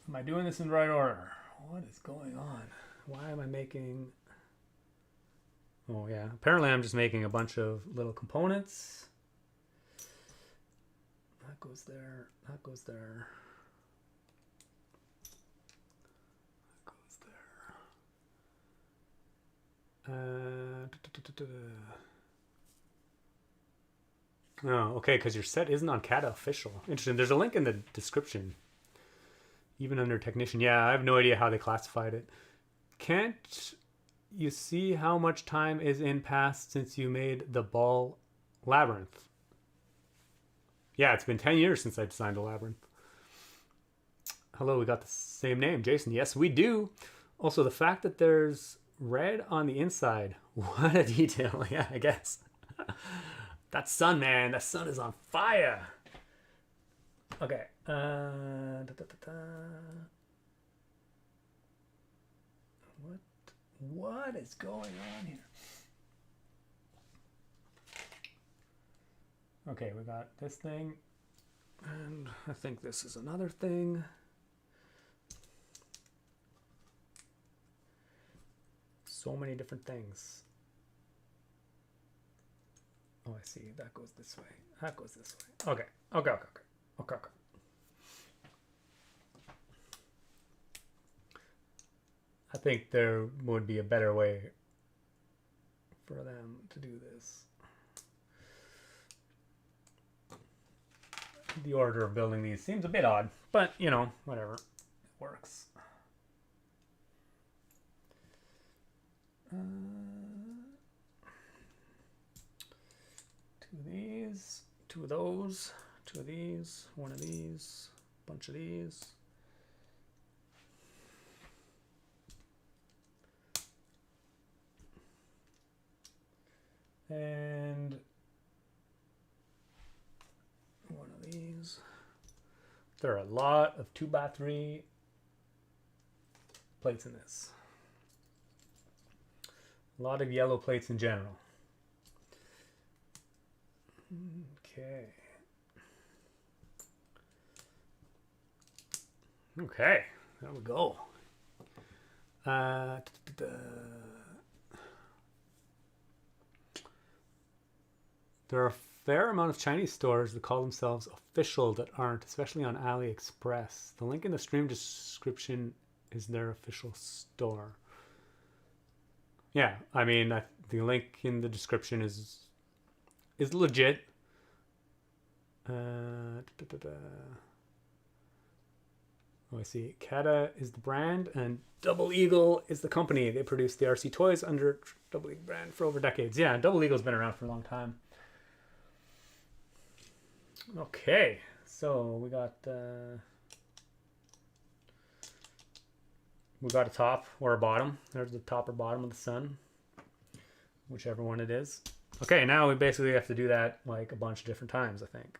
Am I doing this in the right order? What is going on? Why am I making... Oh yeah, apparently I'm just making a bunch of little components. That goes there, that goes there. That goes there. Oh, okay, because your set isn't on CADA official. Interesting, there's a link in the description. Even under technician. Yeah, I have no idea how they classified it. Can't you see how much time is in past since you made the ball labyrinth? Yeah, it's been 10 years since I designed a labyrinth. Hello, we got the same name, Jason. Yes, we do. Also, the fact that there's red on the inside. What a detail. Yeah, I guess. That sun, man. That sun is on fire. Okay. What is going on here? Okay, we got this thing, and I think this is another thing. So many different things. Oh, I see. That goes this way. That goes this way. Okay. Okay. Okay. Okay. Okay. Okay. I think there would be a better way for them to do this. The order of building these seems a bit odd, but you know, whatever. It works. Two of these, two of those, two of these, one of these, bunch of these. And one of these. There are a lot of 2x3 plates in this. A lot of yellow plates in general. Okay. Okay, there we go. There are a fair amount of Chinese stores that call themselves official that aren't, especially on AliExpress. The link in the stream description is their official store. Yeah, I mean, the link in the description is legit. Oh, I see. CADA is the brand, and Double Eagle is the company. They produce the RC toys under Double Eagle brand for over decades. Yeah, Double Eagle's been around for a long time. Okay, so we got a top or a bottom. There's the top or bottom of the sun, whichever one it is. Okay, now we basically have to do that like a bunch of different times, I think.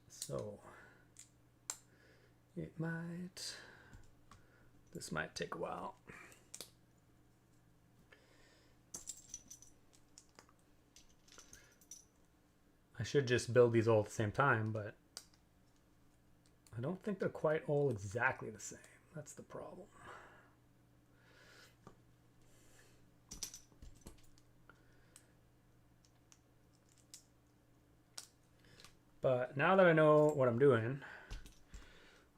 So this might take a while. I should just build these all at the same time, but I don't think they're quite all exactly the same. That's the problem. But now that I know what I'm doing,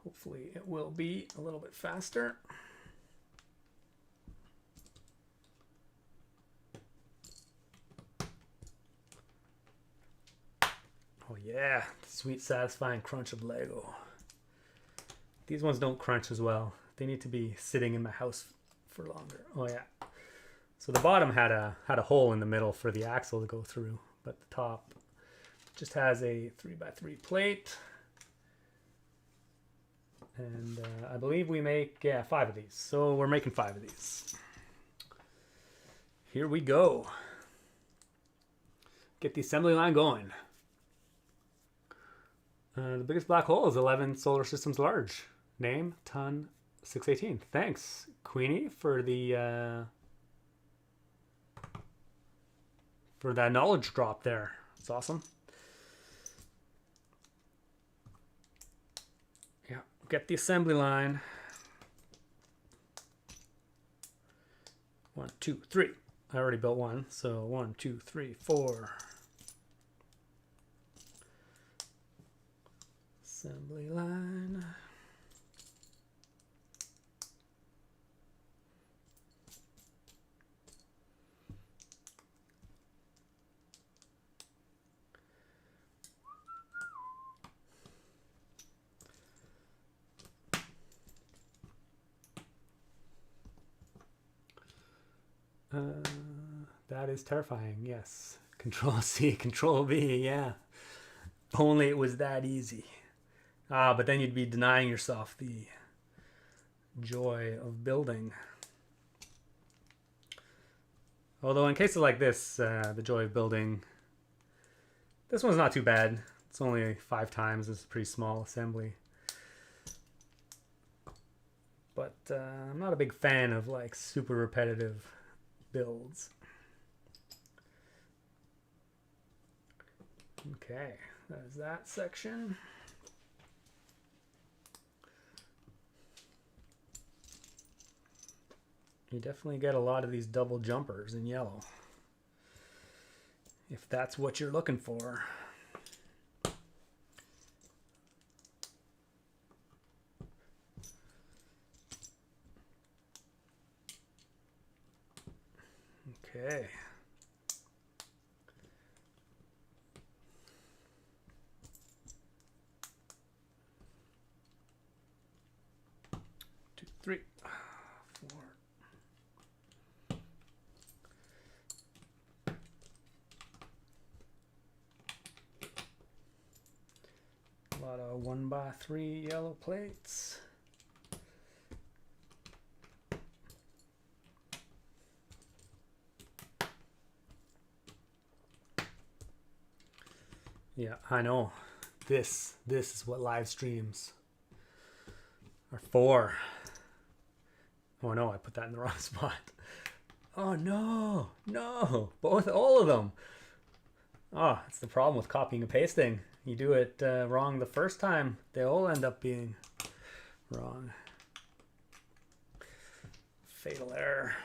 hopefully it will be a little bit faster. Oh yeah, the sweet satisfying crunch of Lego. These ones don't crunch as well. They need to be sitting in my house for longer. Oh yeah. So the bottom had a hole in the middle for the axle to go through, but the top just has a 3x3 plate. And I believe we make, 5 of these. So we're making 5 of these. Here we go. Get the assembly line going. The biggest black hole is 11 solar systems large. Name, ton, 618. Thanks, Queenie, for the for that knowledge drop there. It's awesome. Yeah, get the assembly line. 1, 2, 3. I already built one, so 1, 2, 3, 4. Assembly line. That is terrifying, yes. Control C, Control V, yeah. If only it was that easy. But then you'd be denying yourself the joy of building. Although in cases like this, the joy of building, this one's not too bad. It's only 5 times. It's a pretty small assembly. But I'm not a big fan of like super repetitive builds. Okay, there's that section. You definitely get a lot of these double jumpers in yellow, if that's what you're looking for. Okay. Two, three, 4. A lot of 1x3 yellow plates. Yeah, I know. This is what live streams are for. Oh no, I put that in the wrong spot. Oh no, no, all of them. Oh, it's the problem with copying and pasting. You do it wrong the first time, they all end up being wrong. Fatal error.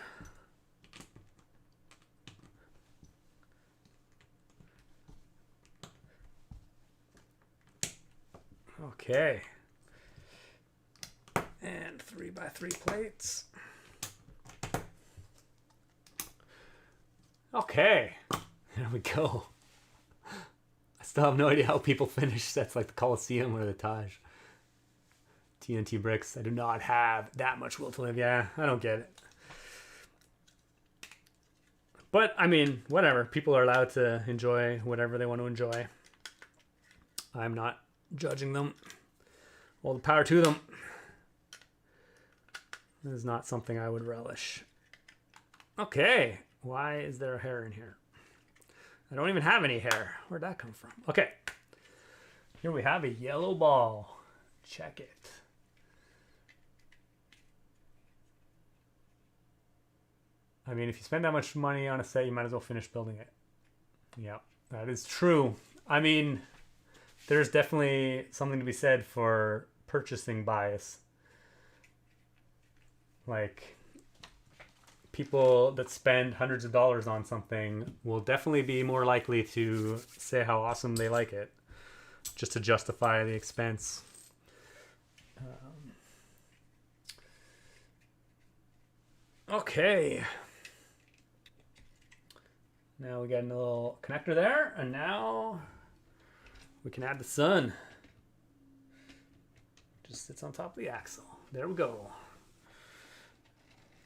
Okay. And 3x3 plates. Okay. There we go. I still have no idea how people finish sets like the Colosseum or the Taj. TNT bricks. I do not have that much will to live. Yeah, I don't get it. But, I mean, whatever. People are allowed to enjoy whatever they want to enjoy. I'm not judging them. All the power to them. This is not something I would relish. Okay. Why is there a hair in here? I don't even have any hair. Where'd that come from? Okay. Here we have a yellow ball. Check it. I mean, if you spend that much money on a set, you might as well finish building it. Yeah, that is true. I mean, there's definitely something to be said for purchasing bias. Like, people that spend hundreds of dollars on something will definitely be more likely to say how awesome they like it, just to justify the expense. Okay. Now we got a little connector there, and now we can add the sun. Just sits on top of the axle. There we go.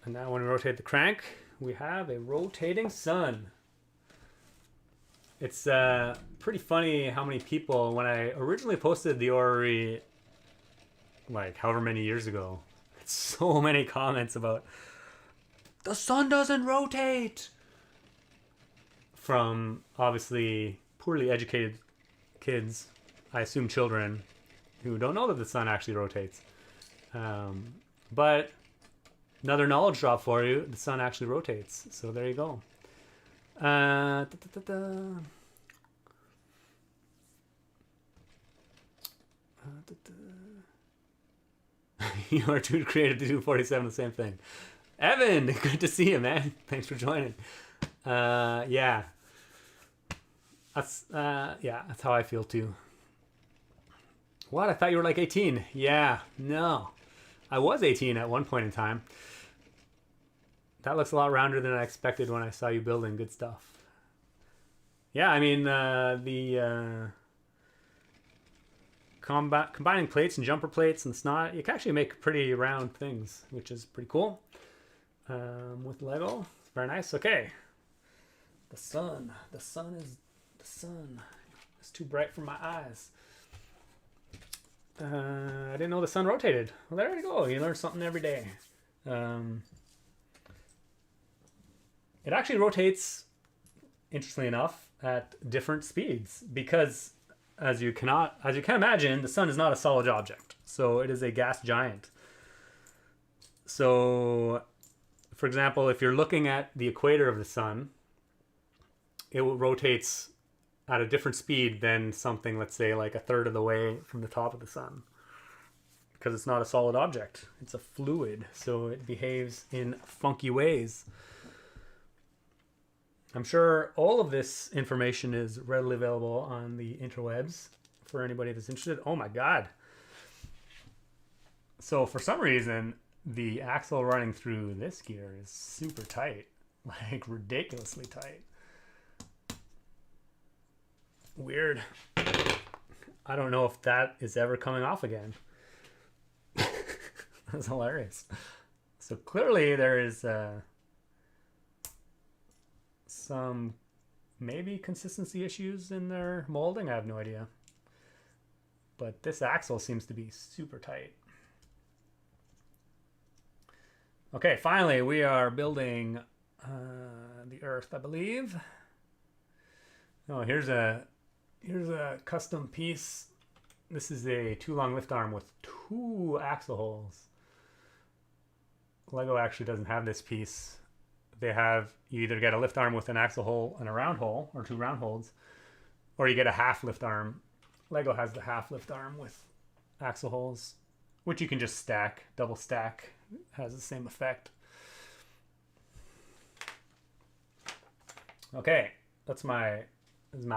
And now when we rotate the crank, we have a rotating sun. It's pretty funny how many people, when I originally posted the orrery, like however many years ago, so many comments about, the sun doesn't rotate! From obviously poorly educated kids, I assume children, who don't know that the sun actually rotates. But another knowledge drop for you, the sun actually rotates. So there you go. You are too creative to do 47 the same thing. Evan, good to see you, man. Thanks for joining. Yeah. That's how I feel too. What? I thought you were like 18. Yeah, no. I was 18 at one point in time. That looks a lot rounder than I expected when I saw you building good stuff. Yeah, I mean, combining plates and jumper plates and snot, you can actually make pretty round things, which is pretty cool. With Lego, very nice. Okay. The sun is too bright for my eyes. I didn't know the sun rotated. Well, there you go. You learn something every day. It actually rotates, interestingly enough, at different speeds because, as you can imagine, the sun is not a solid object. So it is a gas giant. So, for example, if you're looking at the equator of the sun, it rotates at a different speed than something, let's say, like a third of the way from the top of the sun. Because it's not a solid object. It's a fluid, so it behaves in funky ways. I'm sure all of this information is readily available on the interwebs for anybody that's interested. Oh my God. So for some reason, the axle running through this gear is super tight, like ridiculously tight. Weird. I don't know if that is ever coming off again. That's hilarious. So clearly there is some maybe consistency issues in their molding. I have no idea. But this axle seems to be super tight. Okay, finally we are building the Earth, I believe. Oh, here's a custom piece This is a too long lift arm with 2 axle holes. Lego actually doesn't have this piece. They have, you either get a lift arm with an axle hole and a round hole, or 2 round holes, or you get a half lift arm. Lego has the half lift arm with axle holes, which you can just stack, double stack, has the same effect. Okay, this is my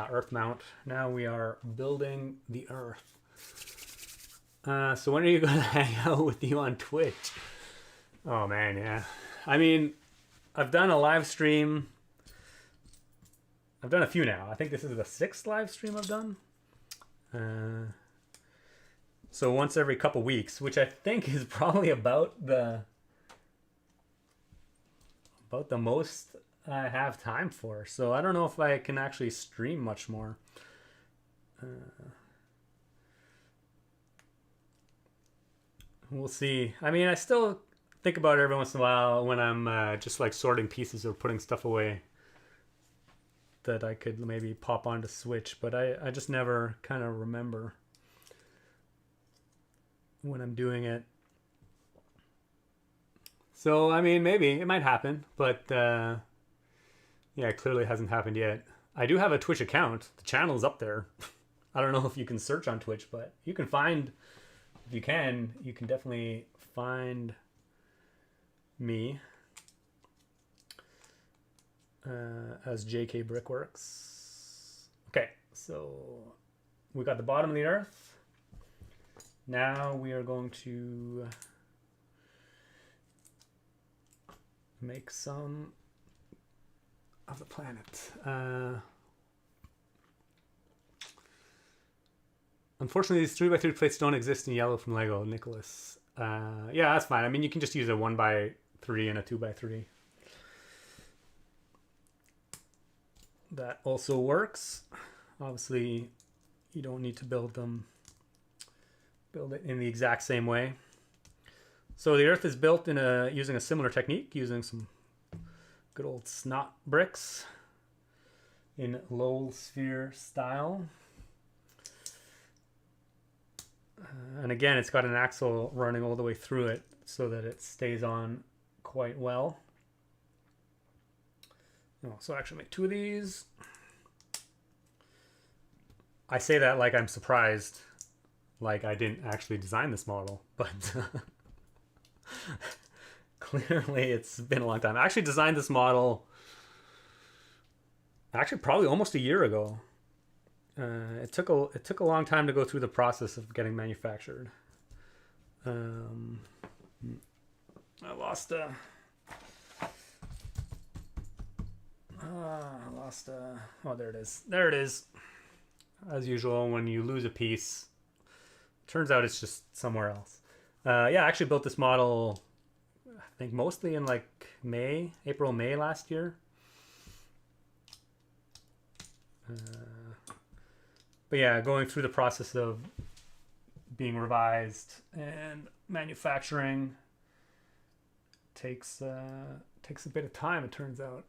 earth mount. Now we are building the earth. So when are you going to hang out with you on Twitch? Oh man, yeah. I mean, I've done a live stream. I've done a few now. I think this is the 6th live stream I've done. So once every couple weeks, which I think is probably about the most I have time for. So I don't know if I can actually stream much more. We'll see. I mean, I still think about it every once in a while when I'm just like sorting pieces or putting stuff away that I could maybe pop onto Switch, but I just never kind of remember when I'm doing it. So, I mean, maybe it might happen, but yeah, it clearly hasn't happened yet. I do have a Twitch account. The channel's up there. I don't know if you can search on Twitch, but you can find, if you can definitely find me as JK Brickworks. Okay, so we got the bottom of the earth. Now we are going to make some of the planet. Unfortunately, these 3x3 plates don't exist in yellow from Lego, Nicholas. Yeah, that's fine. I mean, you can just use a 1x3 and a 2x3. That also works. Obviously, you don't need to build it in the exact same way. So the earth is built in using a similar technique, using some good old snot bricks in Lowell sphere style. And again, it's got an axle running all the way through it so that it stays on quite well. Oh, so I actually make 2 of these. I say that like I'm surprised, like I didn't actually design this model, but clearly it's been a long time. I actually designed this model actually probably almost a year ago. It took a long time to go through the process of getting manufactured. I lost a oh, there it is. There it is. As usual, when you lose a piece, turns out it's just somewhere else. Yeah, I actually built this model, I think mostly in like April, May last year. But yeah, going through the process of being revised and manufacturing takes a bit of time, it turns out.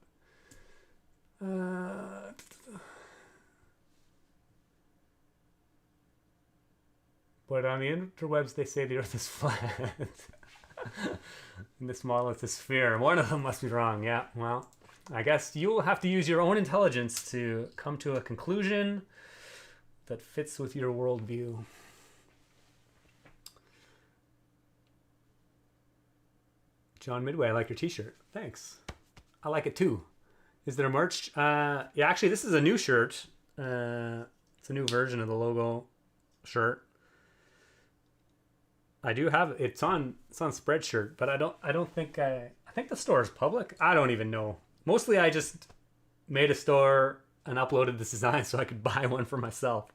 But on the interwebs, they say the Earth is flat. In this model, it's a sphere. One of them must be wrong. Yeah, well, I guess you'll have to use your own intelligence to come to a conclusion that fits with your worldview. John Midway, I like your t-shirt. Thanks. I like it too. Is there merch? Yeah, actually, this is a new shirt. It's a new version of the logo shirt. I do have it's on Spreadshirt, but I don't think I think the store is public. I don't even know. Mostly I just made a store and uploaded this design so I could buy one for myself.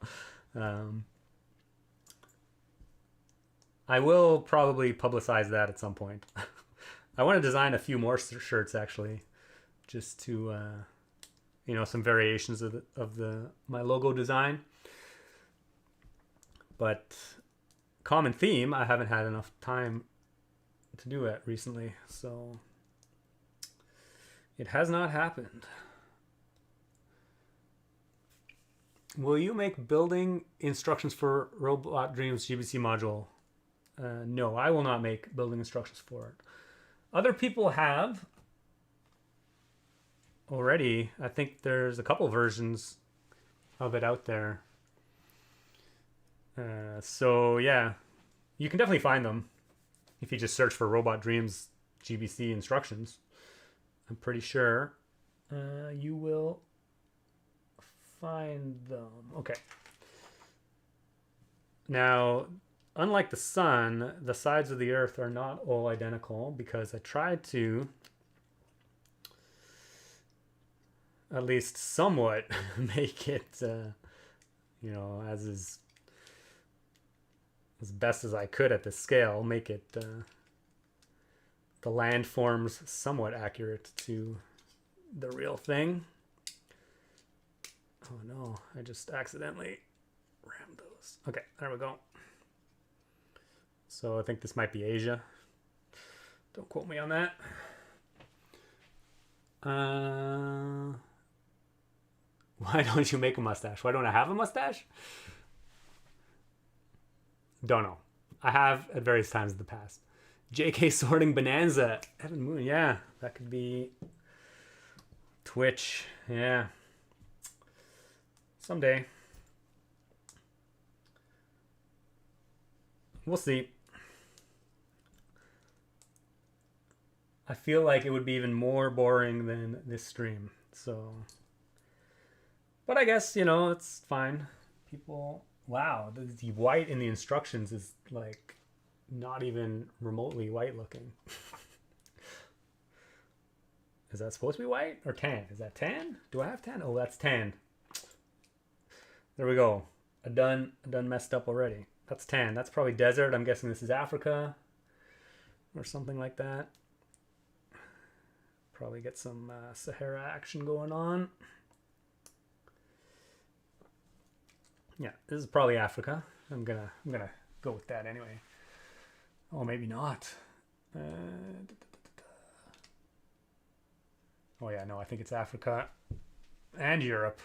I will probably publicize that at some point. I want to design a few more shirts actually, just to some variations of my logo design. But common theme, I haven't had enough time to do it recently, so it has not happened. Will you make building instructions for Robot Dreams GBC module? No, I will not make building instructions for it. Other people have already. I think there's a couple versions of it out there. So yeah, you can definitely find them if you just search for Robot Dreams GBC instructions. I'm pretty sure you will find them. Okay. Now, unlike the sun, the sides of the earth are not all identical because I tried to at least somewhat make it, you know, as best as I could at this scale, make it the landforms somewhat accurate to the real thing. Oh no, I just accidentally rammed those. Okay, there we go. So I think this might be Asia. Don't quote me on that. Why don't you make a mustache? Why don't I have a mustache? Don't know. I have at various times in the past. JK sorting bonanza. Evan Moon, yeah. That could be Twitch. Yeah. Someday. We'll see. I feel like it would be even more boring than this stream. So, but I guess, you know, it's fine. People, wow, the white in the instructions is like not even remotely white looking. Is that supposed to be white or tan? Is that tan? Do I have tan? Oh, that's tan. There we go. I done messed up already. That's tan. That's probably desert. I'm guessing this is Africa or something like that. Probably get some Sahara action going on. Yeah, this is probably Africa. I'm gonna go with that anyway. Oh, maybe not. Oh yeah, no, I think it's Africa and Europe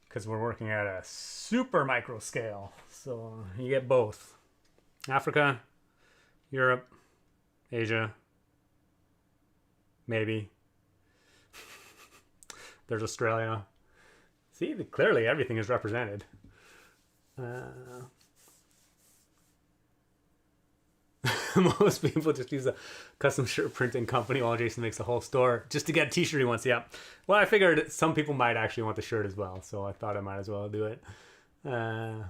because we're working at a super micro scale. So you get both. Africa, Europe, Asia, maybe. There's Australia. See, clearly everything is represented. Most people just use a custom shirt printing company while Jason makes a whole store just to get a t-shirt he wants. Yeah. Well, I figured some people might actually want the shirt as well, so I thought I might as well do it. I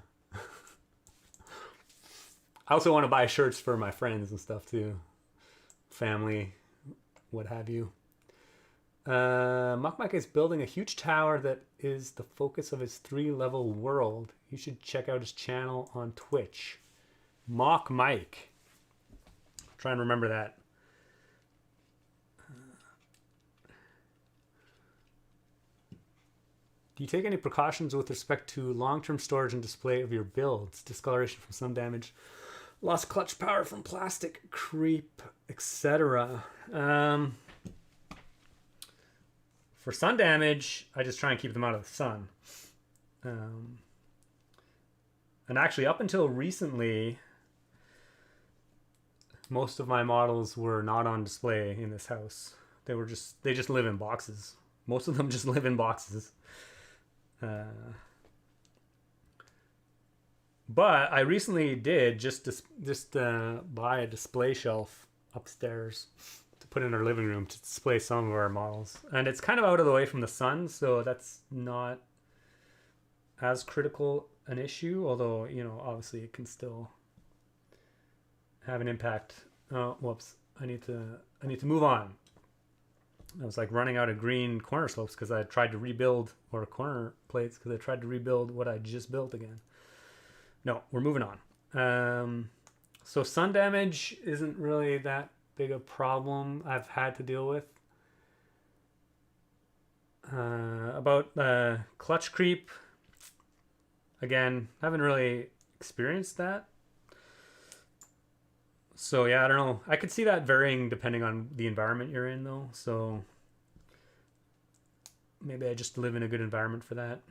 also want to buy shirts for my friends and stuff too. Family, what have you. Muck Mike is building a huge tower that is the focus of his 3-level world. You should check out his channel on Twitch. Mock Mike. Try and remember that. Do you take any precautions with respect to long-term storage and display of your builds? Discoloration from sun damage, lost clutch power from plastic creep, etc. For sun damage, I just try and keep them out of the sun. And actually, up until recently, most of my models were not on display in this house. They just live in boxes. Most of them just live in boxes. But I recently did just buy a display shelf upstairs to put in our living room to display some of our models. And it's kind of out of the way from the sun, so that's not as critical an issue, although, you know, obviously it can still have an impact. Oh, whoops. I need to move on. I was like running out of green corner slopes because I tried to rebuild, or corner plates because I tried to rebuild what I just built again. No, we're moving on. So sun damage isn't really that big a problem I've had to deal with. About clutch creep, again, haven't really experienced that. So yeah, I don't know. I could see that varying depending on the environment you're in though. So maybe I just live in a good environment for that.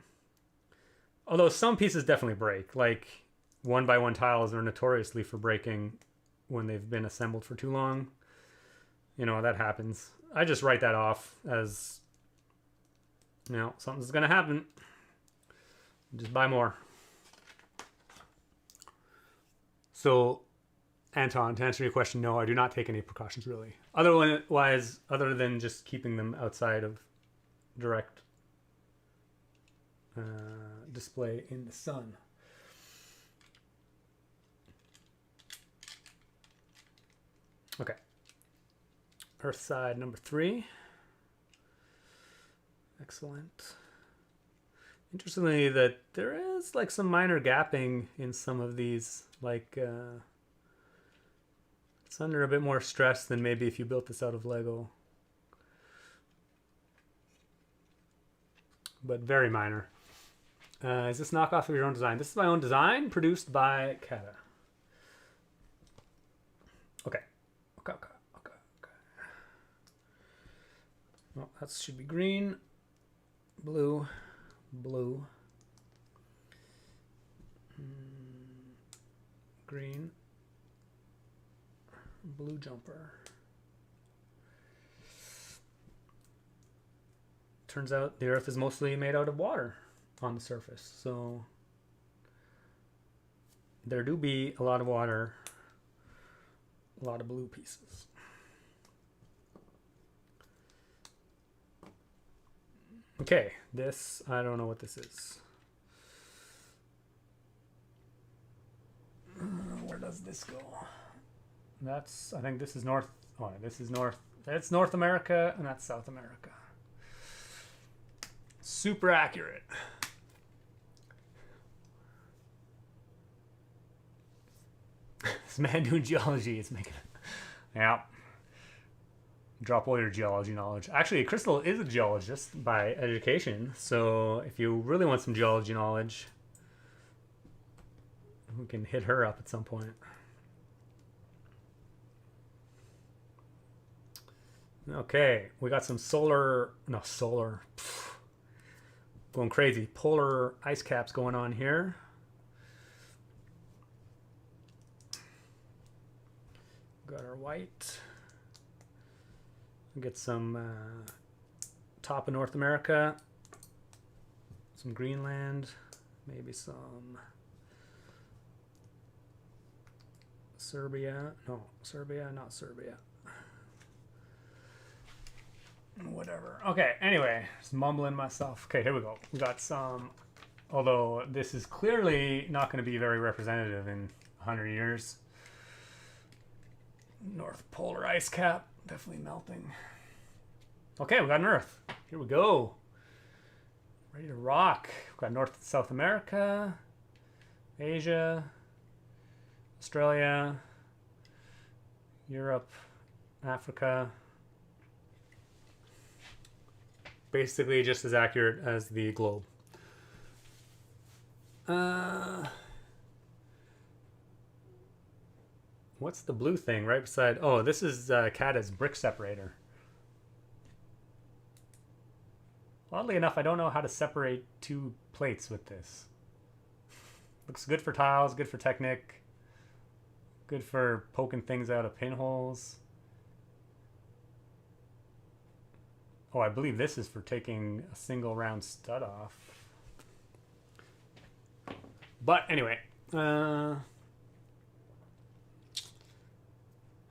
Although some pieces definitely break. Like 1x1 tiles are notoriously for breaking when they've been assembled for too long. You know, that happens. I just write that off as, you know, something's going to happen. Just buy more. So, Anton, to answer your question, no, I do not take any precautions really. Otherwise, other than just keeping them outside of direct display in the sun. Okay. Earth side number 3. Excellent. Interestingly, that there is like some minor gapping in some of these, like it's under a bit more stress than maybe if you built this out of Lego. But very minor. Is this knockoff of your own design? This is my own design, produced by CADA. Okay. Well, that should be green, blue, green, blue jumper. Turns out the Earth is mostly made out of water on the surface, so there do be a lot of water, a lot of blue pieces. Okay, this, I don't know what this is. Where does this go? That's, I think this is North, oh, this is North, that's North America, and that's South America. Super accurate. This man doing geology is making it. Yeah. Drop all your geology knowledge. Actually, Crystal is a geologist by education, so if you really want some geology knowledge, we can hit her up at some point. Okay, we got some going crazy. Polar ice caps going on here. Got our white. Get some top of North America, some Greenland, maybe some Serbia. No, Serbia, not Serbia. Whatever. Okay, anyway, just mumbling myself. Okay, here we go. We got some, although this is clearly not going to be very representative in 100 years. North Polar ice cap, definitely melting. Okay, we got an Earth. Here we go. Ready to rock. We've got North and South America, Asia, Australia, Europe, Africa. Basically just as accurate as the globe. What's the blue thing right beside? Oh, this is CADA's brick separator. Oddly enough, I don't know how to separate two plates with this. Looks good for tiles, good for Technic, good for poking things out of pinholes. Oh, I believe this is for taking a single round stud off. But anyway, how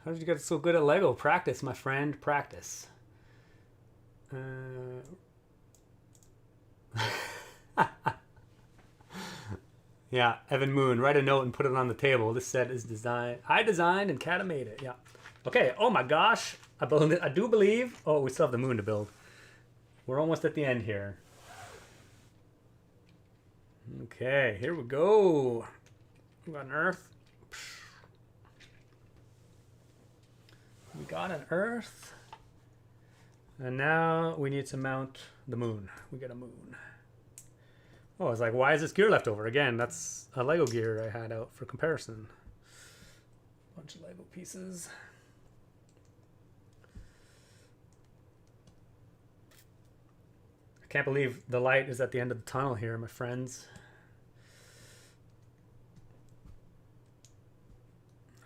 did you get so good at Lego? Practice, my friend, practice. Yeah, Evan Moon, write a note and put it on the table. This set is designed. I designed and CADA made it. Yeah. Okay. Oh my gosh. I do believe. Oh, we still have the moon to build. We're almost at the end here. Okay, here we go. We got an Earth. We got an Earth. And now we need to mount the moon. We get a moon. Oh, I was like, why is this gear left over? Again, that's a Lego gear I had out for comparison. Bunch of Lego pieces. I can't believe the light is at the end of the tunnel here, my friends.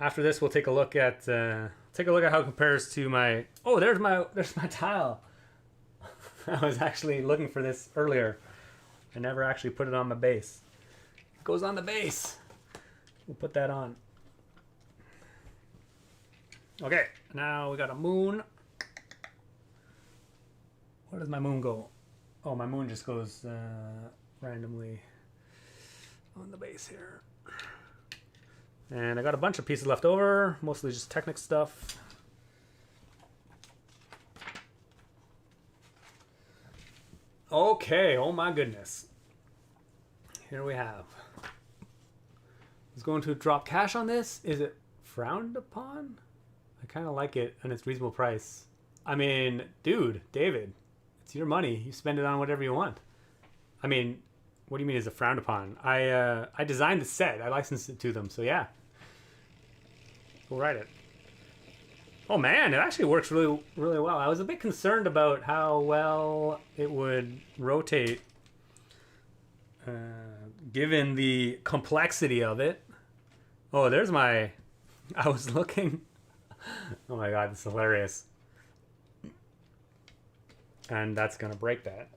after this, we'll take a look at how it compares to my. Oh, there's my tile. I was actually looking for this earlier. I never actually put it on my base. It goes on the base. We'll put that on. Okay, now we got a moon. Where does my moon go? Oh, my moon just goes randomly on the base here. And I got a bunch of pieces left over, mostly just Technic stuff. Okay, oh my goodness. Here we have. I was going to drop cash on this. Is it frowned upon? I kind of like it, and it's reasonable price. I mean, dude, David, it's your money. You spend it on whatever you want. I mean, what do you mean is it frowned upon? I designed the set. I licensed it to them, so yeah. We'll write it. Oh man, it actually works really, really well. I was a bit concerned about how well it would rotate, given the complexity of it. Oh, there's my. I was looking. Oh my god, this is hilarious. And that's gonna break that.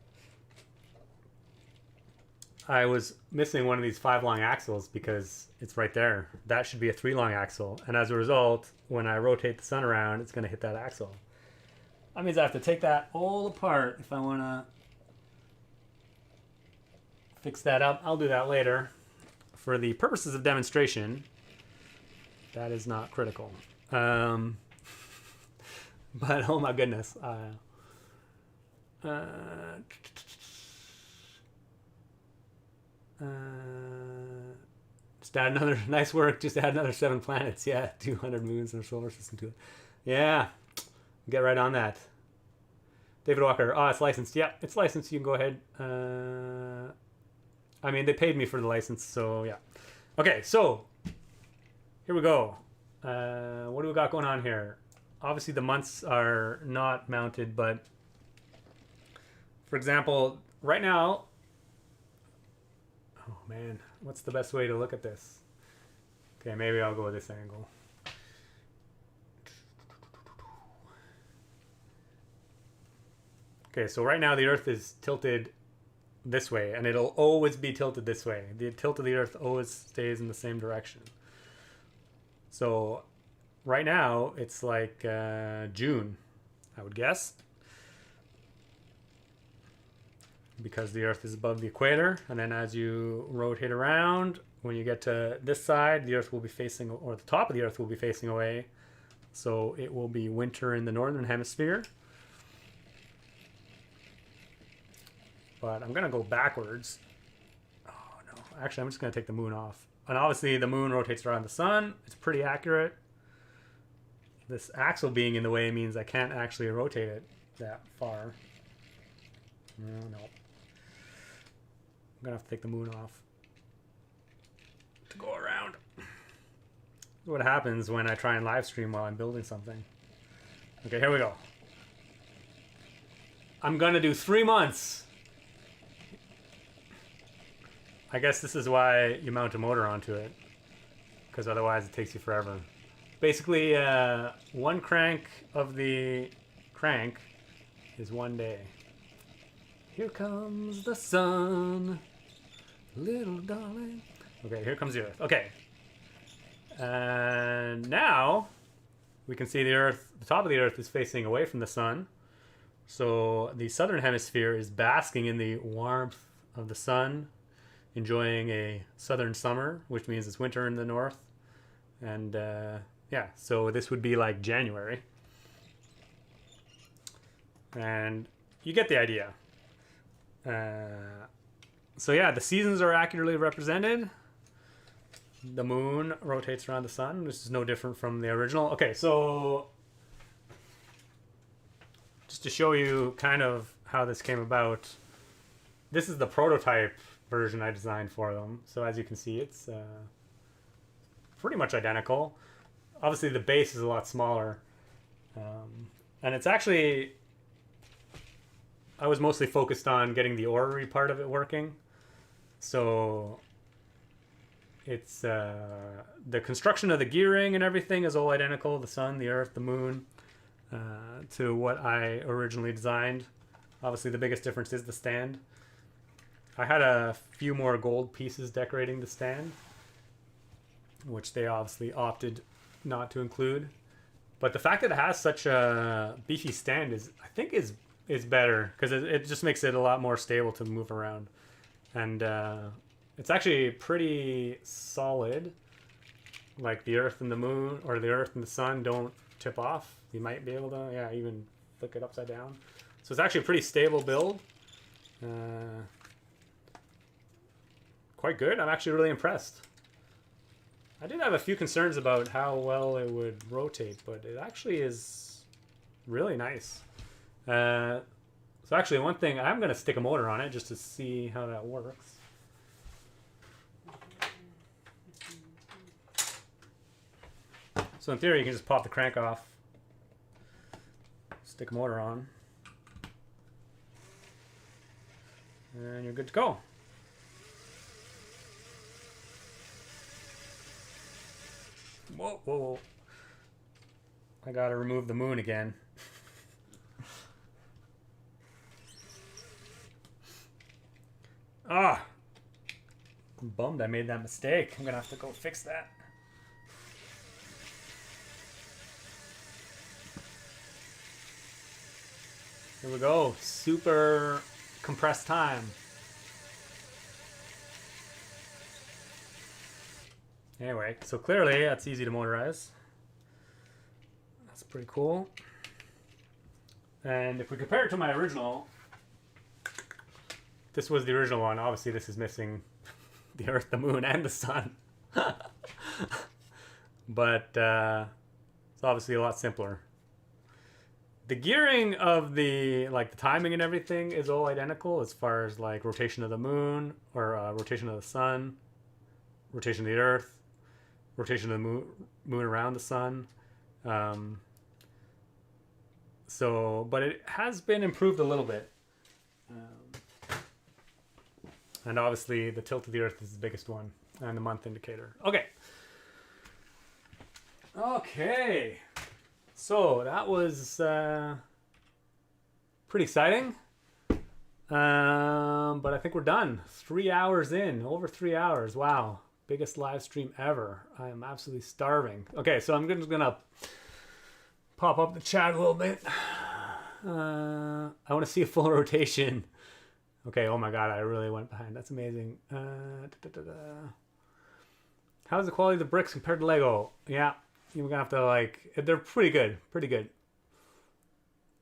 I was missing one of these 5 long axles because it's right there. That should be a 3 long axle. And as a result, when I rotate the sun around, it's gonna hit that axle. That means I have to take that all apart if I wanna fix that up. I'll do that later. For the purposes of demonstration, that is not critical. But oh my goodness. Just add another, nice work, just add another 7 planets. Yeah, 200 moons in a solar system to it. Yeah, get right on that. David Walker, oh, it's licensed. Yeah, it's licensed. You can go ahead. I mean, they paid me for the license, so yeah. Okay, so here we go. What do we got going on here? Obviously, the months are not mounted, but for example, right now, oh man, what's the best way to look at this? Okay, maybe I'll go with this angle. Okay, so right now the Earth is tilted this way, and it'll always be tilted this way. The tilt of the Earth always stays in the same direction. So right now it's like June, I would guess, because the Earth is above the equator. And then as you rotate around, when you get to this side, the Earth will be facing, or the top of the Earth will be facing away. So it will be winter in the northern hemisphere. But I'm gonna go backwards. Oh no, actually I'm just gonna take the moon off. And obviously the moon rotates around the sun. It's pretty accurate. This axle being in the way means I can't actually rotate it that far. No. I'm gonna have to take the moon off to go around. What happens when I try and live stream while I'm building something. Okay, here we go. I'm gonna do 3 months. I guess this is why you mount a motor onto it, because otherwise it takes you forever. Basically, 1 crank of the crank is 1 day. Here comes the sun, little darling. Okay, here comes the Earth. Okay. And now we can see the Earth, the top of the Earth is facing away from the sun. So the southern hemisphere is basking in the warmth of the sun, enjoying a southern summer, which means it's winter in the north. And yeah, so this would be like January. And you get the idea. So yeah, the seasons are accurately represented. The moon rotates around the sun. This is no different from the original. Okay, so just to show you kind of how this came about, this is the prototype version I designed for them. So as you can see, it's pretty much identical. Obviously the base is a lot smaller, and it's actually, I was mostly focused on getting the orrery part of it working. So It's the construction of the gearing and everything is all identical. The sun, the earth, the moon, to what I originally designed. Obviously, the biggest difference is the stand. I had a few more gold pieces decorating the stand, which they obviously opted not to include. But the fact that it has such a beefy stand I think is better, because it just makes it a lot more stable to move around. And it's actually pretty solid. Like the earth and the moon, or the earth and the sun don't tip off. You might be able to, yeah, even flick it upside down. So it's actually a pretty stable build. Quite good. I'm actually really impressed. I did have a few concerns about how well it would rotate, but it actually is really nice. So actually, one thing, I'm going to stick a motor on it just to see how that works. So in theory, you can just pop the crank off, stick a motor on, and you're good to go. Whoa, whoa, whoa. I gotta remove the moon again. I'm bummed I made that mistake. I'm gonna have to go fix that. Here we go. Super compressed time. Anyway, so clearly that's easy to motorize. That's pretty cool. And if we compare it to my original, this was the original one. Obviously, this is missing the Earth, the Moon, and the Sun. But it's obviously a lot simpler. The gearing of the timing and everything is all identical as far as like rotation of the moon, or rotation of the sun, rotation of the Earth, rotation of the moon around the sun. But it has been improved a little bit. And obviously the tilt of the Earth is the biggest one, and the month indicator. Okay. So that was pretty exciting. But I think we're done. 3 hours in, over 3 hours. Wow. Biggest live stream ever. I am absolutely starving. Okay, so I'm just gonna pop up the chat a little bit. I want to see a full rotation. Okay, oh my god, I really went behind. That's amazing. How's the quality of the bricks compared to Lego? Yeah, you're gonna have to they're pretty good. Pretty good.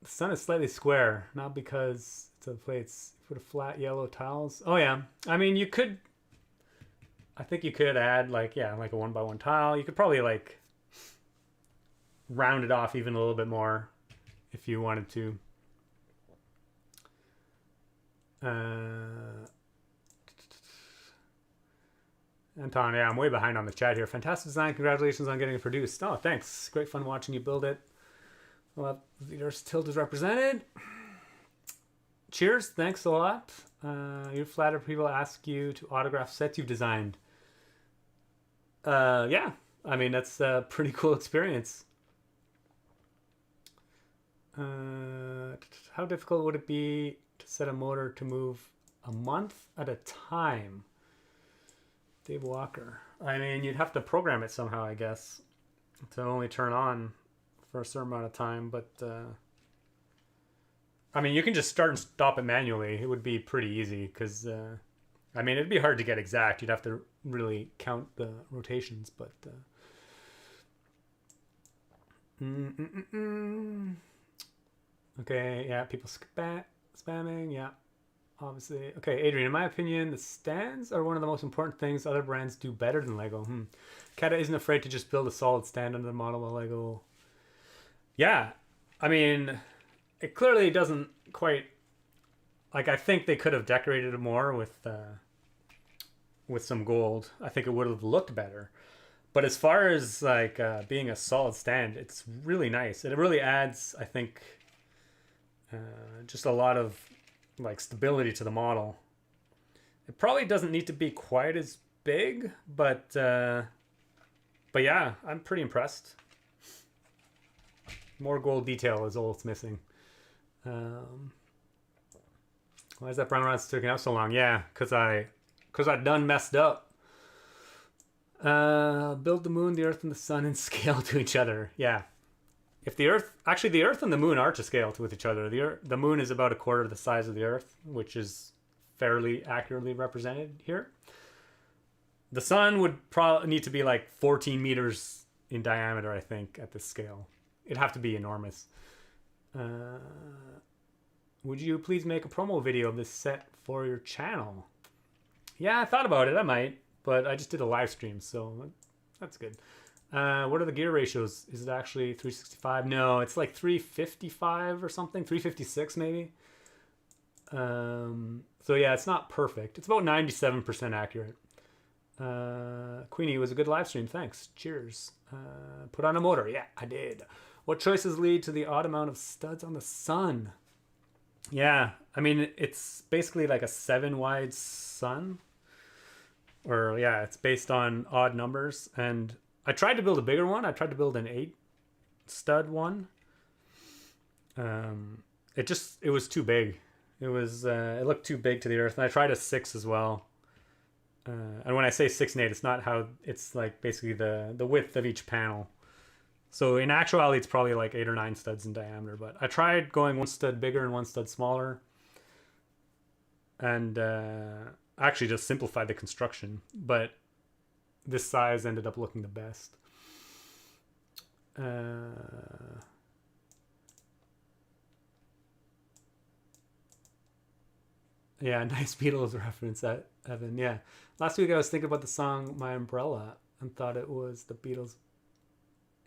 The sun is slightly square, not because it's a plates. Put a flat yellow tiles. Oh yeah, I mean you could. I think you could add a 1x1 tile. You could probably round it off even a little bit more if you wanted to. Anton, yeah, I'm way behind on the chat here. Fantastic design. Congratulations on getting it produced. Oh, thanks. Great fun watching you build it. Well, the Earth's tilt is represented. Cheers. Thanks a lot. You flatter people ask you to autograph sets you've designed. Yeah. I mean, that's a pretty cool experience. How difficult would it be to set a motor to move a month at a time? Dave Walker. I mean, you'd have to program it somehow, I guess, to only turn on for a certain amount of time. But I mean, you can just start and stop it manually. It would be pretty easy because I mean, it'd be hard to get exact. You'd have to really count the rotations, but okay, yeah, people spamming, yeah, obviously. Okay, Adrian, in my opinion, the stands are one of the most important things other brands do better than Lego. CADA isn't afraid to just build a solid stand under the model of Lego. Yeah, I mean, it clearly doesn't quite, I think they could have decorated it more with some gold. I think it would have looked better. But as far as being a solid stand, it's really nice. It really adds, I think, just a lot of stability to the model. It probably doesn't need to be quite as big, but yeah, I'm pretty impressed. More gold detail is all it's missing. Why is that brown rod sticking out so long? Yeah, cause I done messed up. Build the moon, the earth, and the sun in scale to each other. Yeah. If the earth, actually the earth and the moon are to scale with each other. The moon is about a quarter of the size of the earth, which is fairly accurately represented here. The sun would probably need to be like 14 meters in diameter, I think, at this scale. It'd have to be enormous. Would you please make a promo video of this set for your channel? Yeah, I thought about it. I might, but I just did a live stream, so that's good. What are the gear ratios? Is it actually 365? No, it's like 355 or something. 356 maybe. So yeah, it's not perfect. It's about 97% accurate. Queenie, it was a good live stream. Thanks. Cheers. Put on a motor. Yeah, I did. What choices lead to the odd amount of studs on the sun? Yeah, I mean, it's basically like a 7 wide sun. Or yeah, it's based on odd numbers. And I tried to build a bigger one. I tried to build an 8 stud one. It was too big. It looked too big to the earth. And I tried a 6 as well. And when I say 6 and 8, it's not how, it's like basically the width of each panel. So in actuality, it's probably like 8 or 9 studs in diameter. But I tried going 1 stud bigger and 1 stud smaller. And actually just simplified the construction. But this size ended up looking the best. Yeah, nice Beatles reference, Evan. Yeah. Last week I was thinking about the song My Umbrella and thought it was the Beatles.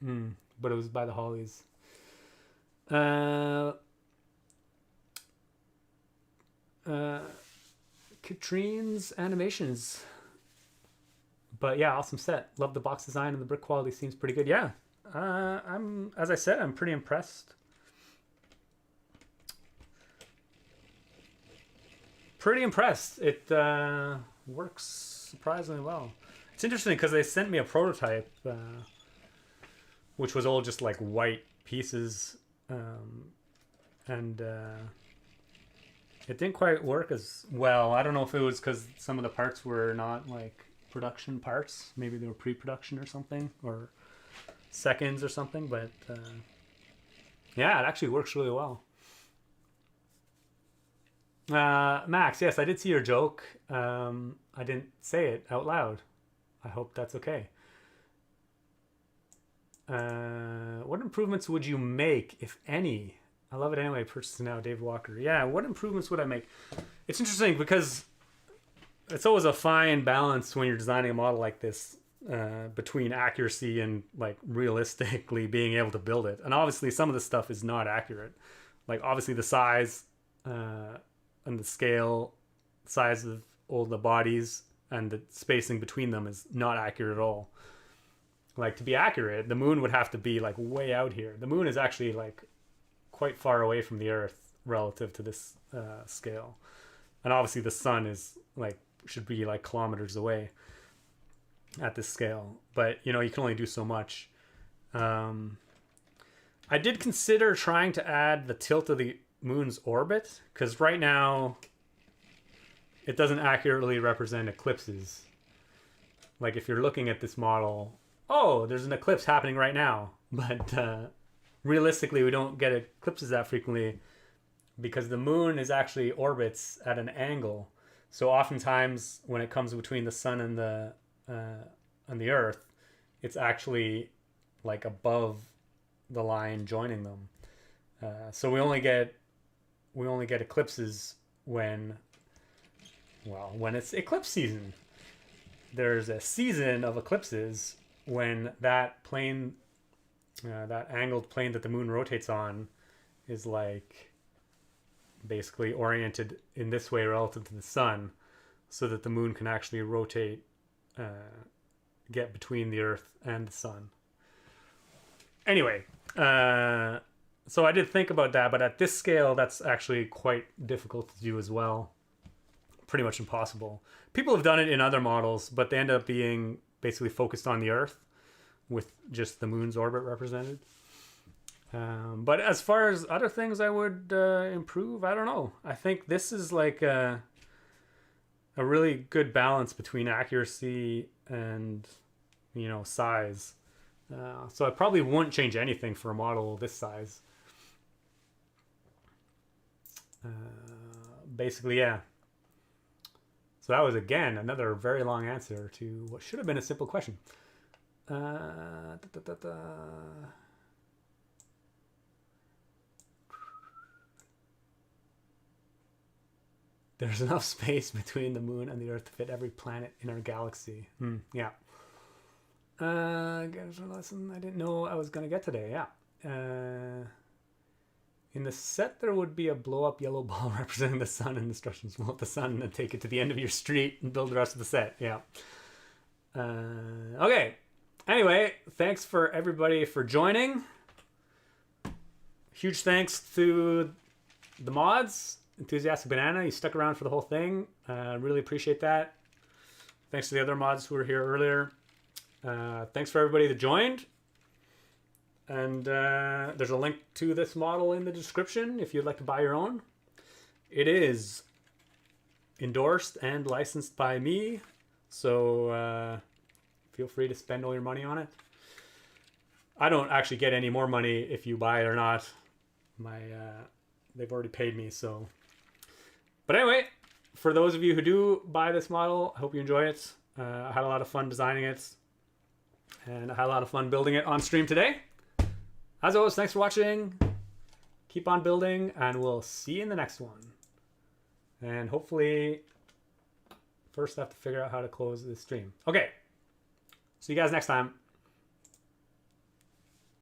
But it was by the Hollies. Katrine's animations. But yeah, awesome set. Love the box design and the brick quality seems pretty good. Yeah. As I said, I'm pretty impressed. Pretty impressed. It works surprisingly well. It's interesting because they sent me a prototype, which was all just like white pieces, and it didn't quite work as well. I don't know if it was because some of the parts were not like production parts. Maybe they were pre-production or something, or seconds or something. But yeah, it actually works really well. Max, yes, I did see your joke. I didn't say it out loud. I hope that's okay. What improvements would you make, if any? I love it anyway. Purchase now, Dave Walker. Yeah, what improvements would I make? It's interesting because it's always a fine balance when you're designing a model like this between accuracy and like realistically being able to build it. And obviously some of the stuff is not accurate. Like obviously the size and the scale, size of all the bodies and the spacing between them is not accurate at all. Like to be accurate, the moon would have to be like way out here. The moon is actually like quite far away from the earth relative to this scale. And obviously the sun is like, should be like kilometers away at this scale. But you know, you can only do so much. I did consider trying to add the tilt of the moon's orbit, because right now it doesn't accurately represent eclipses. Like if you're looking at this model, oh, there's an eclipse happening right now. But realistically, we don't get eclipses that frequently because the moon is actually orbits at an angle. So oftentimes when it comes between the sun and the earth, it's actually like above the line joining them. So we only get eclipses when it's eclipse season. There's a season of eclipses when that plane, that angled plane that the moon rotates on is like basically oriented in this way relative to the sun, so that the moon can actually rotate, get between the earth and the sun. Anyway, so I did think about that, but at this scale, that's actually quite difficult to do as well. pretty much impossible. People have done it in other models, but they end up being basically focused on the Earth with just the moon's orbit represented. But as far as other things I would improve, I don't know. I think this is like a really good balance between accuracy and, you know, size. So I probably wouldn't change anything for a model this size. Basically, yeah. So that was, again, another very long answer to what should have been a simple question. There's enough space between the moon and the Earth to fit every planet in our galaxy. Yeah. There's a lesson I didn't know I was going to get today. Yeah. In the set, there would be a blow-up yellow ball representing the sun, and instructions blow up the sun and take it to the end of your street and build the rest of the set. Yeah. Okay. Anyway, thanks for everybody for joining. Huge thanks to the mods. Enthusiastic Banana, you stuck around for the whole thing. Really appreciate that. Thanks to the other mods who were here earlier. Thanks for everybody that joined. And there's a link to this model in the description if you'd like to buy your own. It is endorsed and licensed by me, so feel free to spend all your money on it. I don't actually get any more money if you buy it or not. They've already paid me, so. But anyway, for those of you who do buy this model, I hope you enjoy it. I had a lot of fun designing it, and I had a lot of fun building it on stream today. As always, thanks for watching. Keep on building, and we'll see you in the next one. And hopefully, first I have to figure out how to close this stream. Okay, see you guys next time.